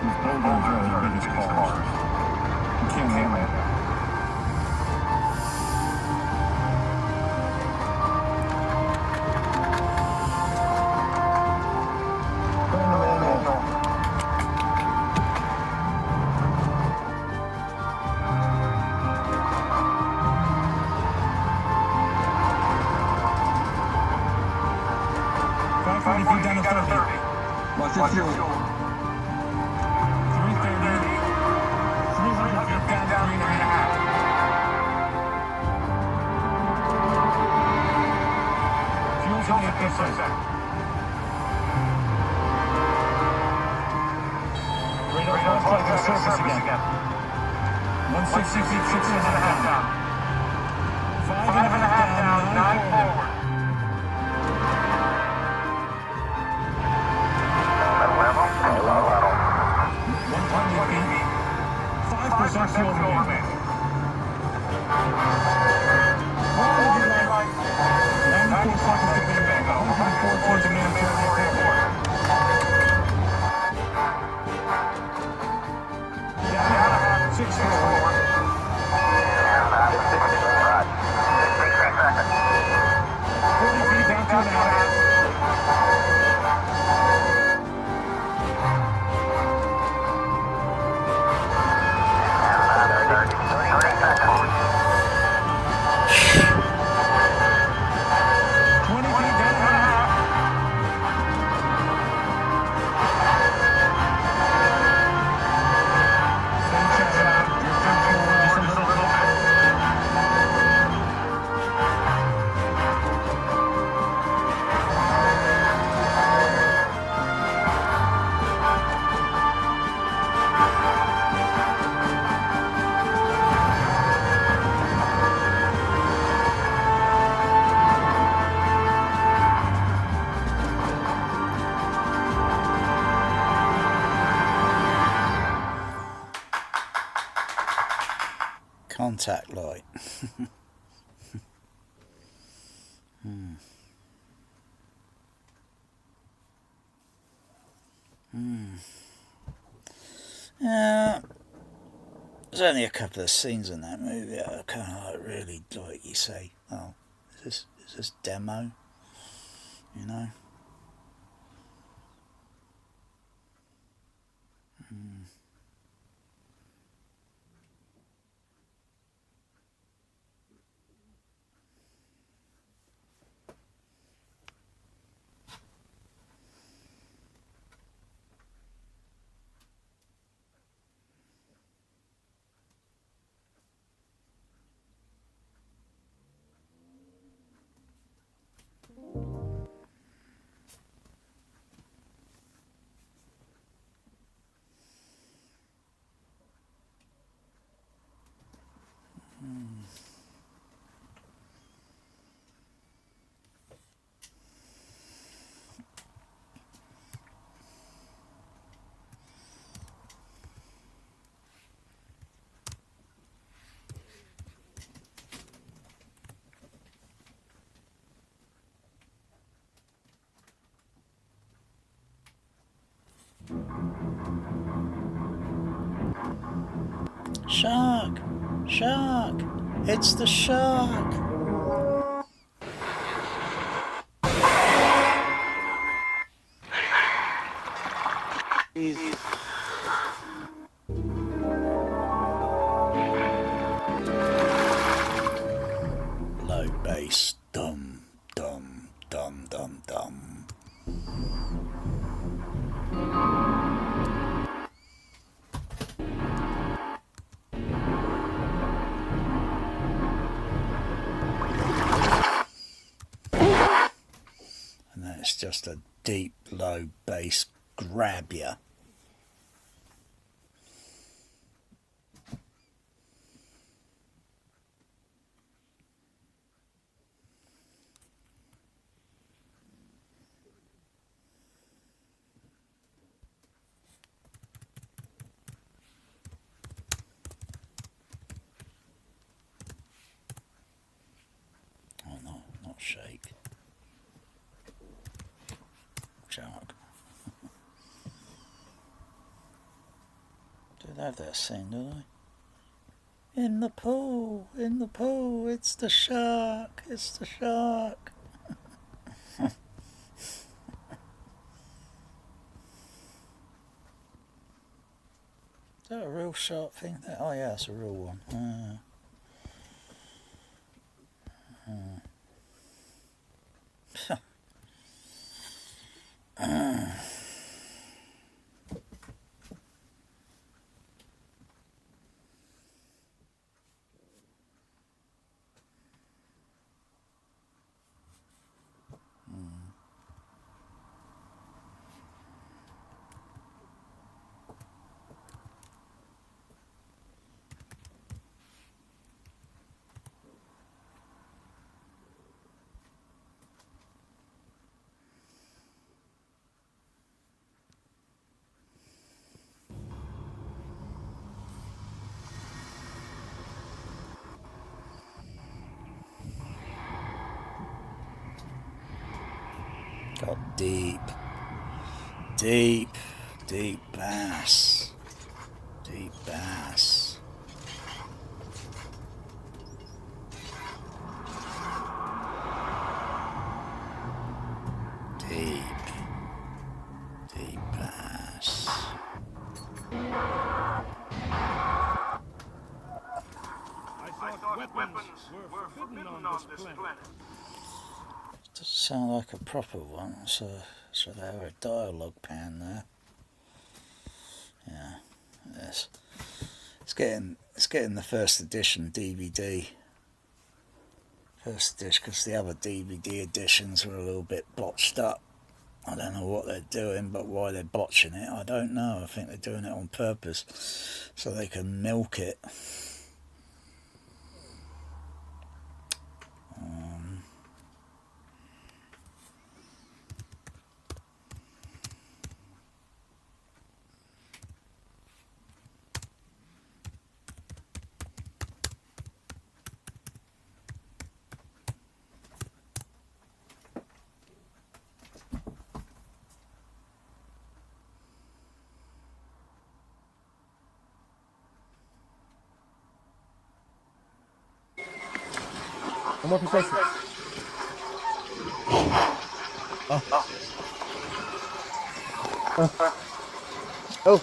These bulldozers are as big as cars. You can't handle it. Feet down to 30. Watch your fuel. 330. 300 feet down to 3.5. Fuel's at 8%. Radar's flight to surface again. 160 feet, 6.5 down. 5.5 down, 9 forward. 5% fuel remaining. Landing 4 seconds to bingo. 104 towards the mandatory airport. Down 6 forward. 40 feet down 2.5. Contact light. There's only a couple of scenes in that movie that are kind of like really, like you say, oh, is this demo? You know? Shark! Shark! It's the shark! Low bass. Dum, dum, dum, dum, dum. And then it's just a deep, low bass grab ya. Oh no, not shake. Shark. Do they have that scene, do they? In the pool, it's the shark, it's the shark. Is that a real shark thing? Oh yeah, it's a real one. Got deep bass. Deep bass. Deep bass. I thought weapons were forbidden on this planet. Doesn't sound like a proper one, so they have a dialogue pan there. Yeah, yes. It's getting the first edition DVD. First edition, because the other DVD editions were a little bit botched up. I don't know what they're doing, but why they're botching it, I don't know. I think they're doing it on purpose so they can milk it. One more perspective. Oh.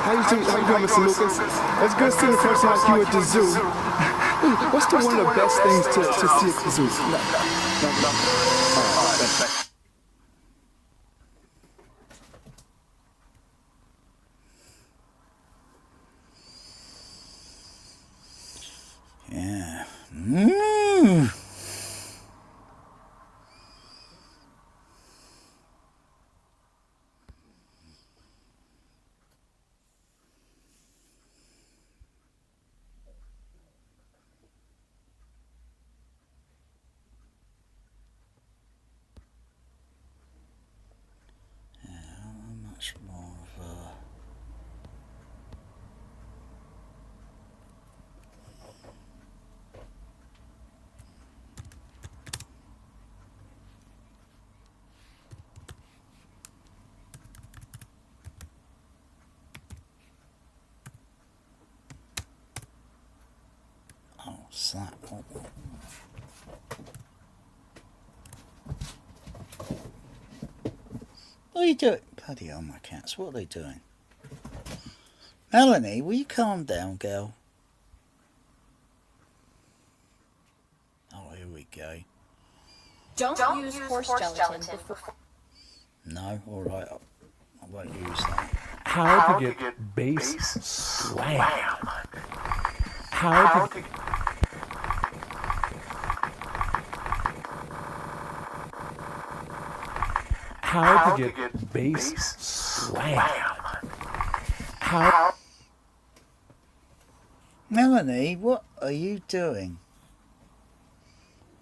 How you doing, Mr. Lucas? It's good seeing a person like you at the zoo. What's one of the best things to see at the zoo? What's that? What are you doing? Bloody hell, my cats. What are they doing? Melanie, will you calm down, girl? Oh, here we go. Don't use horse gelatin before... No? Alright, I won't use that. How to get bass slam. How to get... How to get bass slam. How... Melanie, what are you doing?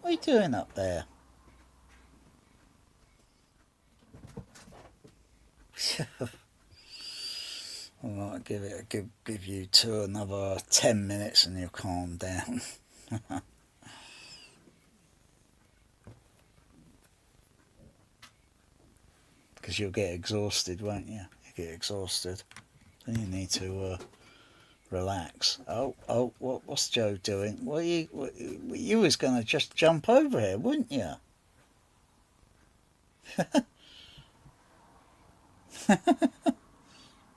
What are you doing up there? I might give you two another 10 minutes and you'll calm down. Because you'll get exhausted, won't you? You get exhausted. Then you need to relax. What's Joe doing? You was going to just jump over here, wouldn't you?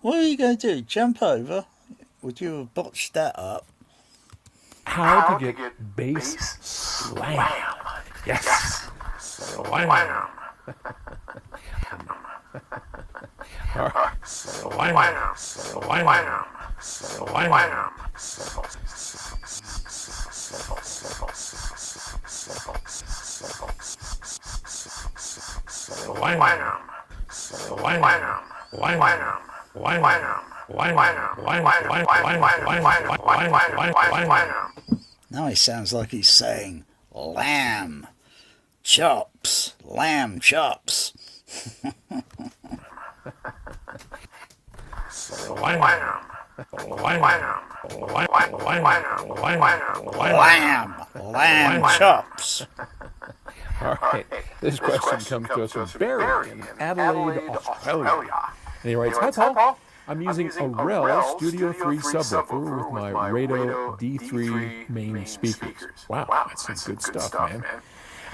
What are you going to do? Jump over? Would you have botched that up? How to get bass slam. Yes. Slam. Slam. Slam. Slam. Now he sounds like he's saying lamb chops, lamb chops. Lamb chops. All right, this question comes to us from Barry in Adelaide, Australia. And he writes, "Hi, Paul. I'm using a REL Studio 3 subwoofer with my Rado D3 main speakers." Wow, that's some good stuff, man.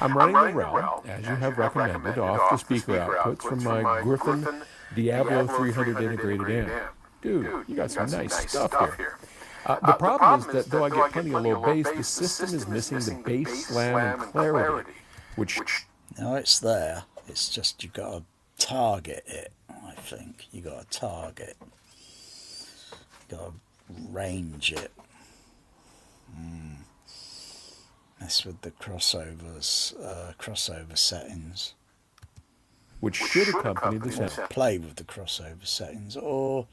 I'm running the REL, as you have recommended, off the speaker outputs from my Griffin Diablo 300 integrated amp. Dude, you got some nice stuff here. The problem is that though I get plenty of low bass, the system is missing the bass slam and clarity, which... No, it's there. It's just you've got to target it, I think. You've got to target. You've got to range it. Mess with the crossover settings. Which should accompany the sound. Play with the crossover settings or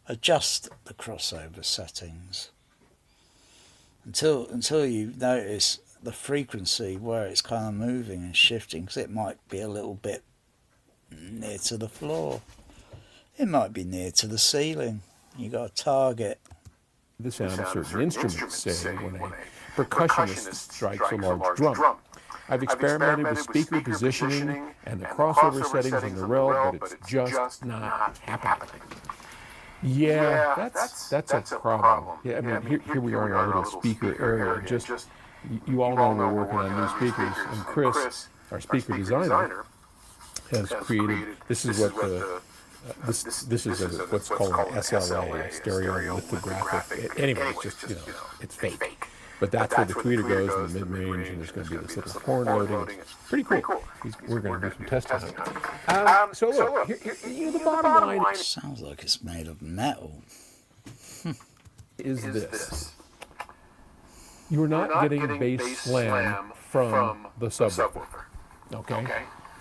adjust the crossover settings until you notice the frequency where it's kind of moving and shifting, because it might be a little bit near to the floor, it might be near to the ceiling. You got to target the sound of certain instruments, say when a percussionist strikes a large drum. I've experimented with speaker positioning and the crossover settings in the REL, but it's just not happening. Yeah, that's a problem. Yeah, I mean, here we are in our little speaker area. Just you all know we're working on new speakers, and Chris, our speaker designer, has created. This is what the this is what's called an SLA, a stereo lithographic. Anyway, it's just it's fake. But that's where the tweeter goes in the mid-range, and there's going to be this little horn loading. It's pretty cool. We're going to do some testing on it. So look, here, the bottom line sounds like it's made of metal. Is this. You're not getting bass slam from the subwoofer. Okay?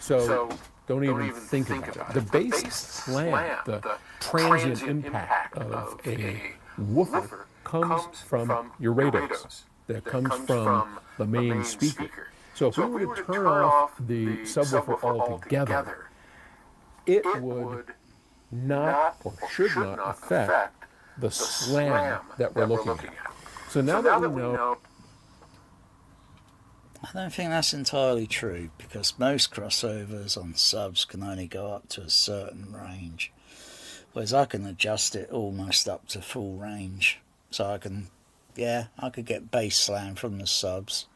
So don't even think about it. The bass slam, the transient impact of a woofer, comes from your rados. That comes from the main speaker. So if we were to turn off the subwoofer altogether, it would not or should not affect the slam that we're looking at. So now that we know... I don't think that's entirely true, because most crossovers on subs can only go up to a certain range, whereas I can adjust it almost up to full range. So I can Yeah, I could get bass slam from the subs.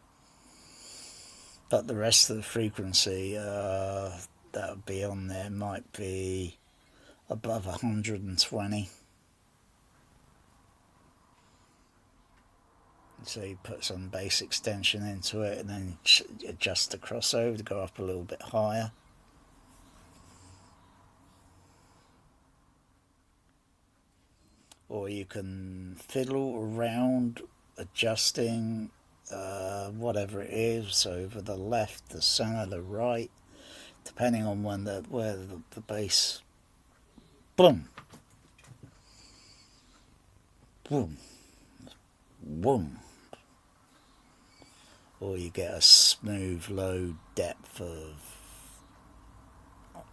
But the rest of the frequency that would be on there might be above 120. So you put some bass extension into it and then adjust the crossover to go up a little bit higher. Or you can fiddle around adjusting whatever it is over the left, the center, the right, depending on where the bass. Boom, boom, boom. Or you get a smooth low depth of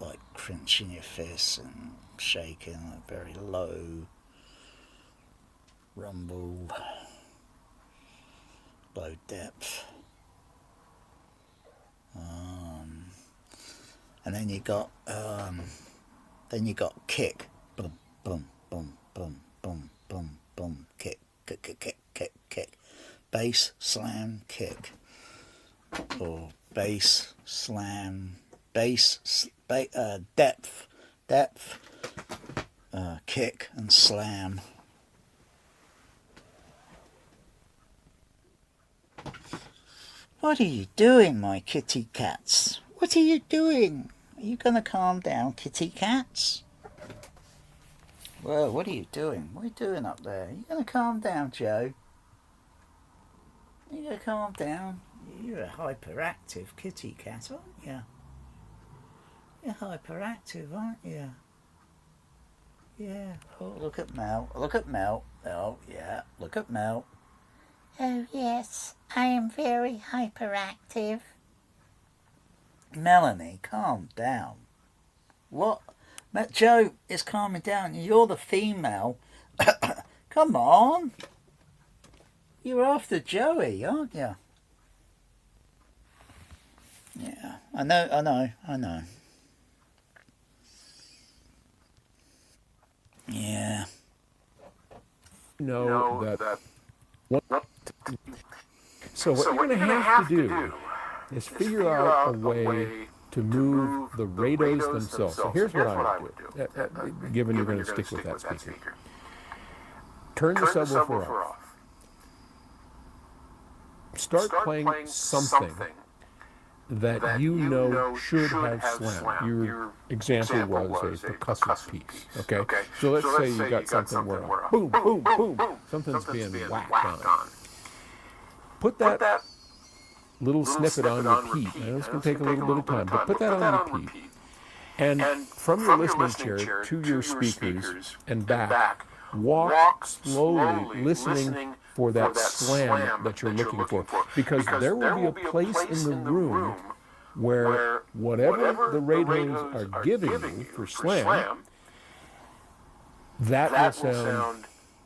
like clenching your fists and shaking, like very low rumble, low depth. And then you got kick, boom, boom, boom, boom, boom, boom, boom, kick, kick, kick, kick, kick, kick, bass slam kick, or bass slam, depth, kick and slam. What are you doing, my kitty cats? What are you doing? Are you going to calm down, kitty cats? Well, what are you doing? What are you doing up there? Are you going to calm down, Joe? Are you going to calm down? You're a hyperactive kitty cat, aren't you? You're hyperactive, aren't you? Yeah. Oh, look at Mel. Look at Mel. Oh, yeah. Look at Mel. Oh, yes, I am very hyperactive. Melanie, calm down. What? Joe is calming down. You're the female. Come on. You're after Joey, aren't you? Yeah, I know. Yeah. Know that so what you're going to have to do is figure out a way to move the rados themselves. So here's what I would do, given you're going to stick with that speaker. Turn the subwoofer off. Start playing something that you know should have slam. Your example was a percussive piece. Okay? So let's say you got something where boom, boom, boom, something's being whacked on. Put that little snippet on repeat. I know it's going to take a little bit of time, but put that on repeat. And from your listening chair to your speakers and back, walk slowly, listening for that slam that you're looking for. Because there will be a place in the room where whatever the radios are giving you for slam, that will sound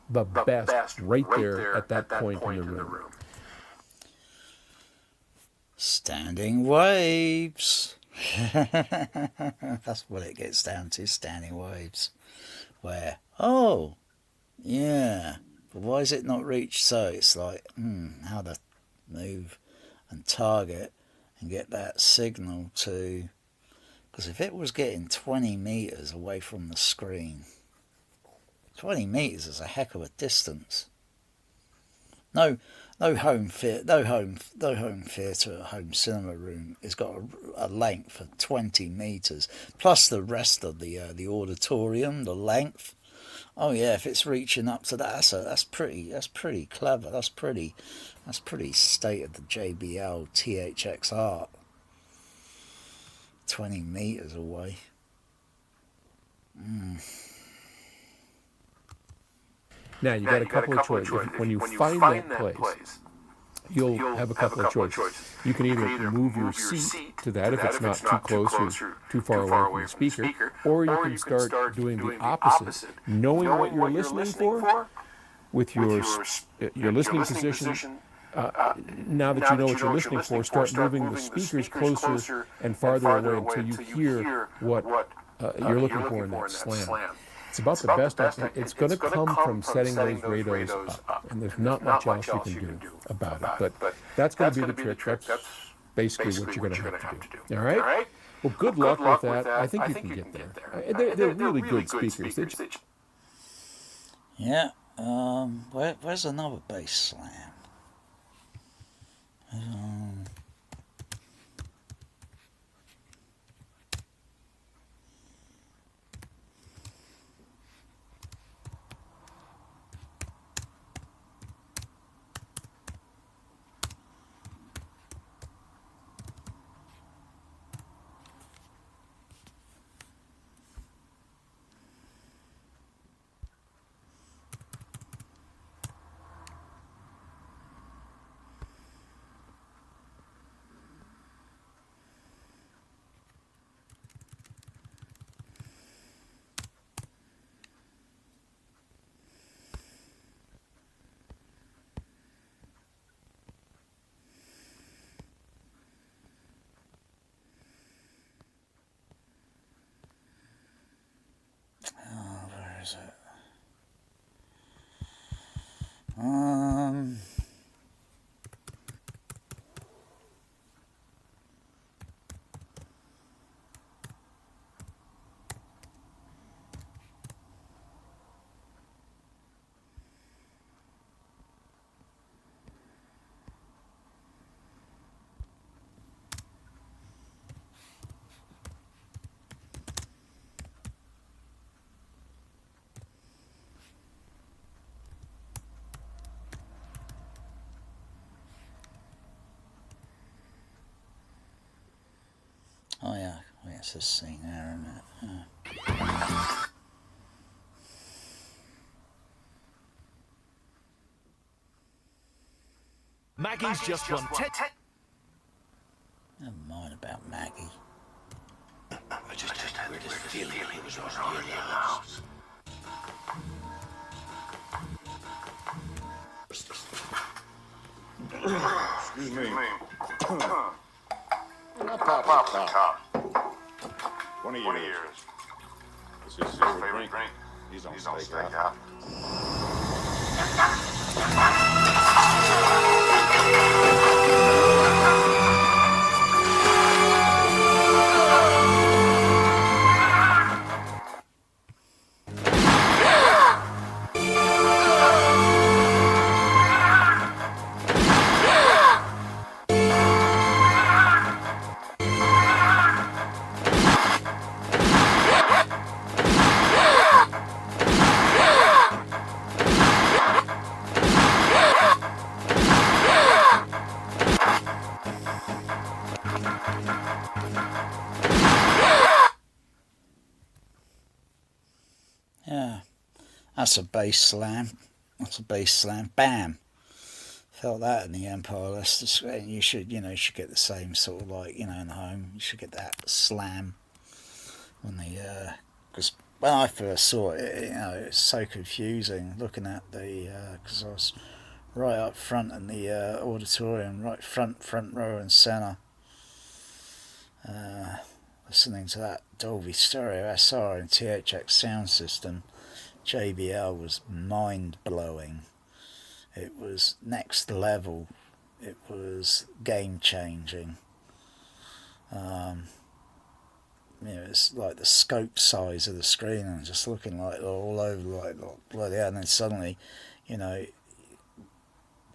the best right there at that point in the room. Standing waves. That's what it gets down to, standing waves. Where, oh, yeah, but why is it not reached? So it's like, how to move and target and get that signal to, because if it was getting 20 meters away from the screen, 20 meters is a heck of a distance. No home theatre, a home cinema room has got a length of 20 meters, plus the rest of the auditorium, the length. Oh yeah, if it's reaching up to that, that's pretty clever. That's pretty state of the JBL THX art. 20 meters away. Now, you got a couple of choices. When you find that place, you'll have a couple of choices. You can either move your seat to that if it's not too close or too far away from the speaker, or you can start doing the opposite, knowing what you're listening for with your listening position. Now that you know what you're listening for, start moving the speakers closer and farther away until you hear what you're looking for in that slam. It's about the best it's going to come from setting those rados up, and there's not much else you can do about it. But that's going to be the trick. That's basically what you're going to have to do. All right? Well, good luck with that. I think you can get there. They're really good speakers. Yeah. Where's another bass slam? Where is it? Oh yeah, it's this thing there, isn't it? Yeah. Maggie's just won 10. Never mind about Maggie. I just had the weirdest feeling he was already in the house. Excuse me. Pop the top. One of yours. This is his favorite drink. He's on stakeout. Yeah, that's a bass slam. That's a bass slam. Bam! Felt that in the Empire Leicester Square. You should get the same sort of in the home. You should get that slam when because when I first saw it, it's so confusing looking at because I was right up front in the auditorium, right front row and centre. Listening to that Dolby Stereo SR and THX sound system, JBL was mind-blowing. It was next level. It was game-changing. It's like the scope size of the screen and just looking like all over like bloody hell. And then suddenly,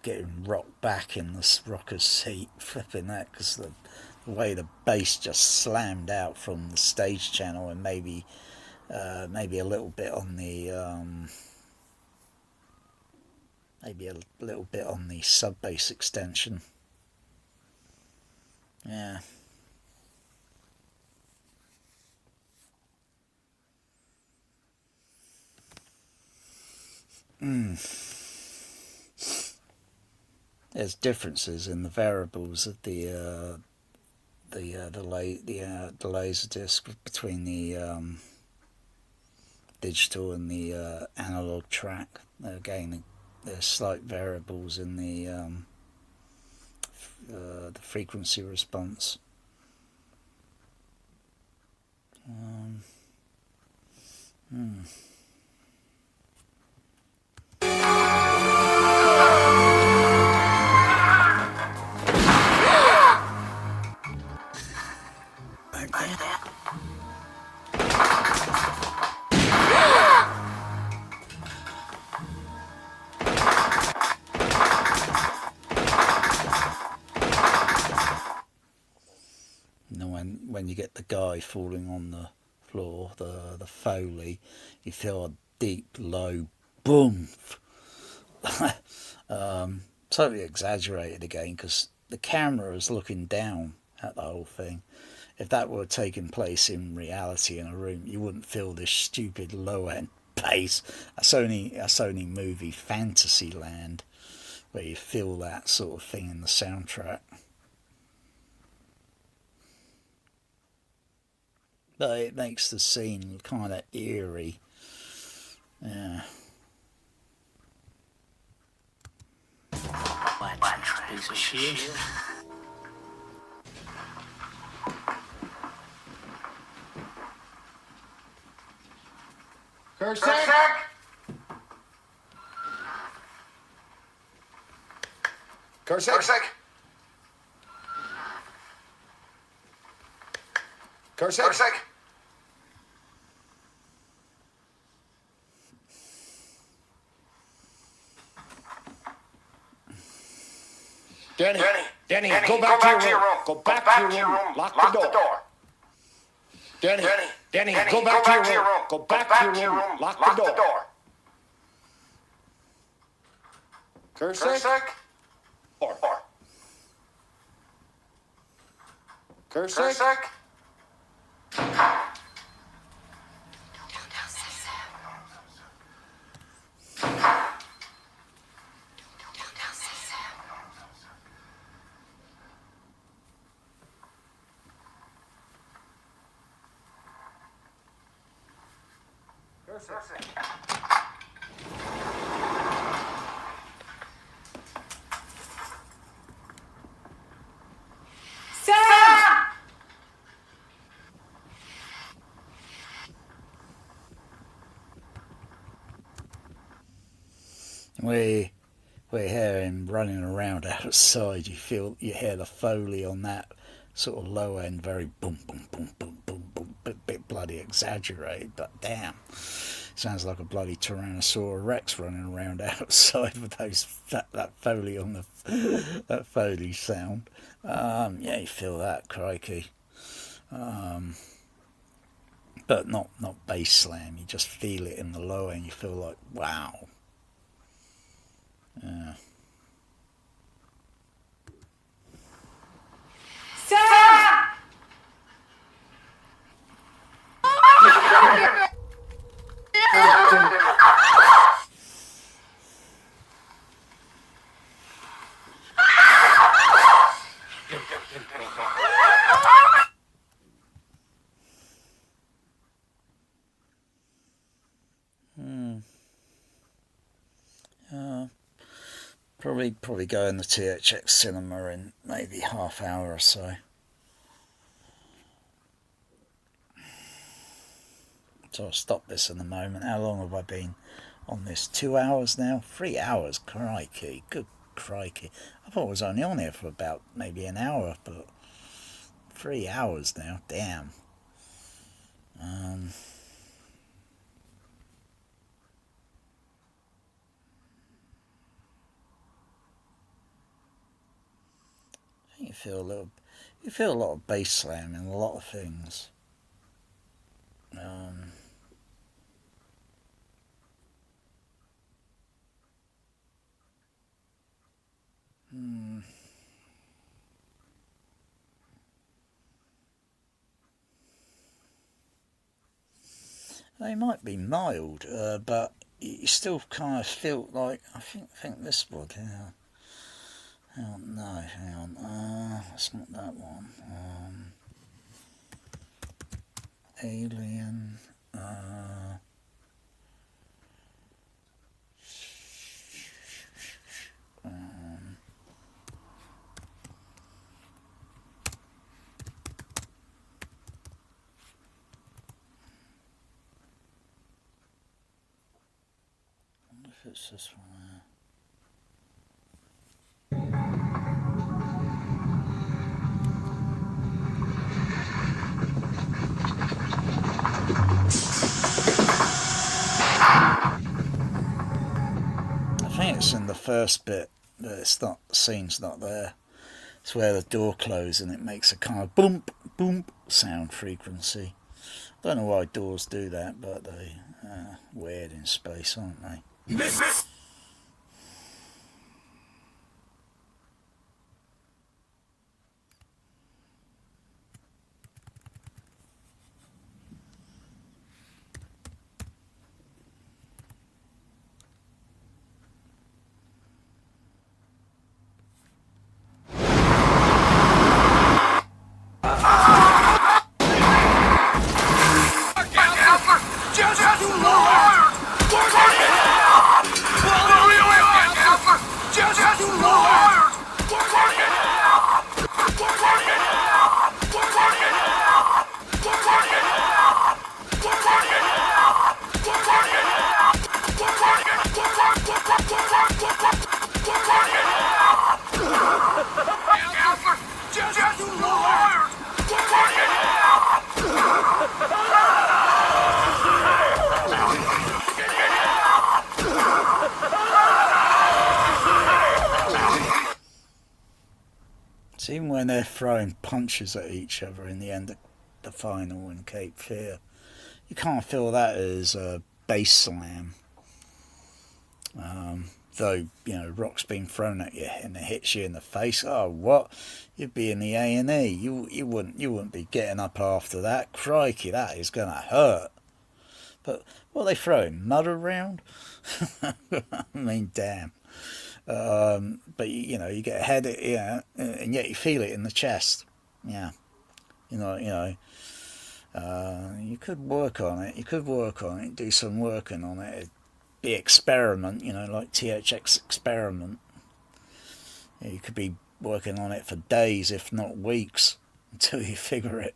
getting rocked back in the rocker's seat, flipping that because the way the bass just slammed out from the stage channel and maybe a little bit on the sub bass extension. Yeah. There's differences in the variables of the laser disc between the digital and the analog track. Again, there's slight variables in the frequency response. Baghdad. You know, when you get the guy falling on the floor, the Foley, you feel a deep, low boom. Totally exaggerated again because the camera is looking down at the whole thing. If that were taking place in reality in a room, you wouldn't feel this stupid low-end bass. That's only movie Fantasyland where you feel that sort of thing in the soundtrack. But it makes the scene kind of eerie. Yeah. Piece of shit. Kursak! Kursak! Kursak! Danny, go back to your room. Go back to your room. Lock the door. Danny, go back to your room. Go back to your room. Lock the door. Kursak? Kursak? We hear him running around outside. You hear the Foley on that sort of low end, very boom, boom, boom, boom, boom, boom, bit bloody exaggerated, but damn, sounds like a bloody Tyrannosaurus Rex running around outside with that Foley on that Foley sound. Yeah, you feel that, crikey. But not bass slam. You just feel it in the low end. You feel like, wow. Yeah. Probably go in the THX cinema in maybe half hour or so. So I'll stop this in a moment. How long have I been on this? 2 hours now? 3 hours? Crikey. Good crikey. I thought I was only on here for about maybe an hour, but 3 hours now. Damn. You feel a lot of bass slam in a lot of things. They might be mild, but you still kind of feel like I think this would. Yeah. Hang on. That's not that one. Alien. I wonder if it's this one there. first bit, but it's not. The scene's not there. It's where the door closes and it makes a kind of boom, boom sound frequency. I don't know why doors do that, but they weird in space, aren't they? It's even when they're throwing punches at each other in the end of the final in Cape Fear, you can't feel that as a bass slam. Though, you know, rock's being thrown at you and it hits you in the face. Oh, what? You'd be in the A&E. You wouldn't be getting up after that. Crikey, that is gonna hurt. But what are they throwing? Mud around? I mean, damn. But you know, you get a headache, yeah, and yet you feel it in the chest. Yeah, you know. You could work on it. You could work on it. Do some working on it. It'd be experiment, you know, like THX experiment. Yeah, you could be working on it for days, if not weeks, until you figure it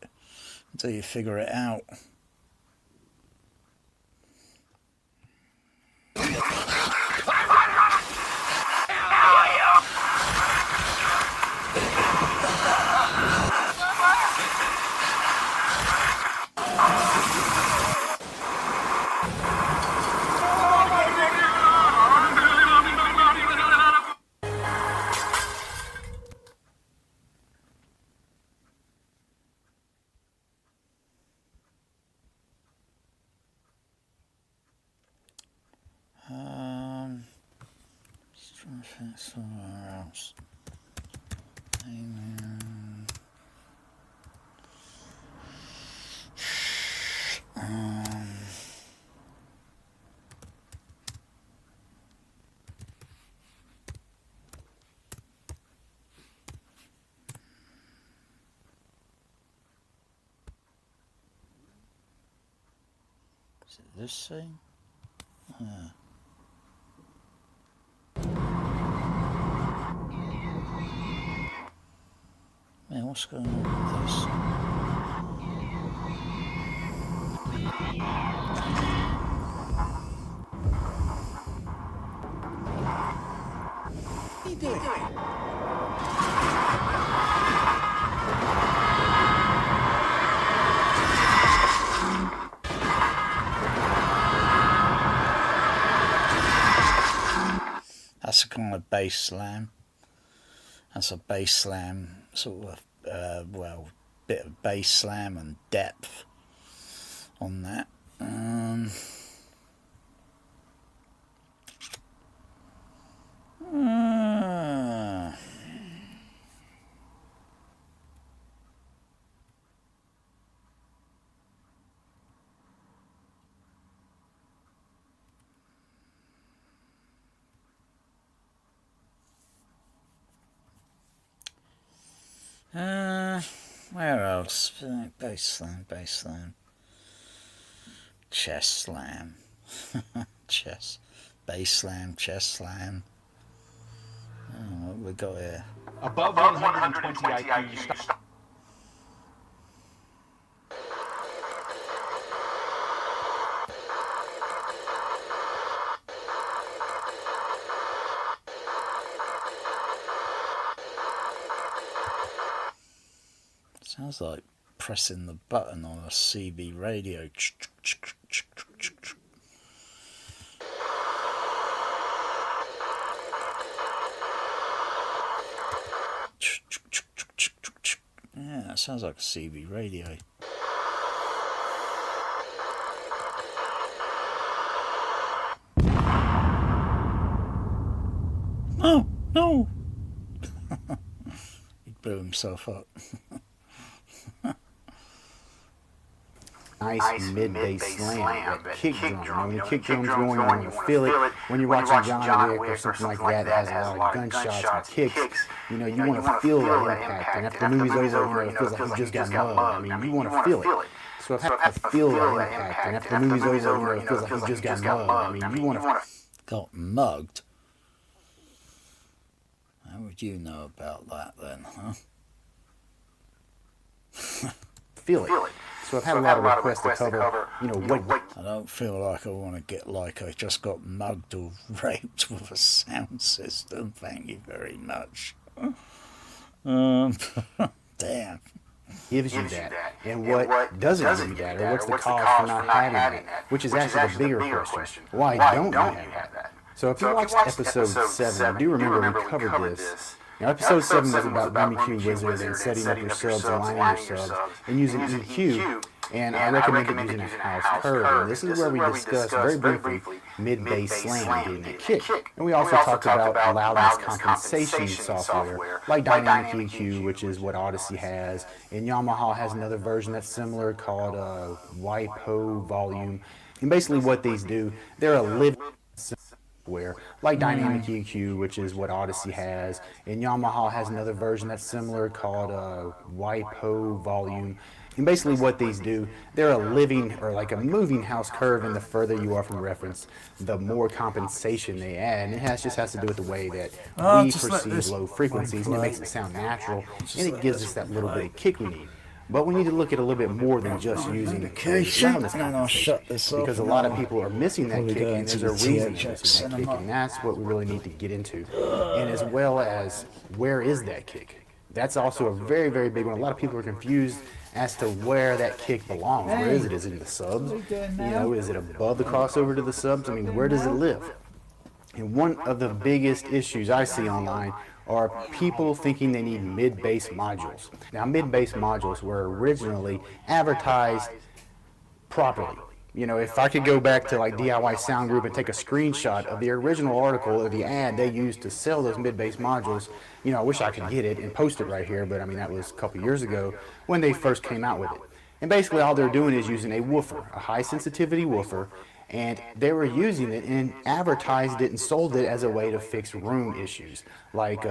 out. Just trying to think somewhere else. Is it this scene? Man, what's going on with this? What are you doing? That's a kind of bass slam. That's a bass slam, sort of, well, bit of bass slam and depth on that. Where else? Bass slam. Chest slam. Bass slam, chest slam. Oh, what we got here? Above 120 IQ, stop. Sounds like pressing the button on a CB radio. That sounds like a CB radio. No, no. He blew himself up. Nice mid-bass slam, that kick drum. When the kick drum's going, you want to feel it. When you're watching John Wick or something like that that has a lot of gunshots and kicks, you want to feel that impact. And after the movie's over, it feels like you just got mugged. I mean, you want to feel it. So if I feel that impact, and after the movie's over, it feels like you just got mugged. I mean, you want to got mugged. How would you know about that then, huh? feel it. So I've had a lot of requests to cover, what... I don't feel like I want to get like I just got mugged or raped with a sound system. Thank you very much. Damn. Gives you that, and what doesn't give you that, or what's the cause for not having that, which is actually the bigger question. Why don't you have that? So if you watched episode 7, I do remember we covered this. Now, episode 7 was about BBQ Wizard and setting up your subs, aligning your subs, and using EQ. And I recommended using a house curve. And this is where we discussed very briefly mid-bass slam, getting that kick. And we also talked about loudness compensation software, like dynamic EQ, which is what Odyssey has. And Yamaha has another version that's similar called WiPo Volume. And basically what these do, they're a living software, like dynamic EQ, which is what Odyssey has. And Yamaha has another version that's similar called WiPo Volume. And basically what these do, they're a living or like a moving house curve, and the further you are from reference, the more compensation they add. And it just has to do with the way that we perceive low frequencies, and it makes it sound natural, and it gives us that little bit of kick we need. But we need to look at a little bit more than just using loudness compensation, because a lot of people are missing that kick, and there's a reason they're missing that kick, and that's what we really need to get into. And as well as, where is that kick? That's also a very, very big one. A lot of people are confused as to where that kick belongs. Where is it? Is it in the subs? Is it above the crossover to the subs? I mean, where does it live? And one of the biggest issues I see online are people thinking they need mid-bass modules. Now, mid-bass modules were originally advertised properly. If I could go back to like DIY Sound Group and take a screenshot of the original article of the ad they used to sell those mid-bass modules, I wish I could get it and post it right here, but I mean, that was a couple years ago when they first came out with it. And basically all they're doing is using a woofer, a high sensitivity woofer, and they were using it and advertised it and sold it as a way to fix room issues, like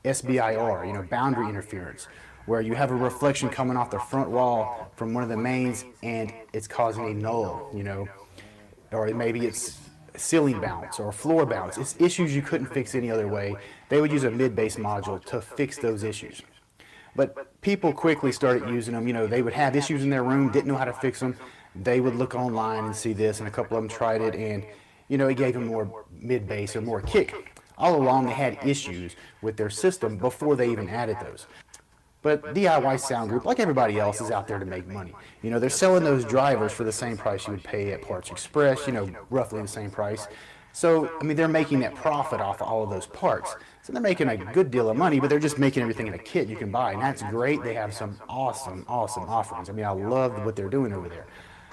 SBIR, boundary interference, where you have a reflection coming off the front wall from one of the mains and it's causing a null, or maybe it's ceiling bounce or floor bounce. It's issues you couldn't fix any other way. They would use a mid-bass module to fix those issues. But people quickly started using them. They would have issues in their room, didn't know how to fix them. They would look online and see this, and a couple of them tried it, and it gave them more mid-bass or more kick. All along they had issues with their system before they even added those. But DIY Sound Group, like everybody else, is out there to make money. They're selling those drivers for the same price you would pay at Parts Express, roughly the same price. So, I mean, they're making that profit off of all of those parts. So they're making a good deal of money, but they're just making everything in a kit you can buy. And that's great. They have some awesome, awesome offerings. I mean, I love what they're doing over there.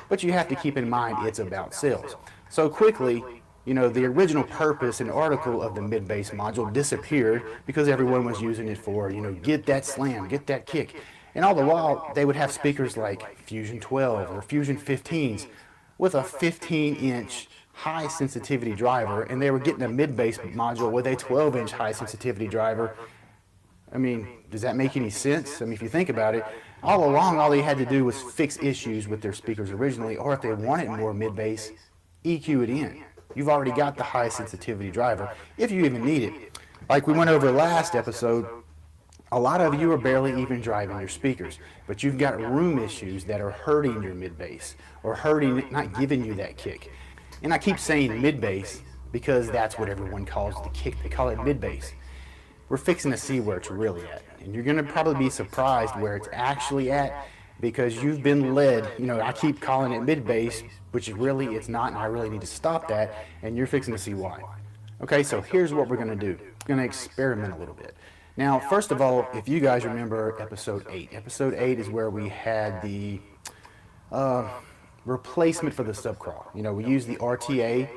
But you have to keep in mind it's about sales. So quickly, the original purpose and article of the mid-bass module disappeared because everyone was using it for, get that slam, get that kick. And all the while, they would have speakers like Fusion 12 or Fusion 15s with a 15-inch high sensitivity driver, and they were getting a mid-bass module with a 12-inch high sensitivity driver. I mean, does that make any sense? I mean, if you think about it, all along, all they had to do was fix issues with their speakers originally, or if they wanted more mid-bass, EQ it in. You've already got the high sensitivity driver, if you even need it. Like we went over last episode, a lot of you are barely even driving your speakers, but you've got room issues that are hurting your mid-bass, or not giving you that kick. And I keep saying mid-bass because that's what everyone calls the kick. They call it mid-bass. We're fixing to see where it's really at. And you're going to probably be surprised where it's actually at, because you've been led. I keep calling it mid-bass, which really it's not, and I really need to stop that, and you're fixing to see why. Okay, so here's what we're going to do. We're going to experiment a little bit. Now, first of all, if you guys remember episode 8 is where we had the replacement for the subcrawl. You know, we used the RTA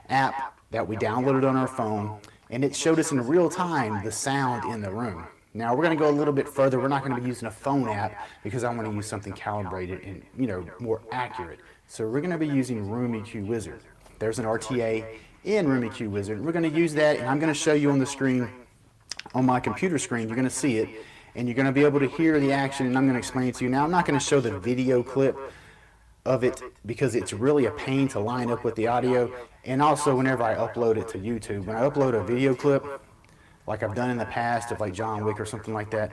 app that we downloaded on our phone, and it showed us in real time the sound in the room. Now we're going to go a little bit further. We're not going to be using a phone app because I want to use something calibrated and, you know, more accurate. So we're going to be using Room EQ Wizard. There's an RTA in Room EQ Wizard. We're going to use that, and I'm going to show you on the screen, on my computer screen. You're going to see it, and you're going to be able to hear the action, and I'm going to explain it to you. Now I'm not going to show the video clip of it because it's really a pain to line up with the audio. And also, whenever I upload it to YouTube, when I upload a video clip like I've done in the past of like John Wick or something like that,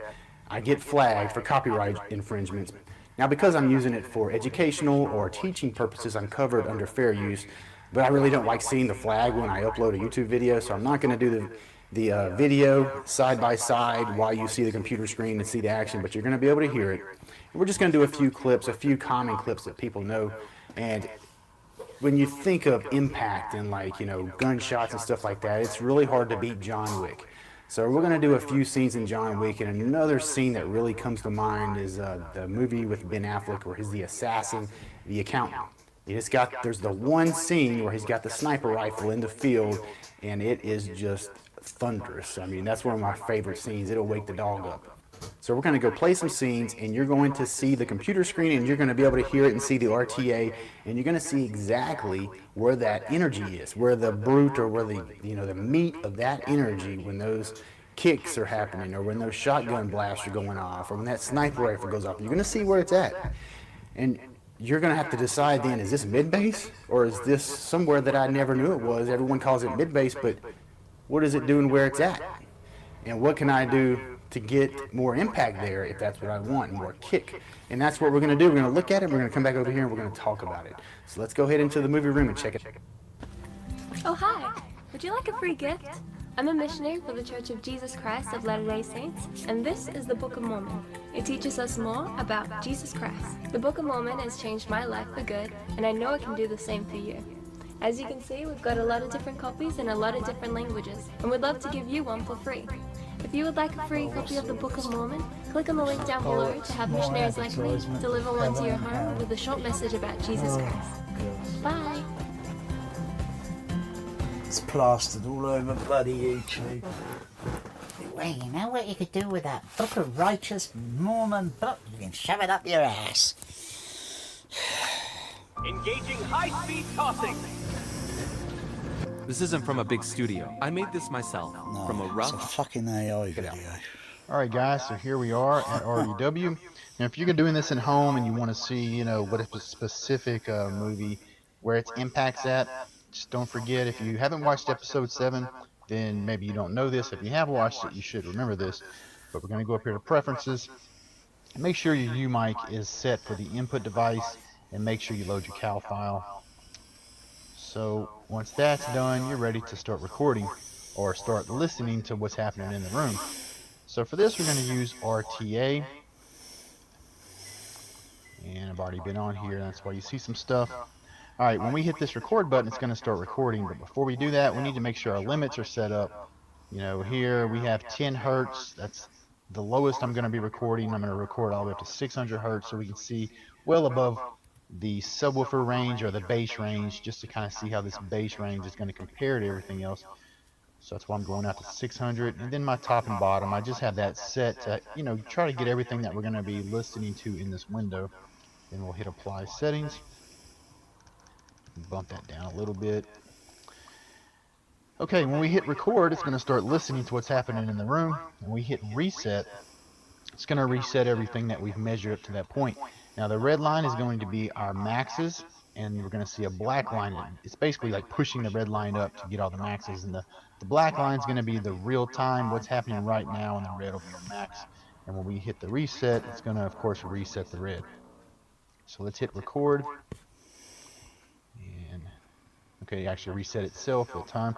I get flagged for copyright infringements. Now, because I'm using it for educational or teaching purposes, I'm covered under fair use, but I really don't like seeing the flag when I upload a YouTube video, so I'm not going to do the video side by side while you see the computer screen and see the action, but you're going to be able to hear it. And we're just going to do a few clips, a few common clips that people know. And when you think of impact and, like, you know, gunshots and stuff like that, it's really hard to beat John Wick. So we're going to do a few scenes in John Wick, and another scene that really comes to mind is the movie with Ben Affleck where he's the assassin, the accountant. There's the one scene where he's got the sniper rifle in the field, and it is just thunderous. I mean, that's one of my favorite scenes. It'll wake the dog up. So we're going to go play some scenes, and you're going to see the computer screen, and you're going to be able to hear it and see the RTA, and you're going to see exactly where that energy is, where the brute or where the, you know, the meat of that energy, when those kicks are happening, or when those shotgun blasts are going off, or when that sniper rifle goes off. You're going to see where it's at. And you're going to have to decide then, is this mid-bass, or is this somewhere that I never knew it was? Everyone calls it mid-bass, but what is it doing where it's at? And what can I do to get more impact there if that's what I want, more kick? And that's what we're going to do. We're going to look at it, we're going to come back over here, and we're going to talk about it. So let's go ahead into the movie room and check it. Oh, hi. Would you like a free gift? I'm a missionary for the Church of Jesus Christ of Latter-day Saints, and this is the Book of Mormon. It teaches us more about Jesus Christ. The Book of Mormon has changed my life for good, and I know it can do the same for you. As you can see, we've got a lot of different copies in a lot of different languages, and we'd love to give you one for free. If you would like a free copy of the Book of Mormon, click on the link down below to have missionaries like me deliver one to your home with a short message about Jesus Christ. Bye! It's plastered all over bloody YouTube. Well, you know what you could do with that Book of Righteous Mormon book? You can shove it up your ass. Engaging high-speed tossing. This isn't from a big studio. I made this myself from a rough. It's a fucking AI video. Alright guys, so here we are at REW. Now if you're doing this at home and you want to see, you know, what a specific movie, where its impact's at, just don't forget, if you haven't watched episode 7, then maybe you don't know this. If you have watched it, you should remember this. But we're going to go up here to preferences. Make sure your U-mic is set for the input device, and make sure you load your CAL file. So once that's done, you're ready to start recording or start listening to what's happening in the room. So for this, we're going to use RTA. And I've already been on here, that's why you see some stuff. Alright, when we hit this record button, it's going to start recording. But before we do that, we need to make sure our limits are set up. You know, here we have 10 hertz. That's the lowest I'm going to be recording. I'm going to record all the way up to 600 hertz so we can see well above the subwoofer range or the bass range, just to kind of see how this bass range is going to compare to everything else. So that's why I'm going out to 600. And then my top and bottom, I just have that set to, you know, try to get everything that we're going to be listening to in this window. Then we'll hit apply settings. Bump that down a little bit. Okay, when we hit record, it's going to start listening to what's happening in the room. When we hit reset, it's going to reset everything that we've measured up to that point. Now the red line is going to be our maxes, and we're going to see a black line. It's basically like pushing the red line up to get all the maxes, and the black line is going to be the real time, what's happening right now, and the red will be your max. And when we hit the reset, it's going to, of course, reset the red. So let's hit record. And okay, actually reset itself at the time.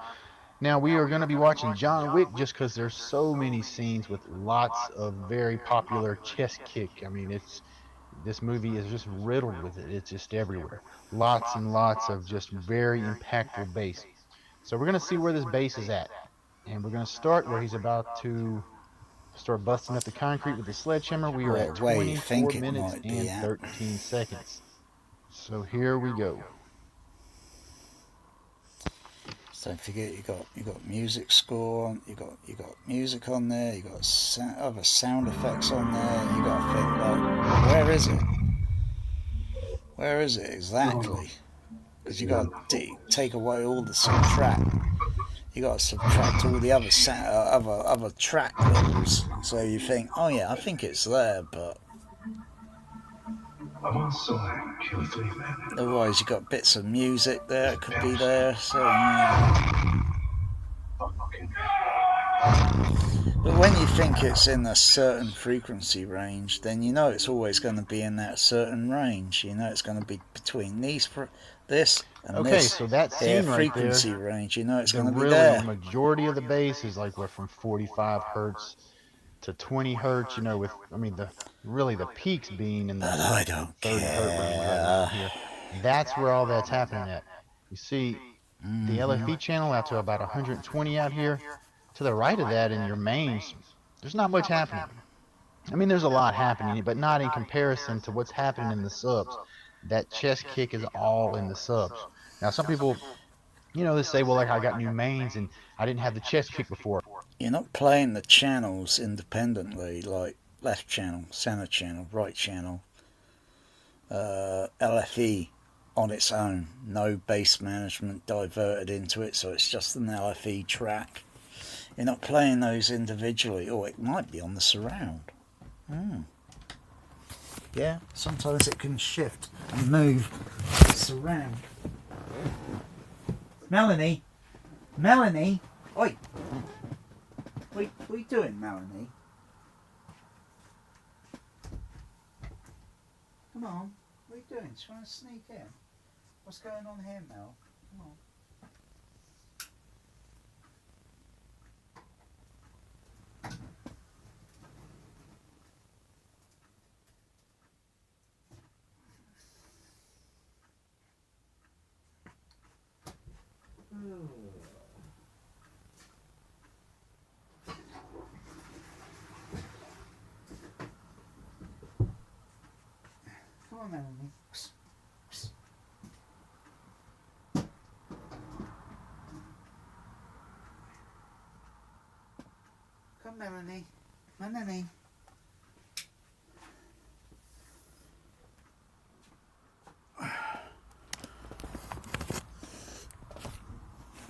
Now we are going to be watching John Wick just because there's so many scenes with lots of very popular chest kick. I mean, this movie is just riddled with it. It's just everywhere. Lots and lots of just very impactful bass. So we're going to see where this bass is at. And we're going to start where he's about to start busting up the concrete with the sledgehammer. We are at Where you 24 think it minutes might be and at. 13 seconds. So here we go. So don't forget you got music score on, you got music on there, you got other sound effects on there. You got to think like, where is it? Where is it exactly? Because you got to take away all the subtract. You got to subtract all the other other track levels. So you think, oh yeah, I think it's there, but otherwise you got bits of music there. It could be there. So but when you think it's in a certain frequency range, then you know it's always going to be in that certain range. You know it's going to be between this and Okay, this so that scene right there, frequency range. You know it's the going to be really there. majority of the bass is like what, from 45 hertz to 20 hertz. You know, with the peaks being in the I don't 30 hertz range right around here. That's where all that's happening at. You see the LFE channel out to about 120 out here. To the right of that in your mains, there's not much happening. I mean, there's a lot happening, but not in comparison to what's happening in the subs. That chest kick is all in the subs. Now, some people, they say, well, like, I got new mains and I didn't have the chest kick before. You're not playing the channels independently, like left channel, center channel, right channel, LFE on its own. No bass management diverted into it, so it's just an LFE track. You're not playing those individually, or it might be on the surround. Yeah, sometimes it can shift and move the surround. Melanie? Oi! What are you doing, Melanie? Come on, what are you doing? Trying to sneak in? What's going on here, Mel? Come on. Come on, Melanie. Come, Melanie. Melanie.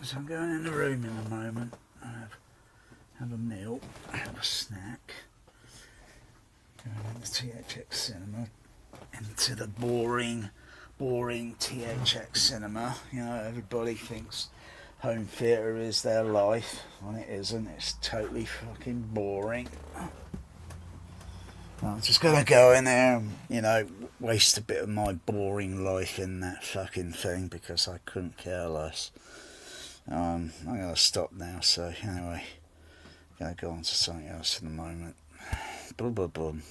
So I'm going in the room in a moment. I have a meal, have a snack. Going into THX Cinema, into the boring THX Cinema. You know, everybody thinks home theatre is their life. Well, it isn't. It's totally fucking boring. I'm just gonna go in there and, waste a bit of my boring life in that fucking thing because I couldn't care less. I'm gonna stop now, so anyway, gonna go on to something else in a moment. Boom, boom, boom.